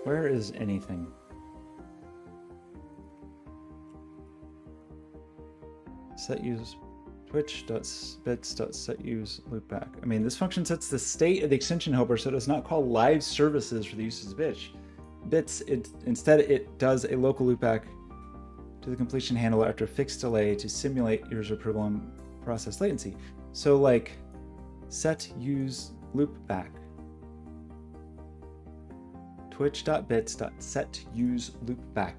Where is anything? Set use twitch.bits.setUse loopback. I mean, this function sets the state of the extension helper so it does not call live services for the use of bits. Instead, it does a local loopback to the completion handler after a fixed delay to simulate user approval and process latency. So, like, set use loopback. Twitch.bits.setUse loopback.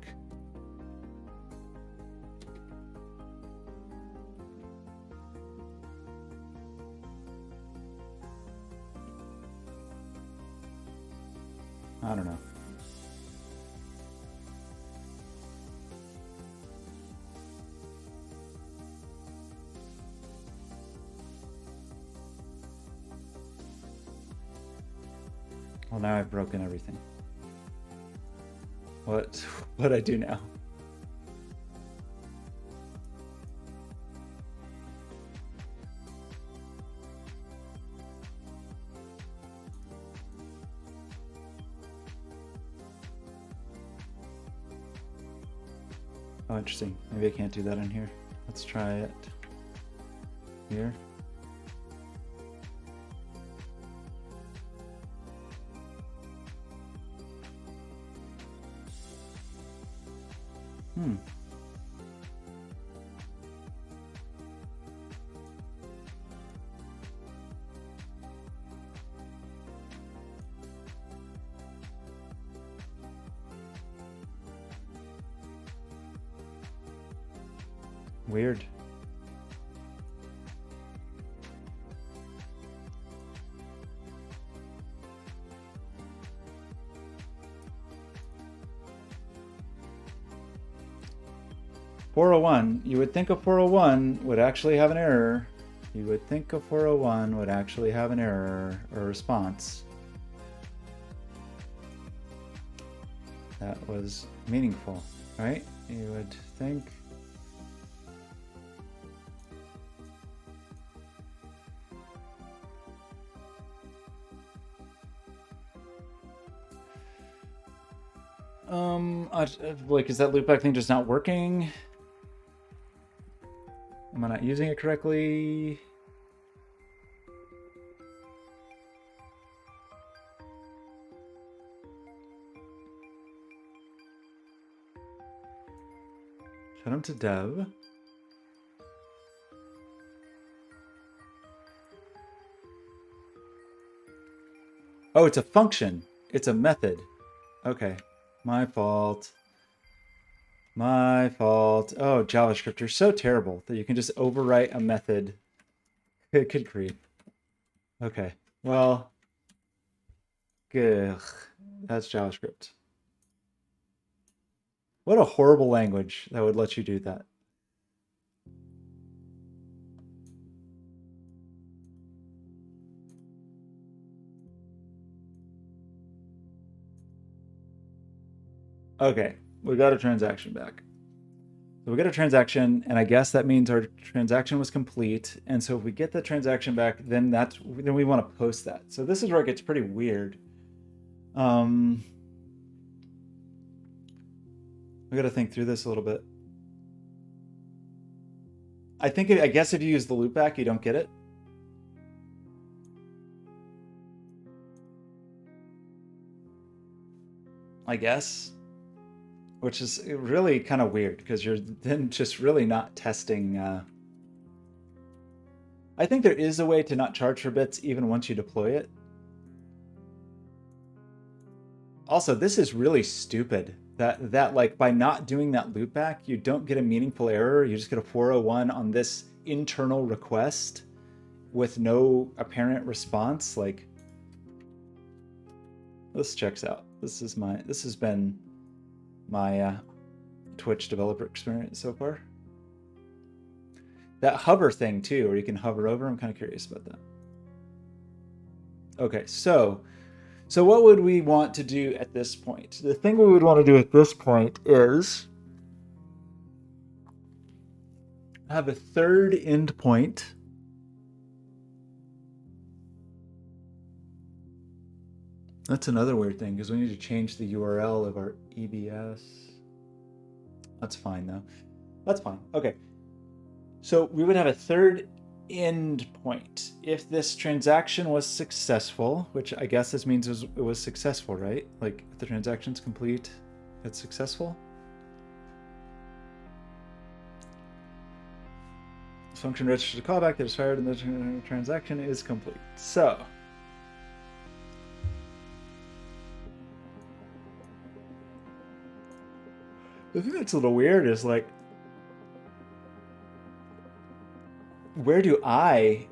I don't know. Well, now I've broken everything. What do I do now? Oh, interesting. Maybe I can't do that in here. Let's try it here. Weird. (401). You would think a 401 would actually have an error. You would think a 401 would actually have an error or response. that was meaningful, right? You would think. Like, is that loopback thing just not working? Am I not using it correctly? Shut them to dev. Oh, it's a function. It's a method. Okay. My fault. My fault. Oh, JavaScript, you're so terrible that you can just overwrite a method. Good grief. Okay. Well, good. That's JavaScript. What a horrible language that would let you do that. Okay, we got a transaction back. So we get a transaction, and I guess that means our transaction was complete. And so if we get the transaction back, then we want to post that. So this is where it gets pretty weird. We got to think through this a little bit. I guess if you use the loopback, you don't get it. I guess. Which is really kind of weird because you're then just really not testing. I think there is a way to not charge for bits even once you deploy it. Also, this is really stupid. That like by not doing that loopback, you don't get a meaningful error. You just get a 401 on this internal request with no apparent response. Like, this checks out. This has been my Twitch developer experience so far. That hover thing too, where you can hover over, I'm kind of curious about that. Okay, so what would we want to do at this point? The thing we would want to do at this point is have a third endpoint. That's another weird thing because we need to change the URL of our EBS. That's fine though. That's fine. Okay. So we would have a third endpoint if this transaction was successful, which I guess this means it was successful, right? Like if the transaction's complete, it's successful. This function registers a callback that is fired and the transaction is complete. So the thing that's a little weird is like, where do I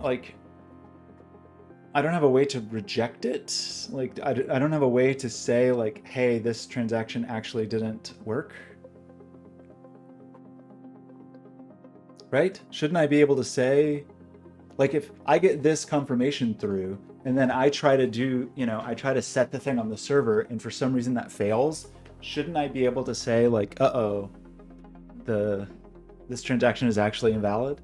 don't have a way to reject it. Like, I don't have a way to say like, hey, this transaction actually didn't work. Right? Shouldn't I be able to say, like, if I get this confirmation through and then I try to do, I try to set the thing on the server and for some reason that fails, shouldn't I be able to say like, uh-oh, this transaction is actually invalid?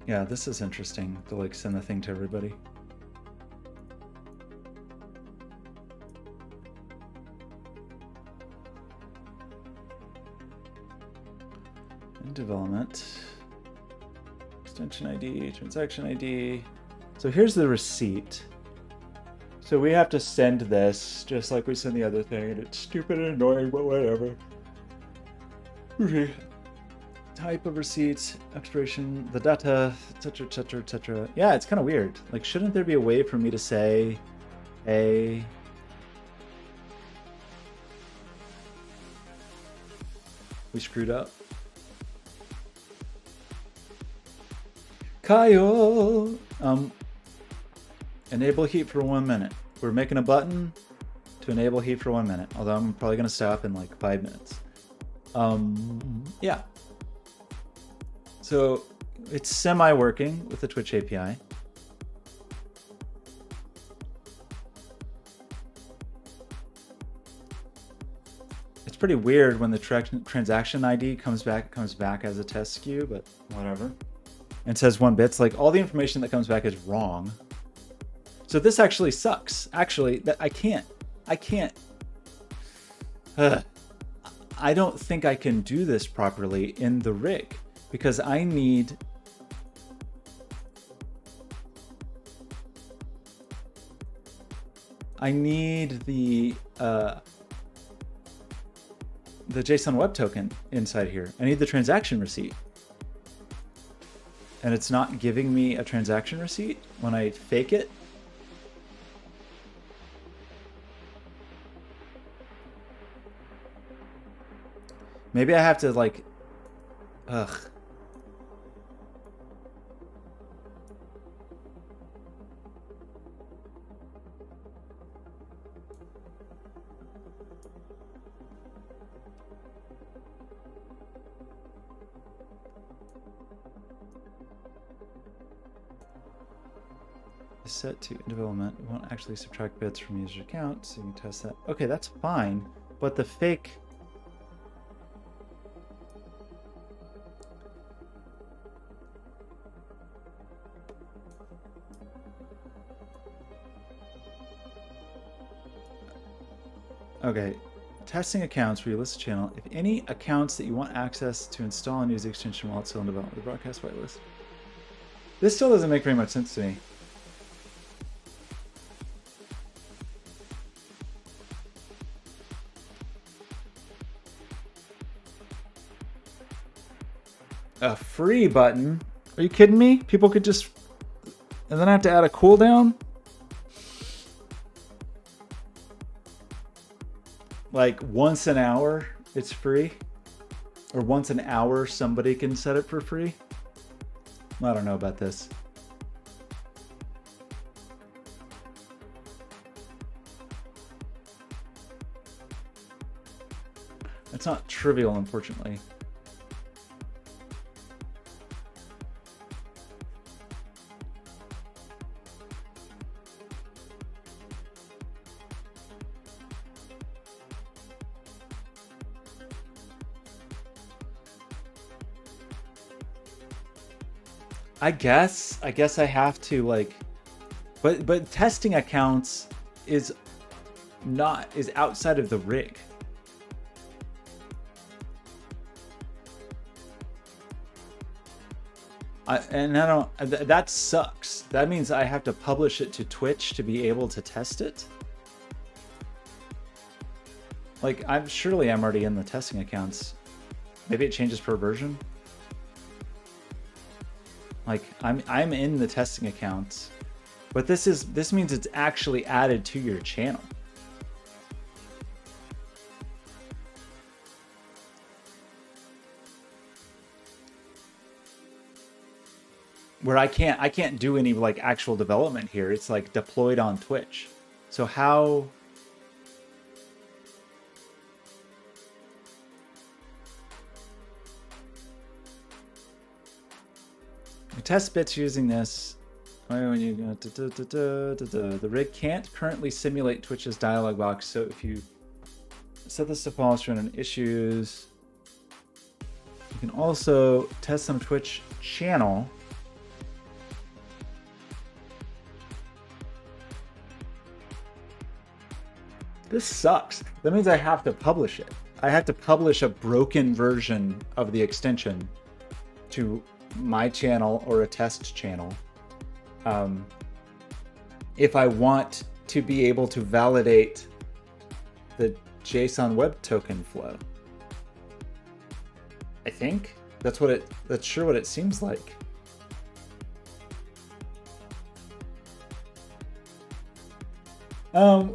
Yeah, this is interesting to like send the thing to everybody. In development, extension ID, transaction ID. So here's the receipt. So we have to send this just like we send the other thing, and it's stupid and annoying, but whatever. Okay. Type of receipt, expiration, the data, etc., etc., etc. Yeah, it's kind of weird. Like, shouldn't there be a way for me to say, hey, we screwed up? Kyle, enable heat for 1 minute. We're making a button. to enable heat for 1 minute, although I'm probably going to stop in like 5 minutes. Yeah. So it's semi-working with the Twitch API. It's pretty weird when the transaction ID comes back as a test SKU, but whatever. And says 1 bit. It's like all the information that comes back is wrong. So this actually sucks. Actually, that I can't. I don't think I can do this properly in the rig because I need the JSON web token inside here. I need the transaction receipt. And it's not giving me a transaction receipt when I fake it. Maybe I have to like, ugh. Set to development. We won't actually subtract bits from user account, so you can test that. Okay, that's fine, but the fake. Okay, testing accounts where you list a channel. If any accounts that you want access to install and use the extension while it's still in development, the broadcast whitelist. This still doesn't make very much sense to me. A free button? Are you kidding me? People could just... And then I have to add a cooldown? Like once an hour, it's free? Or once an hour, somebody can set it for free? I don't know about this. It's not trivial, unfortunately. I guess I have to like, but testing accounts is outside of the rig. That sucks. That means I have to publish it to Twitch to be able to test it. Like I'm already in the testing accounts. Maybe it changes per version. Like I'm in the testing accounts, but this means it's actually added to your channel. Where I can't do any like actual development here. It's like deployed on Twitch. So how? Test bits using this. When you go, the rig can't currently simulate Twitch's dialog box. So if you set this to false, run on issues. You can also test some Twitch channel. This sucks. That means I have to publish it. I have to publish a broken version of the extension to my channel or a test channel if I want to be able to validate the JSON web token flow. I think that's sure what it seems like.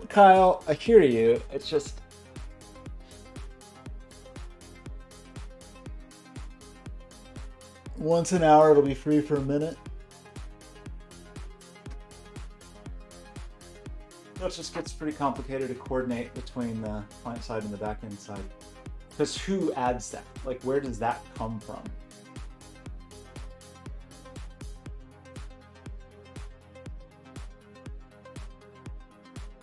Kyle, I hear you. It's just once an hour, it'll be free for a minute. it just gets pretty complicated to coordinate between the client side and the backend side. Because who adds that? Like, where does that come from?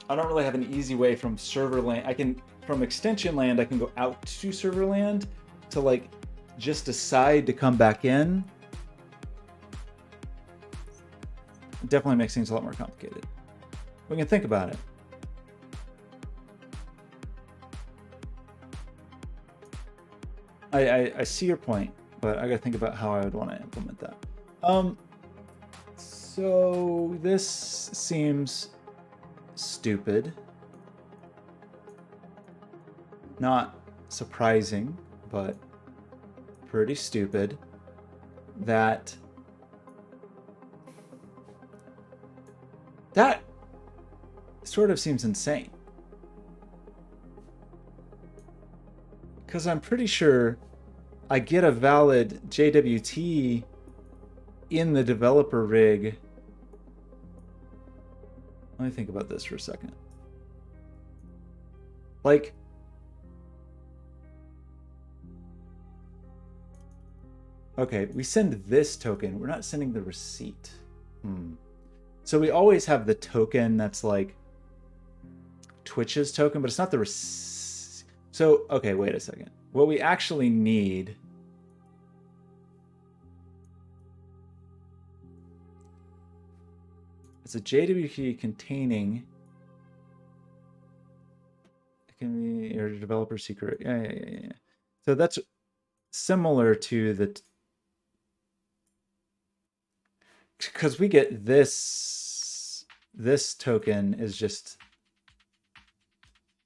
I don't really have an easy way from server land. From extension land, I can go out to server land to like just decide to come back in. It definitely makes things a lot more complicated. We can think about it. I see your point, but I gotta think about how I would want to implement that. So this seems stupid. Not surprising, but pretty stupid. That sort of seems insane. Because I'm pretty sure I get a valid JWT in the developer rig. Let me think about this for a second. Like, okay, we send this token. We're not sending the receipt. So we always have the token that's like Twitch's token, but it's not the receipt. So, okay, wait a second. What we actually need is a JWT containing, it can be your developer secret. Yeah. So that's similar to the, because we get this token is just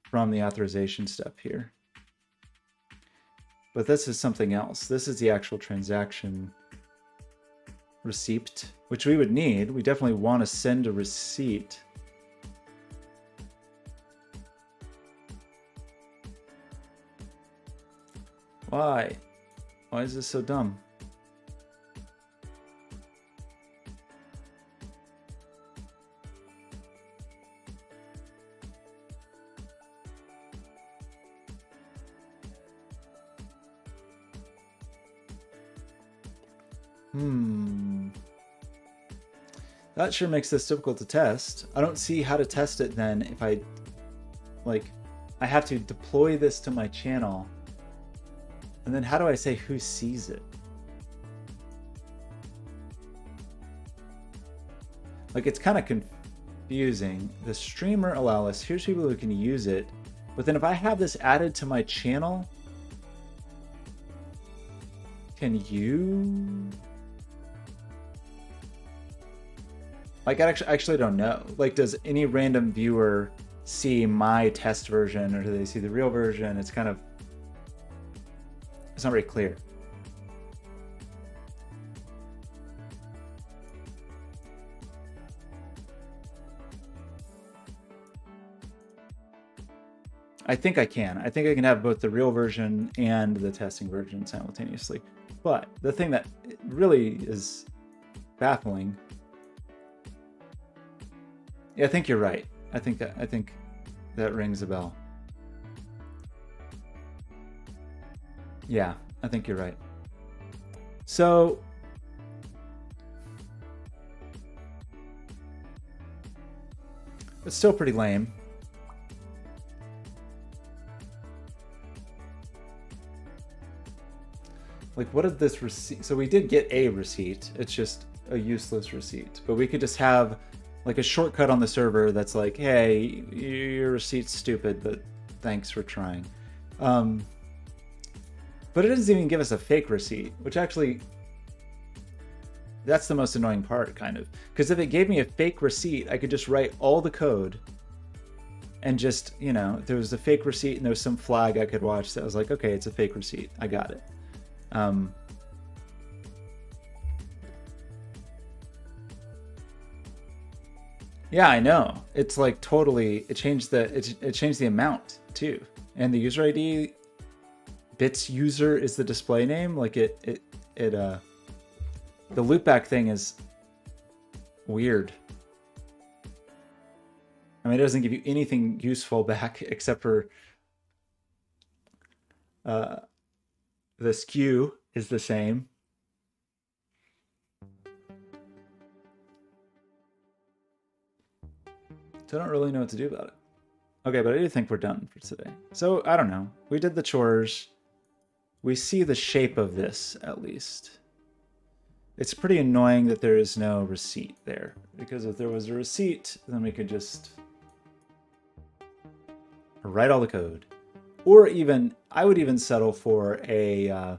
from the authorization step here. But this is something else. This is the actual transaction receipt, which we would need. We definitely want to send a receipt. Why? Why is this so dumb? That sure makes this difficult to test. I don't see how to test it then if I have to deploy this to my channel. And then how do I say who sees it? Like, it's kind of confusing. The streamer allow list, here's people who can use it. But then if I have this added to my channel, can you? Like, I actually don't know. Like, does any random viewer see my test version, or do they see the real version? It's kind of, it's not very clear. I think I can. I think I can have both the real version and the testing version simultaneously. But the thing that really is baffling, yeah, I think you're right. I think that rings a bell. Yeah, I think you're right. So it's still pretty lame. Like, what did this receipt? So we did get a receipt. It's just a useless receipt. But we could just have like a shortcut on the server that's like, hey, your receipt's stupid, but thanks for trying. But it doesn't even give us a fake receipt, which actually, that's the most annoying part, kind of. Because if it gave me a fake receipt, I could just write all the code and just, you know, there was a fake receipt and there was some flag I could watch that was like, okay, it's a fake receipt. I got it. Yeah, I know. It's like totally, it changed the amount too. And the user ID, bits user is the display name. Like the loopback thing is weird. I mean, it doesn't give you anything useful back except for uh, the skew is the same. So I don't really know what to do about it. Okay, but I do think we're done for today. So I don't know. We did the chores. We see the shape of this at least. It's pretty annoying that there is no receipt there, because if there was a receipt, then we could just write all the code. Or even, I would even settle for a,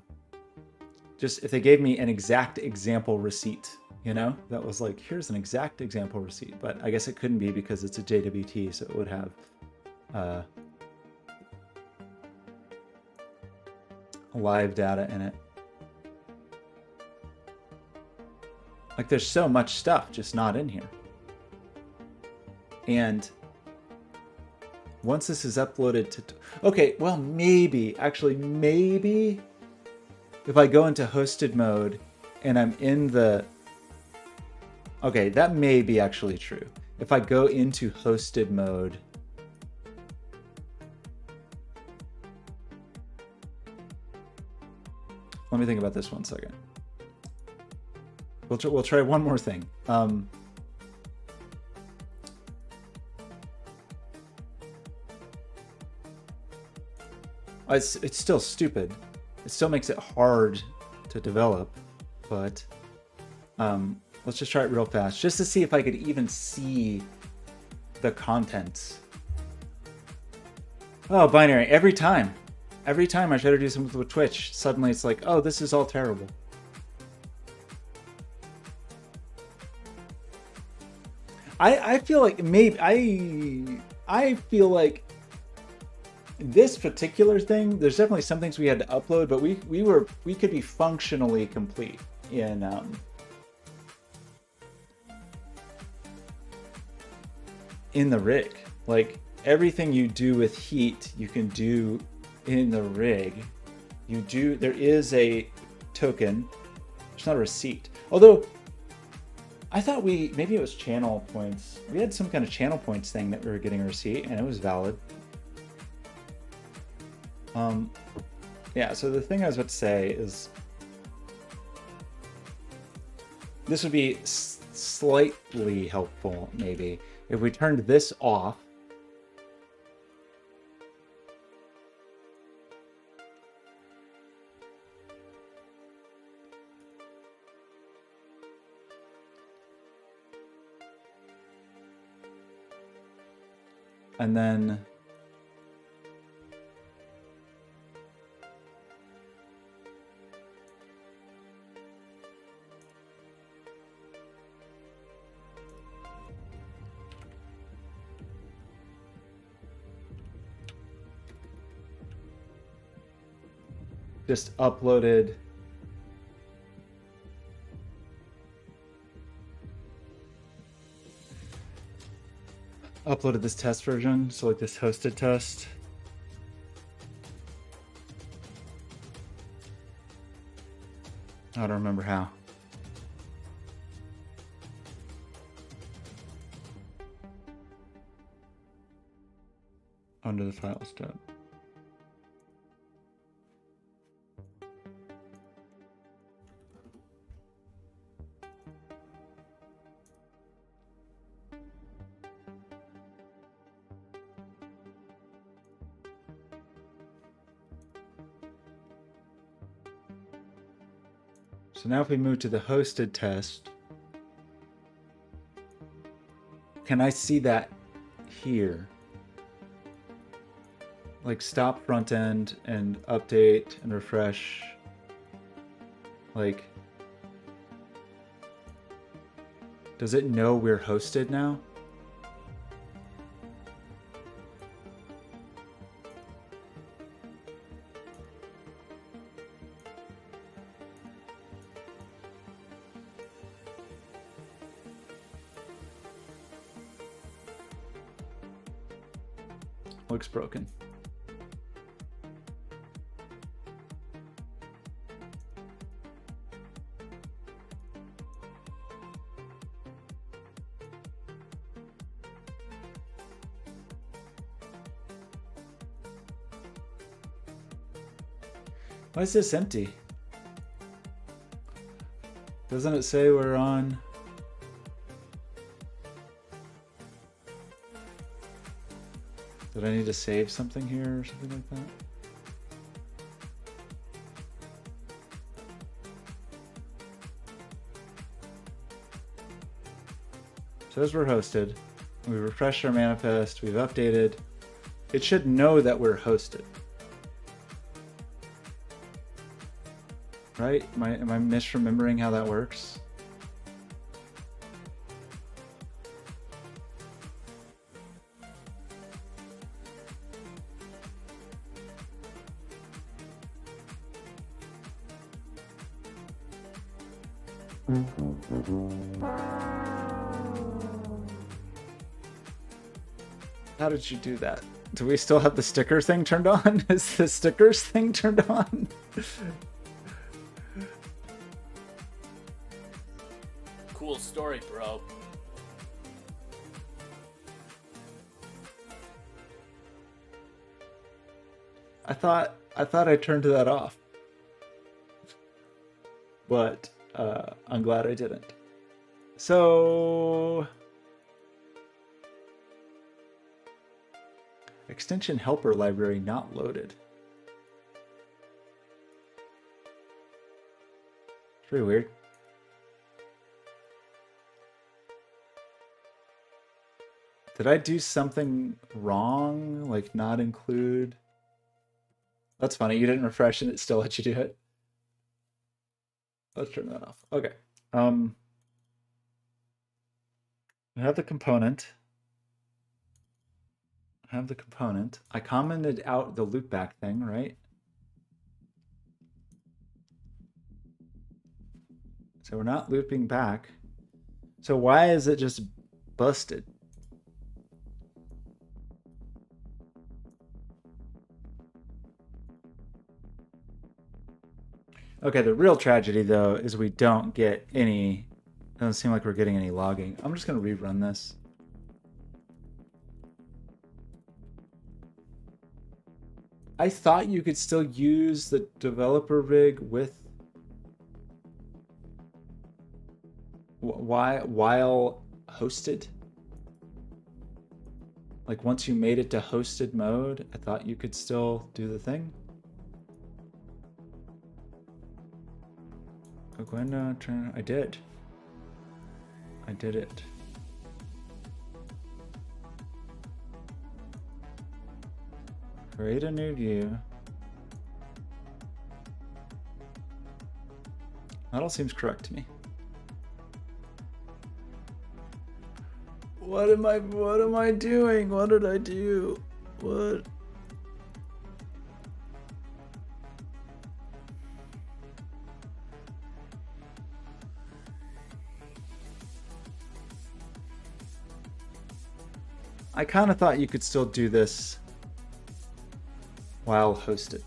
just if they gave me an exact example receipt, you know, that was like, here's an exact example receipt. But I guess it couldn't be because it's a JWT, so it would have live data in it. Like there's so much stuff just not in here. And once this is uploaded to, okay, well, maybe, actually, maybe if I go into hosted mode and I'm in the, okay, that may be actually true. If I go into hosted mode, let me think about this 1 second. We'll try one more thing. It's still stupid. It still makes it hard to develop, but let's just try it real fast, just to see if I could even see the contents. Oh, binary, every time. Every time I try to do something with Twitch, suddenly it's like, oh, this is all terrible. I feel like maybe I feel like this particular thing, there's definitely some things we had to upload, but we could be functionally complete in the rig. Like everything you do with heat, you can do in the rig. There is a token. It's not a receipt. Although I thought maybe it was channel points. We had some kind of channel points thing that we were getting a receipt, and it was valid. Yeah, so the thing I was about to say is this would be slightly helpful, maybe, if we turned this off. And then just uploaded this test version, so like this hosted test. I don't remember how. Under the Files tab. So now if we move to the hosted test, can I see that here? Like stop front end and update and refresh. Like, does it know we're hosted now? Looks broken. Why is this empty? Doesn't it say we're on? Did I need to save something here or something like that? Says we're hosted. We refreshed our manifest. We've updated. It should know that we're hosted. Right? Am I misremembering how that works? How did you do that? Do we still have the sticker thing turned on? Is the stickers thing turned on? Cool story, bro. I thought I turned that off. But I'm glad I didn't. So extension helper library not loaded. It's pretty weird. Did I do something wrong? Like not include? That's funny. You didn't refresh and it still let you do it. Let's turn that off. Okay. I have the component. I commented out the loopback thing, right? So we're not looping back. So why is it just busted? Okay, the real tragedy though is we don't get any, doesn't seem like we're getting any logging. I'm just gonna rerun this. I thought you could still use the developer rig with while hosted. Like once you made it to hosted mode, I thought you could still do the thing. I did. I did it. Create a new view. That all seems correct to me. What am I doing? What did I do? What? I kind of thought you could still do this while hosted.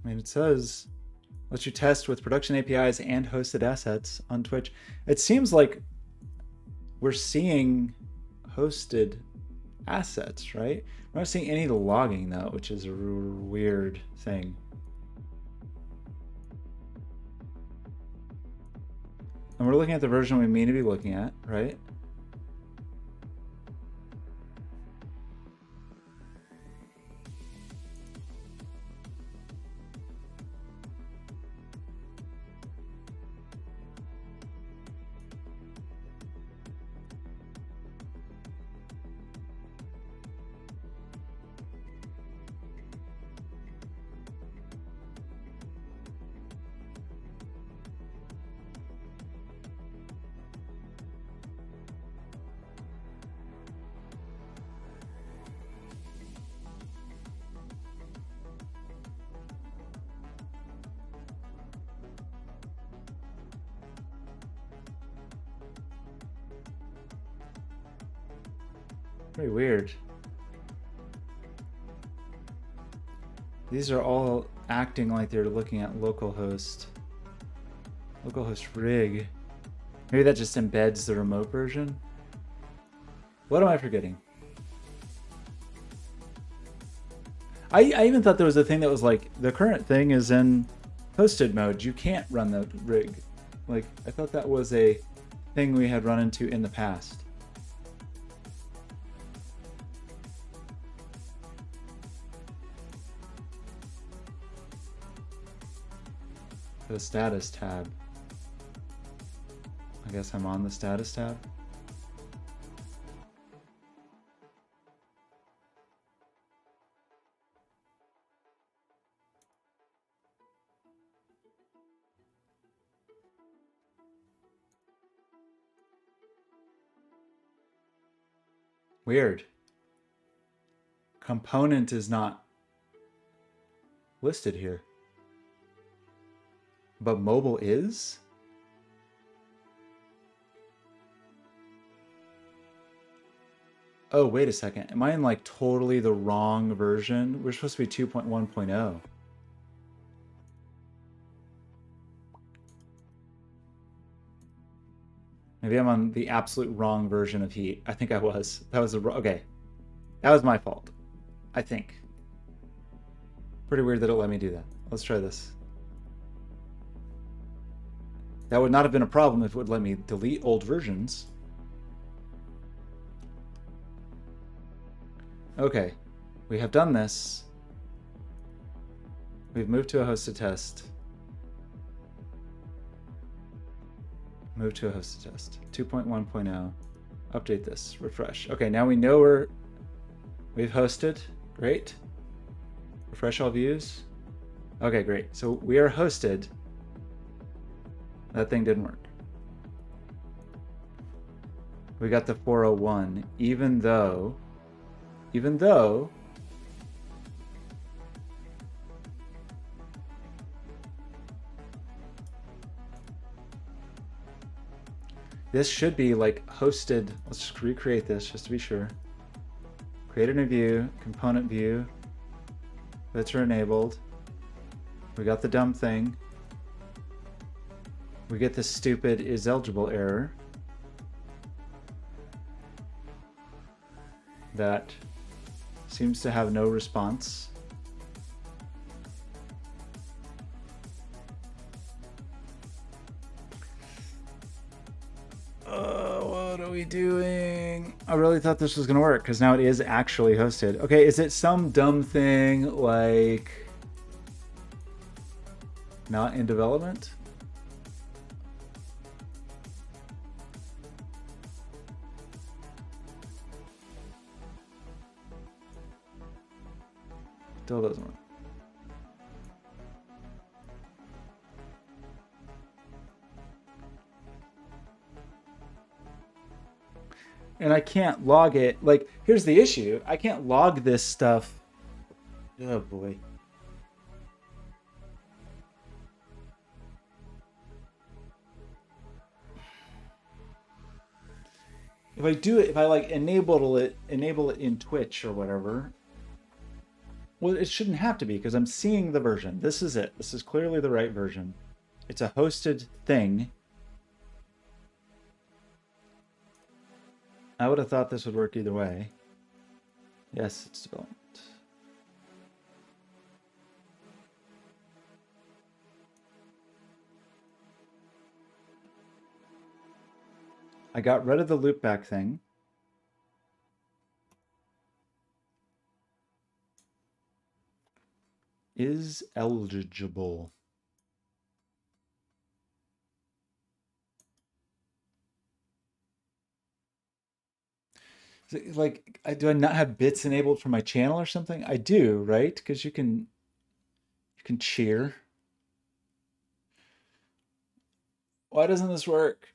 I mean, it says, let you test with production APIs and hosted assets on Twitch. It seems like we're seeing hosted assets, right? We're not seeing any logging though, which is a weird thing. And we're looking at the version we mean to be looking at, right? Very weird. These are all acting like they're looking at localhost. Localhost rig. Maybe that just embeds the remote version. What am I forgetting? I even thought there was a thing that was like, the current thing is in hosted mode. You can't run the rig. Like, I thought that was a thing we had run into in the past. The status tab. I guess I'm on the status tab. Weird. Component is not listed here. But mobile is? Oh, wait a second. Am I in like totally the wrong version? We're supposed to be 2.1.0. Maybe I'm on the absolute wrong version of Heat. I think I was. That was okay. That was my fault. I think. Pretty weird that it let me do that. Let's try this. That would not have been a problem if it would let me delete old versions. Okay, we have done this. We've moved to a hosted test. Move to a hosted test. 2.1.0. Update this. Refresh. Okay, now we know we've hosted. Great. Refresh all views. Okay, great. So we are hosted. That thing didn't work. We got the 401, even though this should be like hosted. Let's just recreate this just to be sure. Create a new view, component view. Bits are enabled. We got the dumb thing. We get the stupid is eligible error. That seems to have no response. What are we doing? I really thought this was gonna work because now it is actually hosted. Okay, is it some dumb thing like not in development? Still doesn't work. And I can't log it. Like, here's the issue. I can't log this stuff. Oh boy. If I do it, if I like enable it in Twitch or whatever, well, it shouldn't have to be because I'm seeing the version. This is it. This is clearly the right version. It's a hosted thing. I would have thought this would work either way. Yes, it's development. I got rid of the loopback thing. Is eligible. Like, do I not have bits enabled for my channel or something? I do, right? Because you can cheer. Why doesn't this work?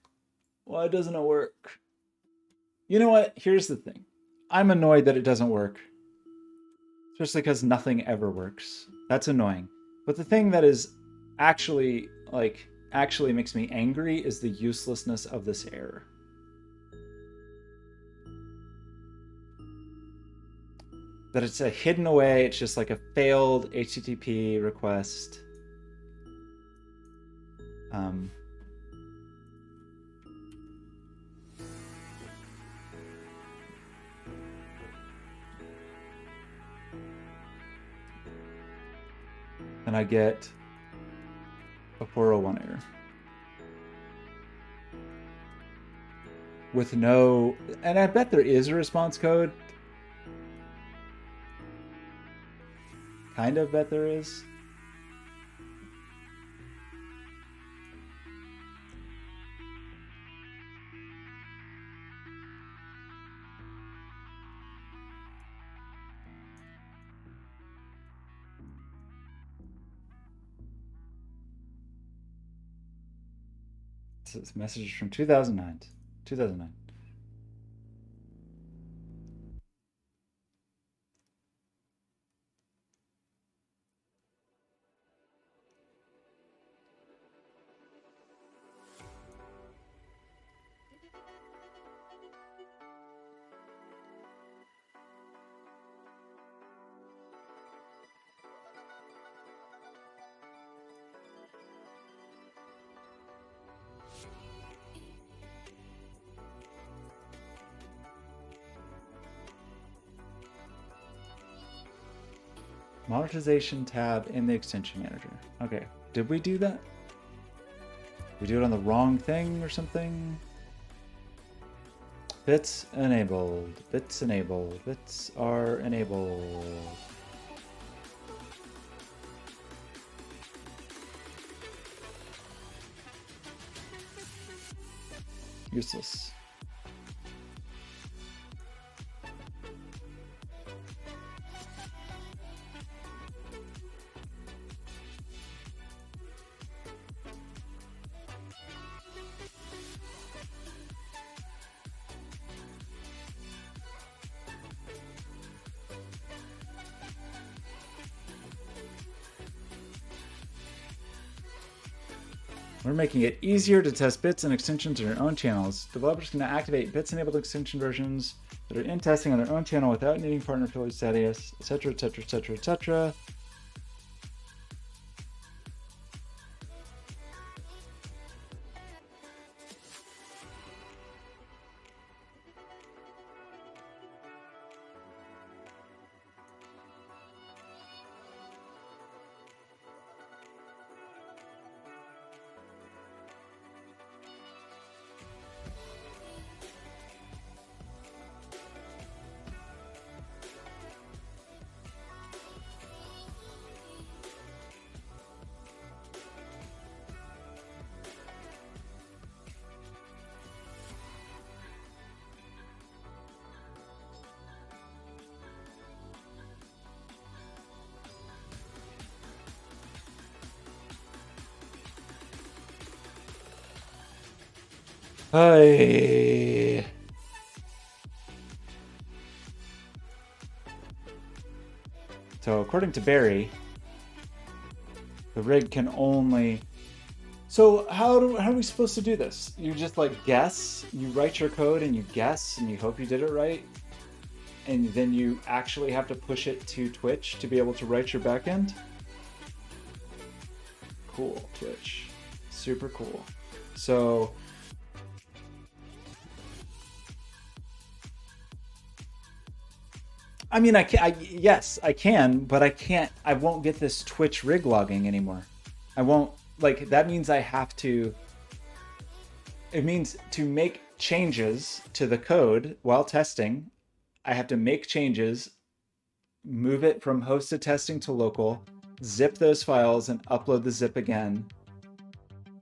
Why doesn't it work? You know what? Here's the thing. I'm annoyed that it doesn't work. Especially because nothing ever works. That's annoying. But the thing that is actually makes me angry is the uselessness of this error. that it's a hidden away. It's just like a failed HTTP request. Um, and I get a 401 error with no, and I bet there is a response code. Kind of bet there is. This message is from 2009. 2009. Monetization tab in the extension manager. Okay, did we do that? We do it on the wrong thing or something? Bits enabled. Bits enabled. Bits are enabled. Useless. We're making it easier to test bits and extensions in your own channels. Developers can now activate bits-enabled extension versions that are in testing on their own channel without needing partner affiliate status, etc., etc., etc., etc. Hey. So according to Barry, the rig can only. So how are we supposed to do this? You just like guess. You write your code and you guess and you hope you did it right, and then you actually have to push it to Twitch to be able to write your backend. Cool, Twitch, super cool. So. I mean, yes, I can, but I can't. I won't get this Twitch rig logging anymore. I won't. Like, that means I have to. It means to make changes to the code while testing, I have to make changes, move it from hosted testing to local, zip those files, and upload the zip again.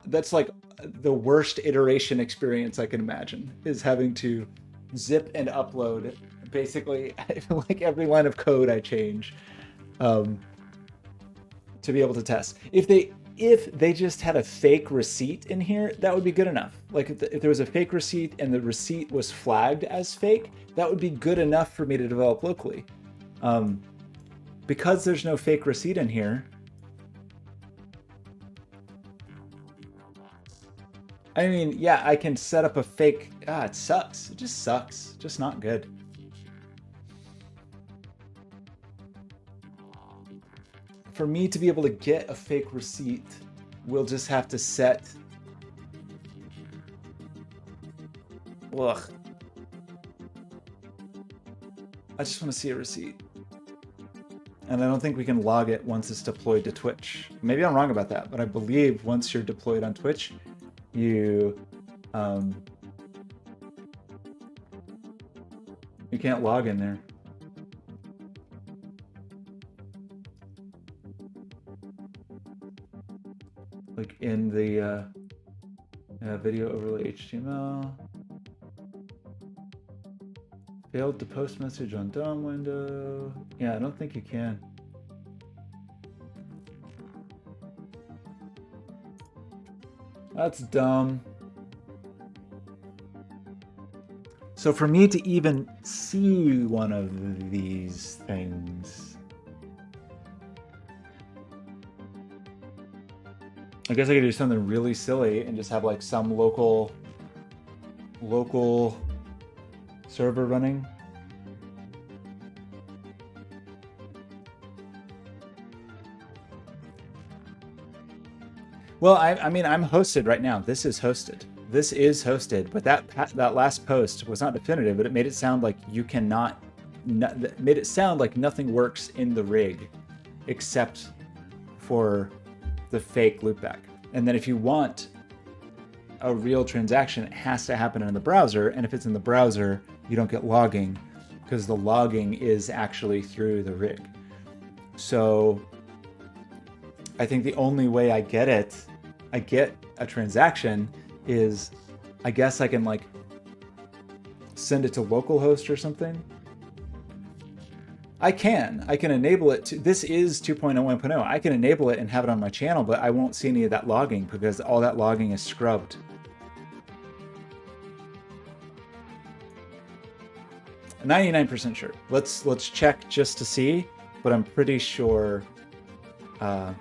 That's like the worst iteration experience I can imagine, is having to zip and upload basically like every line of code I change to be able to test. If they just had a fake receipt in here, that would be good enough. Like if there was a fake receipt and the receipt was flagged as fake, that would be good enough for me to develop locally. Because there's no fake receipt in here, I mean, yeah, I can set up a fake. It sucks. It just sucks. Just not good. for me to be able to get a fake receipt, we'll just have to set... Ugh. I just want to see a receipt. And I don't think we can log it once it's deployed to Twitch. Maybe I'm wrong about that, but I believe once you're deployed on Twitch, you can't log in there. Like in the video overlay HTML. Failed to post message on DOM window. Yeah, I don't think you can. That's dumb. So for me to even see one of these things, I guess I could do something really silly and just have like some local server running. Well, I mean, I'm hosted right now. This is hosted. This is hosted, but that last post was not definitive, but it made it sound like you cannot, made it sound like nothing works in the rig except for the fake loopback. And then if you want a real transaction, it has to happen in the browser. And if it's in the browser, you don't get logging because the logging is actually through the rig. So I think the only way I get a transaction is, I guess I can like send it to localhost or something. I can enable it to, this is 2.0.1.0. I can enable it and have it on my channel, but I won't see any of that logging because all that logging is scrubbed. I'm 99% sure. Let's check just to see, but I'm pretty sure that's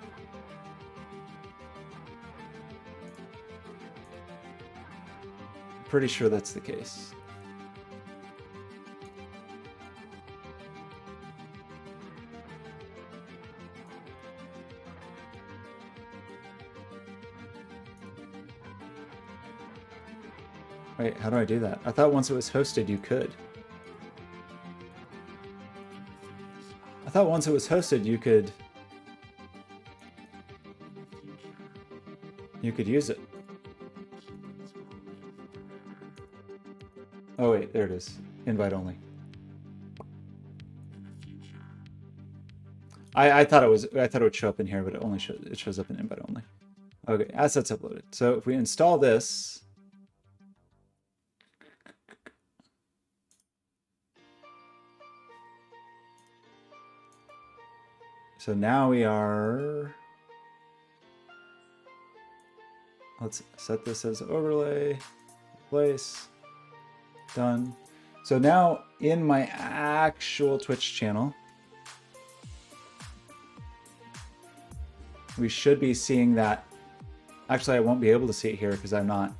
the case. Wait, how do I do that? I thought once it was hosted, you could. I thought once it was hosted, you could use it. Oh wait, there it is. Invite only. I thought it would show up in here, but it shows up in invite only. Okay, assets uploaded. So if we install this, so now we are, let's set this as overlay, place, done. So now in my actual Twitch channel, we should be seeing that. Actually, I won't be able to see it here because I'm not.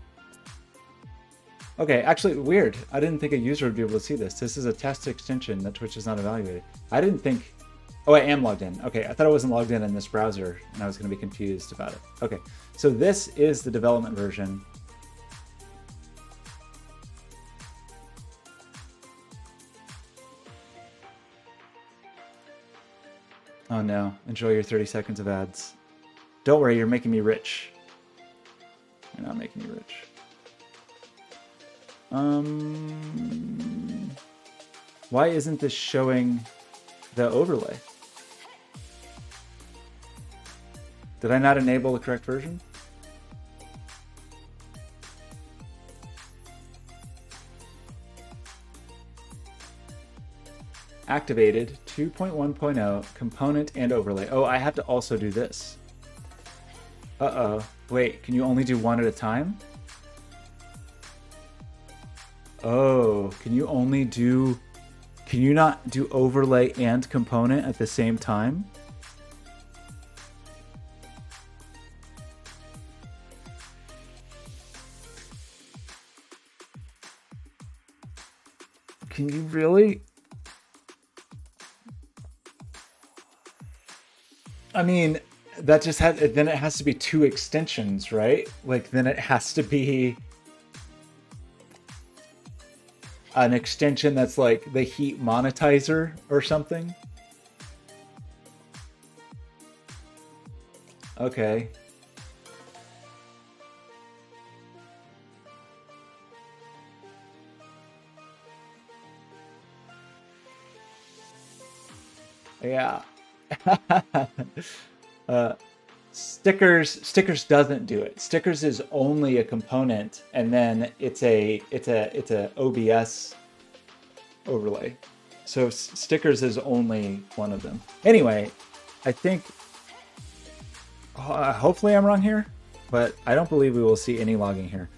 Okay, actually, weird. I didn't think a user would be able to see this. This is a test extension that Twitch is not evaluated. I didn't think. Oh, I am logged in. Okay, I thought I wasn't logged in this browser, and I was going to be confused about it. Okay, so this is the development version. Oh no, enjoy your 30 seconds of ads. Don't worry, you're making me rich. You're not making me rich. Why isn't this showing the overlay? Did I not enable the correct version? Activated 2.1.0 component and overlay. Oh, I have to also do this. Uh-oh. Wait, can you only do one at a time? Oh, can you not do overlay and component at the same time? Can you really? I mean, that just has, then it has to be two extensions, right? Like, then it has to be an extension that's like the heat monetizer or something. Okay. Yeah. uh, stickers doesn't do it. Stickers is only a component, and then it's a OBS overlay. So stickers is only one of them. Anyway, I think hopefully I'm wrong here, but I don't believe we will see any logging here.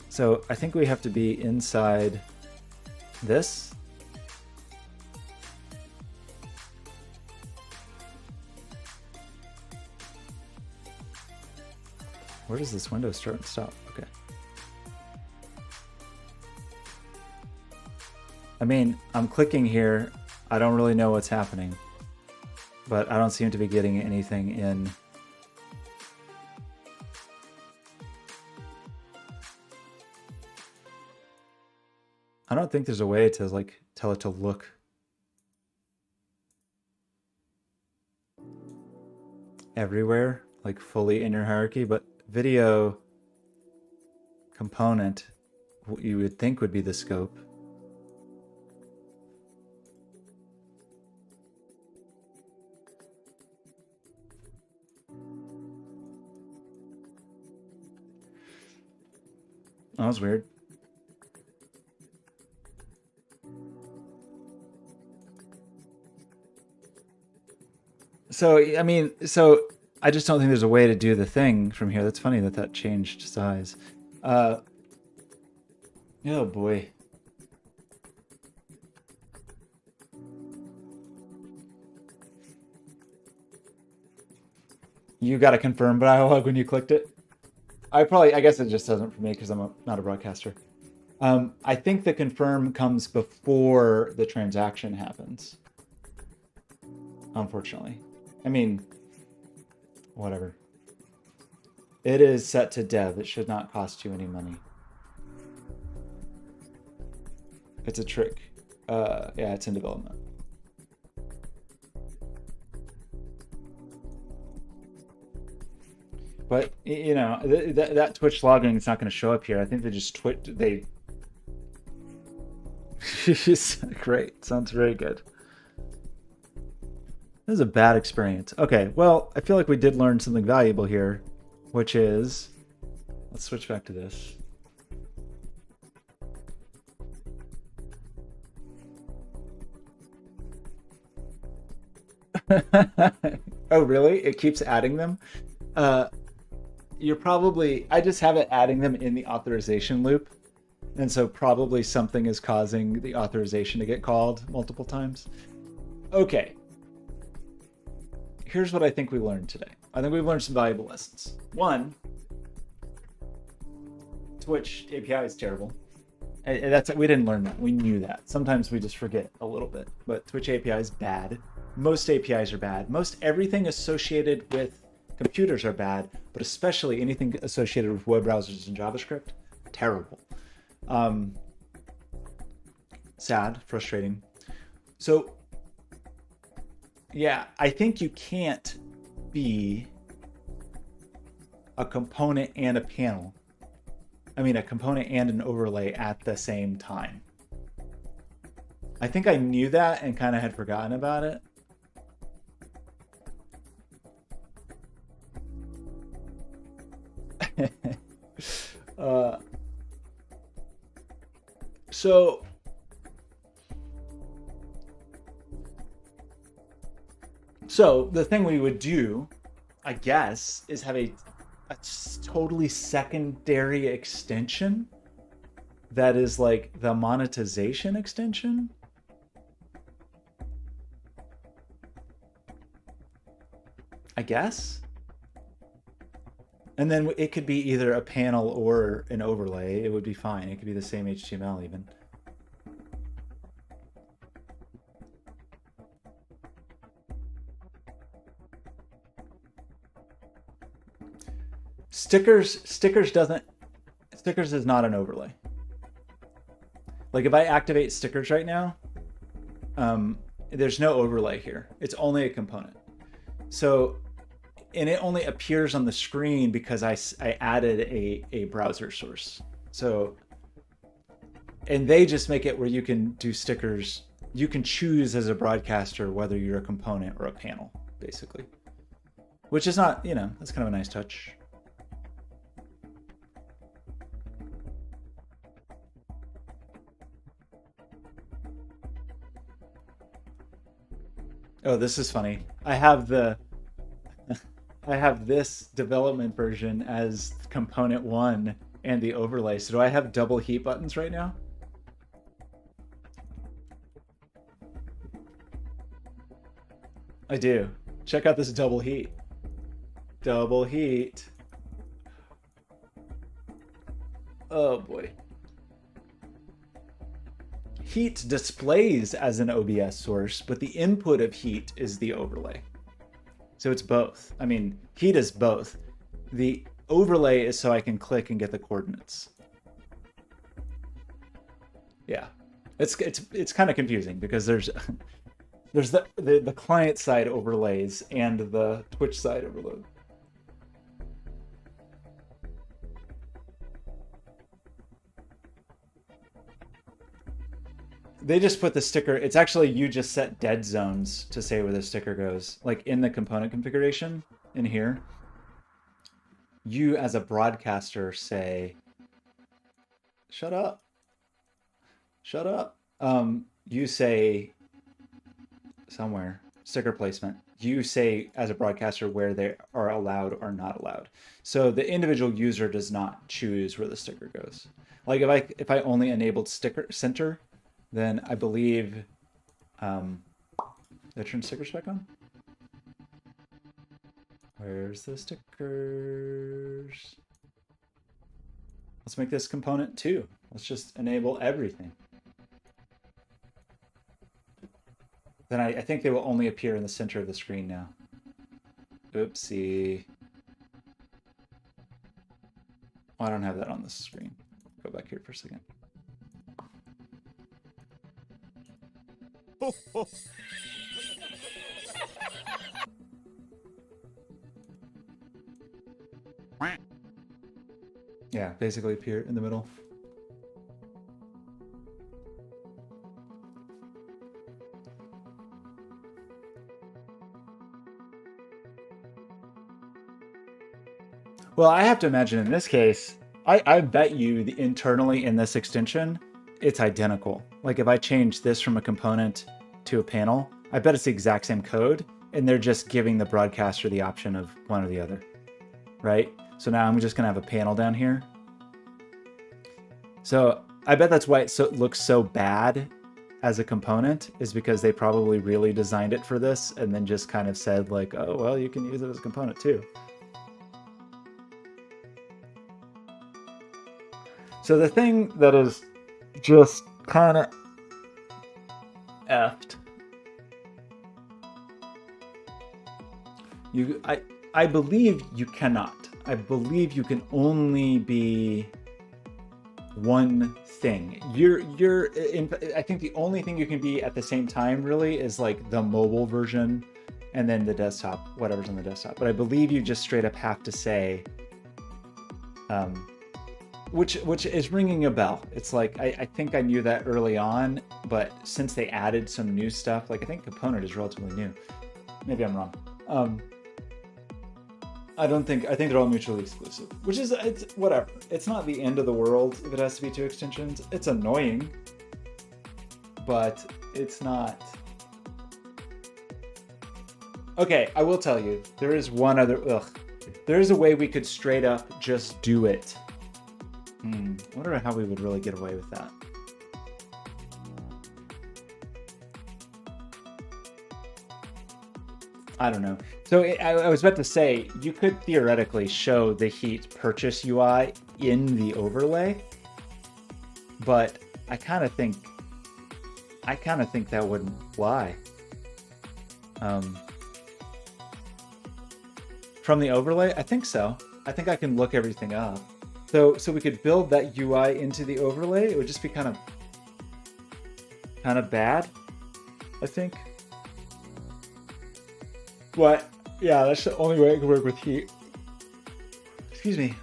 So I think we have to be inside this. Where does this window start and stop? Okay. I mean, I'm clicking here. I don't really know what's happening, but I don't seem to be getting anything in. I don't think there's a way to like tell it to look everywhere, like fully in your hierarchy, but video component, what you would think would be the scope. That was weird. So, I mean, so I just don't think there's a way to do the thing from here. That's funny that that changed size. Oh boy. You got to confirm dialogue when you clicked it. I guess it just doesn't for me because not a broadcaster. I think the confirm comes before the transaction happens. Unfortunately. I mean, whatever. It is set to dev. It should not cost you any money. It's a trick. Yeah, it's in development. But you know that Twitch logging is not going to show up here. I think they just they. Great. Sounds very good. This is a bad experience. Okay, well, I feel like we did learn something valuable here, which is, let's switch back to this. Oh, really? It keeps adding them? You're probably, I just have it adding them in the authorization loop. And so probably something is causing the authorization to get called multiple times. Okay. Here's what I think we learned today. I think we've learned some valuable lessons. One, Twitch API is terrible. We didn't learn that. We knew that. Sometimes we just forget a little bit. But Twitch API is bad. Most APIs are bad. Most everything associated with computers are bad, but especially anything associated with web browsers and JavaScript, terrible. Sad, frustrating. So, yeah, I think you can't be a component and a panel. I mean, a component and an overlay at the same time. I think I knew that and kind of had forgotten about it. So the thing we would do, I guess, is have a totally secondary extension that is like the monetization extension. I guess. And then it could be either a panel or an overlay. It would be fine. It could be the same HTML even. Stickers doesn't. Stickers is not an overlay. Like if I activate stickers right now, there's no overlay here. It's only a component. So, and it only appears on the screen because I added a browser source. So, and they just make it where you can do stickers. You can choose as a broadcaster whether you're a component or a panel, basically. Which is not, that's kind of a nice touch. Oh, this is funny. I have this development version as component 1 and the overlay. So do I have double heat buttons right now? I do. Check out this double heat. Double heat. Oh boy. Heat displays as an OBS source, but the input of heat is the overlay. So it's both. I mean, heat is both. The overlay is so I can click and get the coordinates. Yeah. It's kind of confusing because there's the client side overlays and the Twitch side overload. They just put the sticker. It's actually you just set dead zones to say where the sticker goes. Like in the component configuration in here, you as a broadcaster say, shut up. Shut up. You say somewhere, sticker placement. You say as a broadcaster where they are allowed or not allowed. So the individual user does not choose where the sticker goes. Like if I only enabled sticker center, then I believe, did I turn stickers back on? Where's the stickers? Let's make this component 2. Let's just enable everything. Then I think they will only appear in the center of the screen now. Oopsie. Oh, I don't have that on the screen. Go back here for a second. Yeah, basically appear in the middle. Well, I have to imagine in this case, I bet you internally in this extension, it's identical. Like if I change this from a component to a panel, I bet it's the exact same code, and they're just giving the broadcaster the option of one or the other, right? So now I'm just gonna have a panel down here. So I bet that's why it looks so bad as a component, is because they probably really designed it for this and then just kind of said like, oh, well, you can use it as a component too. So the thing that is just kind of effed, I believe you cannot. I believe you can only be one thing. I think the only thing you can be at the same time really is like the mobile version and then the desktop, whatever's on the desktop. But I believe you just straight up have to say, which is ringing a bell. It's like, I think I knew that early on, but since they added some new stuff, like I think component is relatively new. Maybe I'm wrong. I think they're all mutually exclusive, which is, it's whatever. It's not the end of the world if it has to be 2 extensions. It's annoying, but it's not. Okay, I will tell you, there is one other, there is a way we could straight up just do it. I wonder how we would really get away with that. I don't know. So I was about to say, you could theoretically show the Heat purchase UI in the overlay, but I kind of think that wouldn't fly. From the overlay, I think so. I think I can look everything up. So we could build that UI into the overlay. It would just be kind of bad, I think. What? Yeah, that's the only way it can work with heat. Excuse me.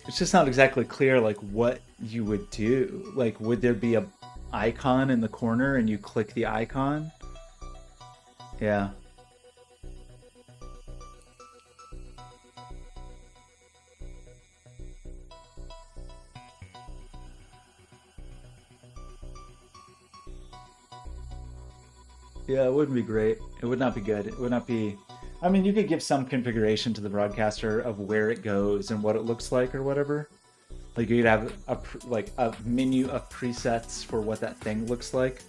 It's just not exactly clear like what you would do. Like, would there be a icon in the corner and you click the icon? Yeah. Yeah, it wouldn't be great. It would not be good. It would not be. I mean, you could give some configuration to the broadcaster of where it goes and what it looks like or whatever. Like you could have like a menu of presets for what that thing looks like.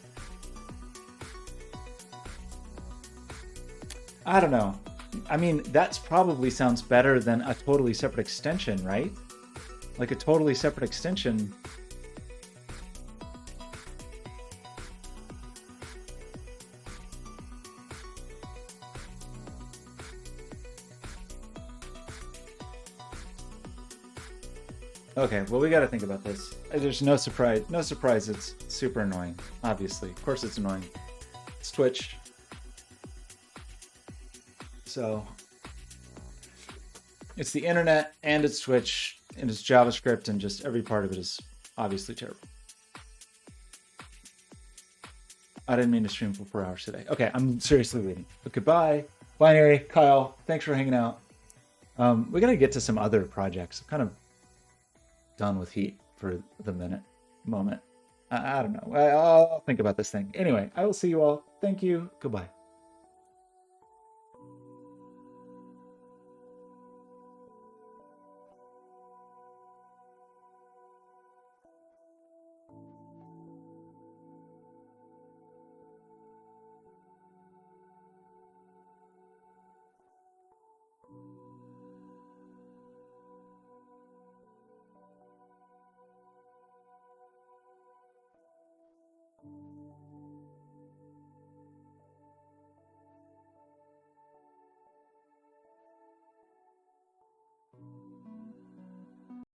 I don't know. I mean, that's probably sounds better than a totally separate extension, right? Like a totally separate extension. Okay, well, we got to think about this. There's no surprise. No surprise. It's super annoying. Obviously, of course, it's annoying. It's Twitch, so it's the internet and it's Twitch and it's JavaScript and just every part of it is obviously terrible. I didn't mean to stream for 4 hours today. Okay, I'm seriously leaving. Okay, bye. Binary, Kyle, thanks for hanging out. We got to get to some other projects. I'm kind of done with Heat for the moment. I don't know. I'll think about this thing. Anyway, I will see you all. Thank you. Goodbye.